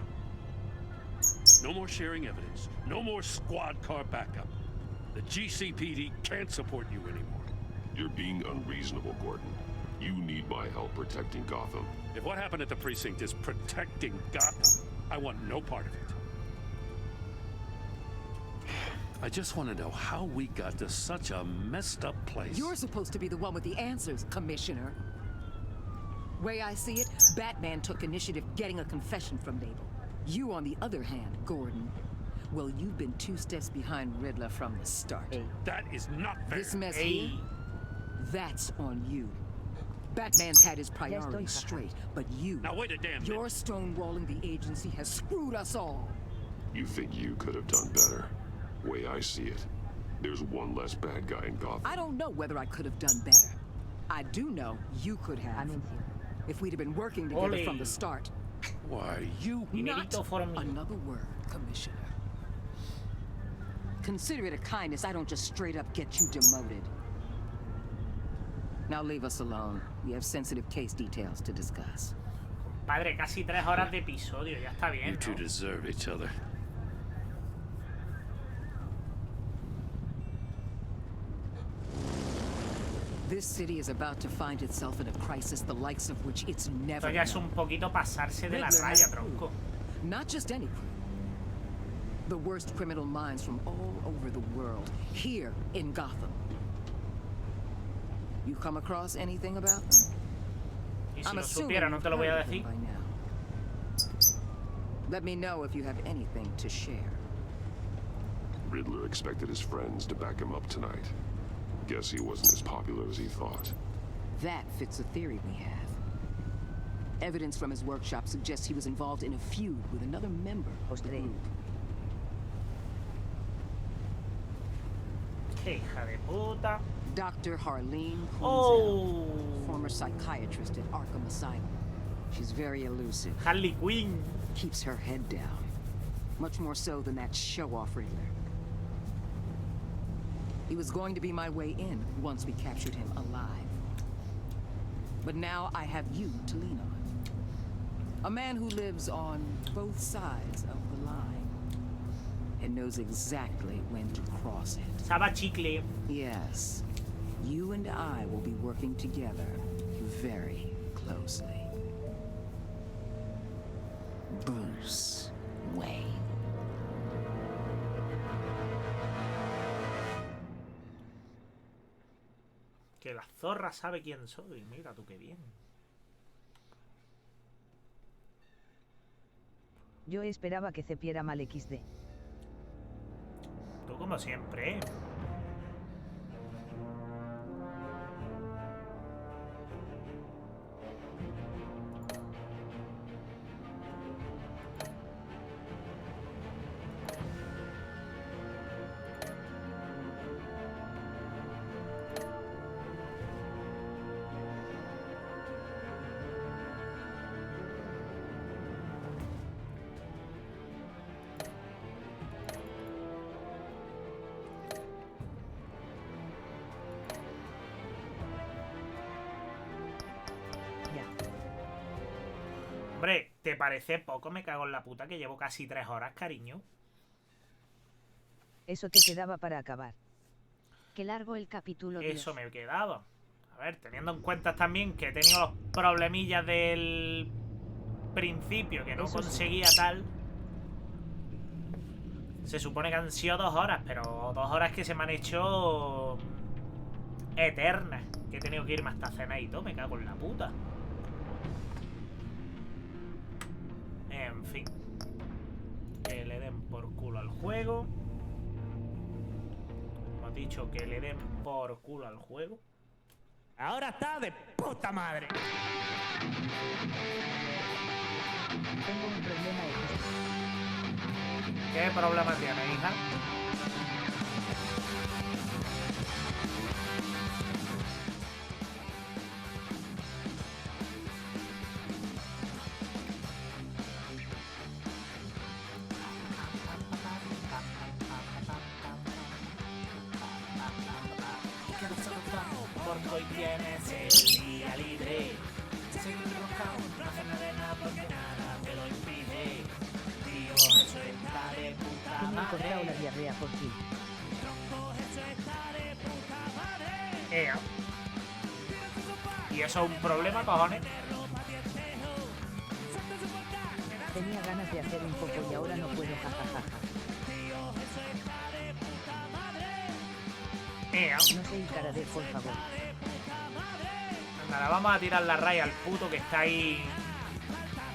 No more sharing evidence. No more squad car backup. The GCPD can't support you anymore. You're being unreasonable, Gordon. You need my help protecting Gotham. If what happened at the precinct is protecting Gotham, I want no part of it. I just want to know how we got to such a messed up place. You're supposed to be the one with the answers, Commissioner. Way I see it, Batman took initiative getting a confession from Nabel. You, on the other hand, Gordon, well, you've been 2 steps behind Riddler from the start. That is not fair. This mess here, that's on you. Batman's had his priorities straight, but you... Now wait a damn minute. Your stonewalling the agency has screwed us all. You think you could have done better? Way I see it, there's one less bad guy in Gotham. I don't know whether I could have done better. I do know you could have. If we'd have been working together from the start. Why, you... Not another word, Commissioner. Consider it a kindness. I don't just straight up get you demoted. Now leave us alone. We have sensitive case details to discuss. Padre, casi 3 horas de episodio. Ya está bien, You two deserve each other. This city is about to find itself in a crisis the likes of which it's never Esto ya es known. un poquito pasarse de la Riddler raya, has tronco. Not just any crew. The worst criminal minds from all over the world, here in Gotham. You come across anything about them? Y si lo supiera, no te lo voy a decir. By now. Let me know if you have anything to share. Riddler expected his friends to back him up tonight. Guess he wasn't as popular as he thought. That fits a theory we have. Evidence from his workshop suggests he was involved in a feud with another member of the group. Qué hija de puta. Dr. Harleen Quinzel, Oh. former psychiatrist at Arkham Asylum. She's very elusive. Harley Quinn. Keeps her head down. Much more so than that show-off Riddler. He was going to be my way in once we captured him alive. But now I have you to lean on. A man who lives on both sides of the line and knows exactly when to cross it. Saba chicle. Yes. You and I will be working together very closely. Bruce Wayne. Que la zorra sabe quién soy. Mira tú qué bien. Yo esperaba que cepiera mal XD. Tú como siempre, ¿eh? Hombre, ¿te parece poco? Me cago en la puta que llevo casi 3 horas, cariño. Eso te quedaba para acabar. Qué largo el capítulo. Eso me quedaba. A ver, teniendo en cuenta también que he tenido los problemillas del principio, que no Eso conseguía tal. Se supone que han sido 2 horas, pero 2 horas que se me han hecho eternas. Que he tenido que irme hasta cenar y todo, me cago en la puta. En fin. Que le den por culo al juego. Hemos dicho que le den por culo al juego. Ahora está de puta madre. Tengo un problema de gestión. ¿Qué problema tiene, hija? Porque hoy tienes el día libre. Seguir enroscado, no hacer nada porque nada te lo impide. Dios, eso está de puta Tengo madre. encontrado la diarrea por ti. ¿Y eso es un problema, cojones? Tenía ganas de hacer un poco y ahora no puedo, jajajaja. No se encarade, por favor. Nada, vamos a tirar la raya al puto que está ahí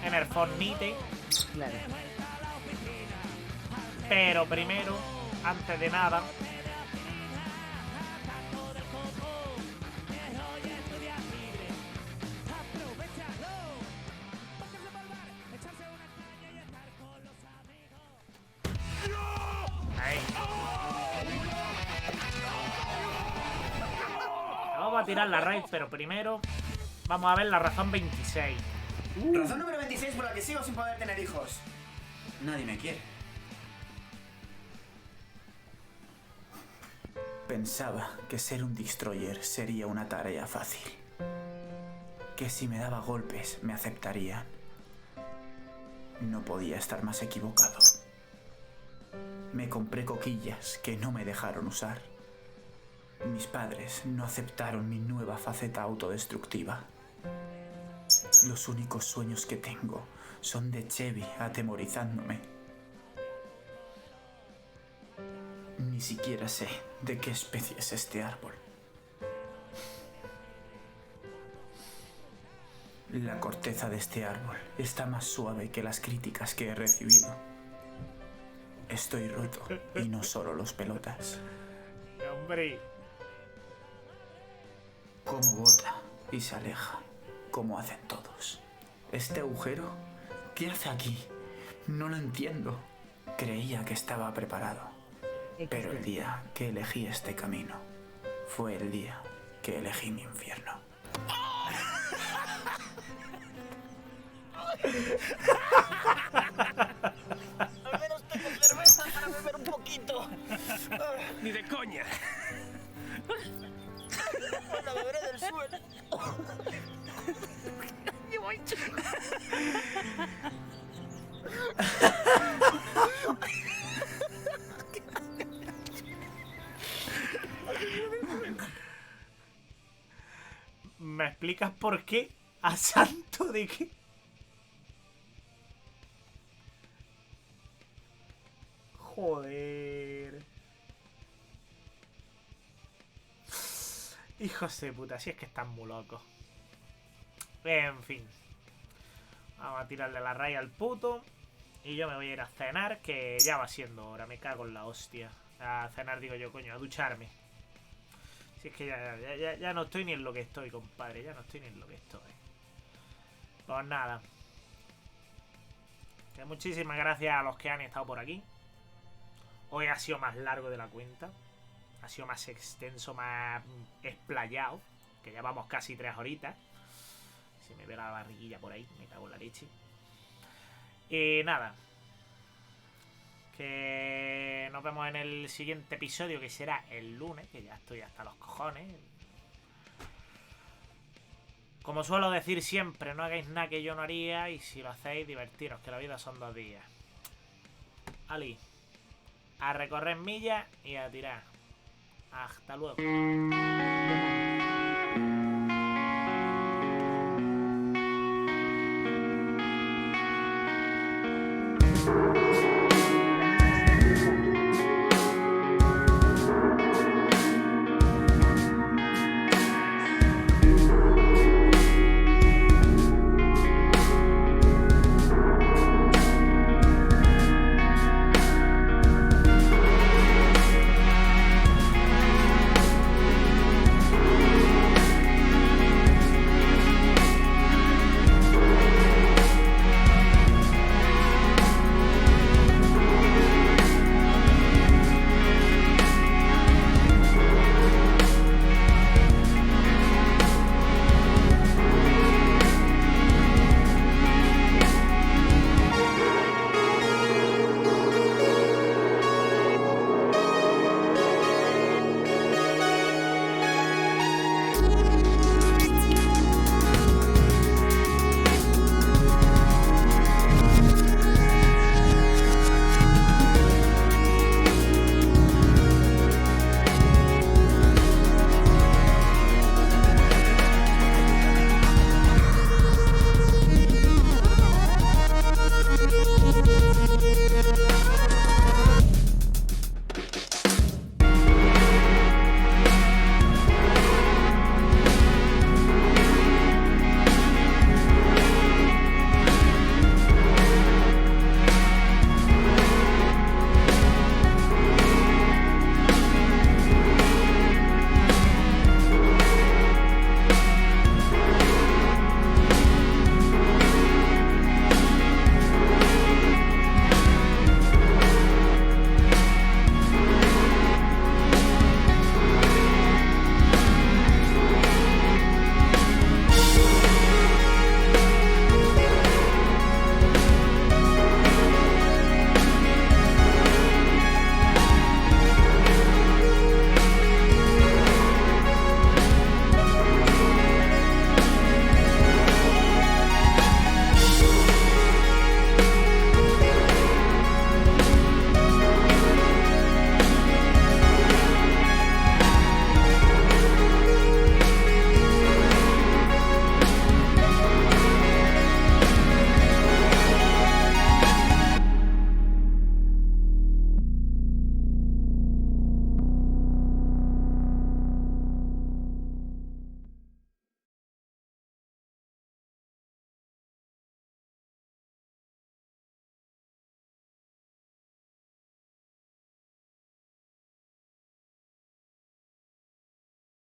en el Fornite. Claro. Pero primero, antes de nada, ahí. Vamos a tirar la raid, pero primero vamos a ver la razón 26. Razón número 26 por la que sigo sin poder tener hijos. Nadie me quiere. Pensaba que ser un destroyer sería una tarea fácil. Que si me daba golpes me aceptarían. No podía estar más equivocado. Me compré coquillas que no me dejaron usar. Mis padres no aceptaron mi nueva faceta autodestructiva. Los únicos sueños que tengo son de Chevy atemorizándome. Ni siquiera sé de qué especie es este árbol. La corteza de este árbol está más suave que las críticas que he recibido. Estoy roto, y no solo los pelotas. Hombre. Como bota y se aleja, como hacen todos. ¿Este agujero? ¿Qué hace aquí? No lo entiendo. Creía que estaba preparado. Pero el día que elegí este camino fue el día que elegí mi infierno. Al menos tengo cerveza para beber un poquito. Ni de coña. La beberé del suelo. ¿Me explicas por qué? ¿A santo de qué? Joder. Hijos de puta, si es que están muy locos. En fin. Vamos a tirarle la raya al puto. Y yo me voy a ir a cenar, que ya va siendo hora. Me cago en la hostia. A cenar digo yo, coño, a ducharme. Si es que ya no estoy ni en lo que estoy, compadre. Ya no estoy ni en lo que estoy. Pues nada. Que muchísimas gracias a los que han estado por aquí. Hoy ha sido más largo de la cuenta. Ha sido más extenso, más explayado. Que ya vamos casi 3 horitas. Se me ve la barriguilla por ahí. Me cago en la leche. Y nada. Que nos vemos en el siguiente episodio, que será el lunes. Que ya estoy hasta los cojones. Como suelo decir siempre, no hagáis nada que yo no haría. Y si lo hacéis, divertiros, que la vida son 2 días. Ali. A recorrer millas y a tirar. Hasta luego.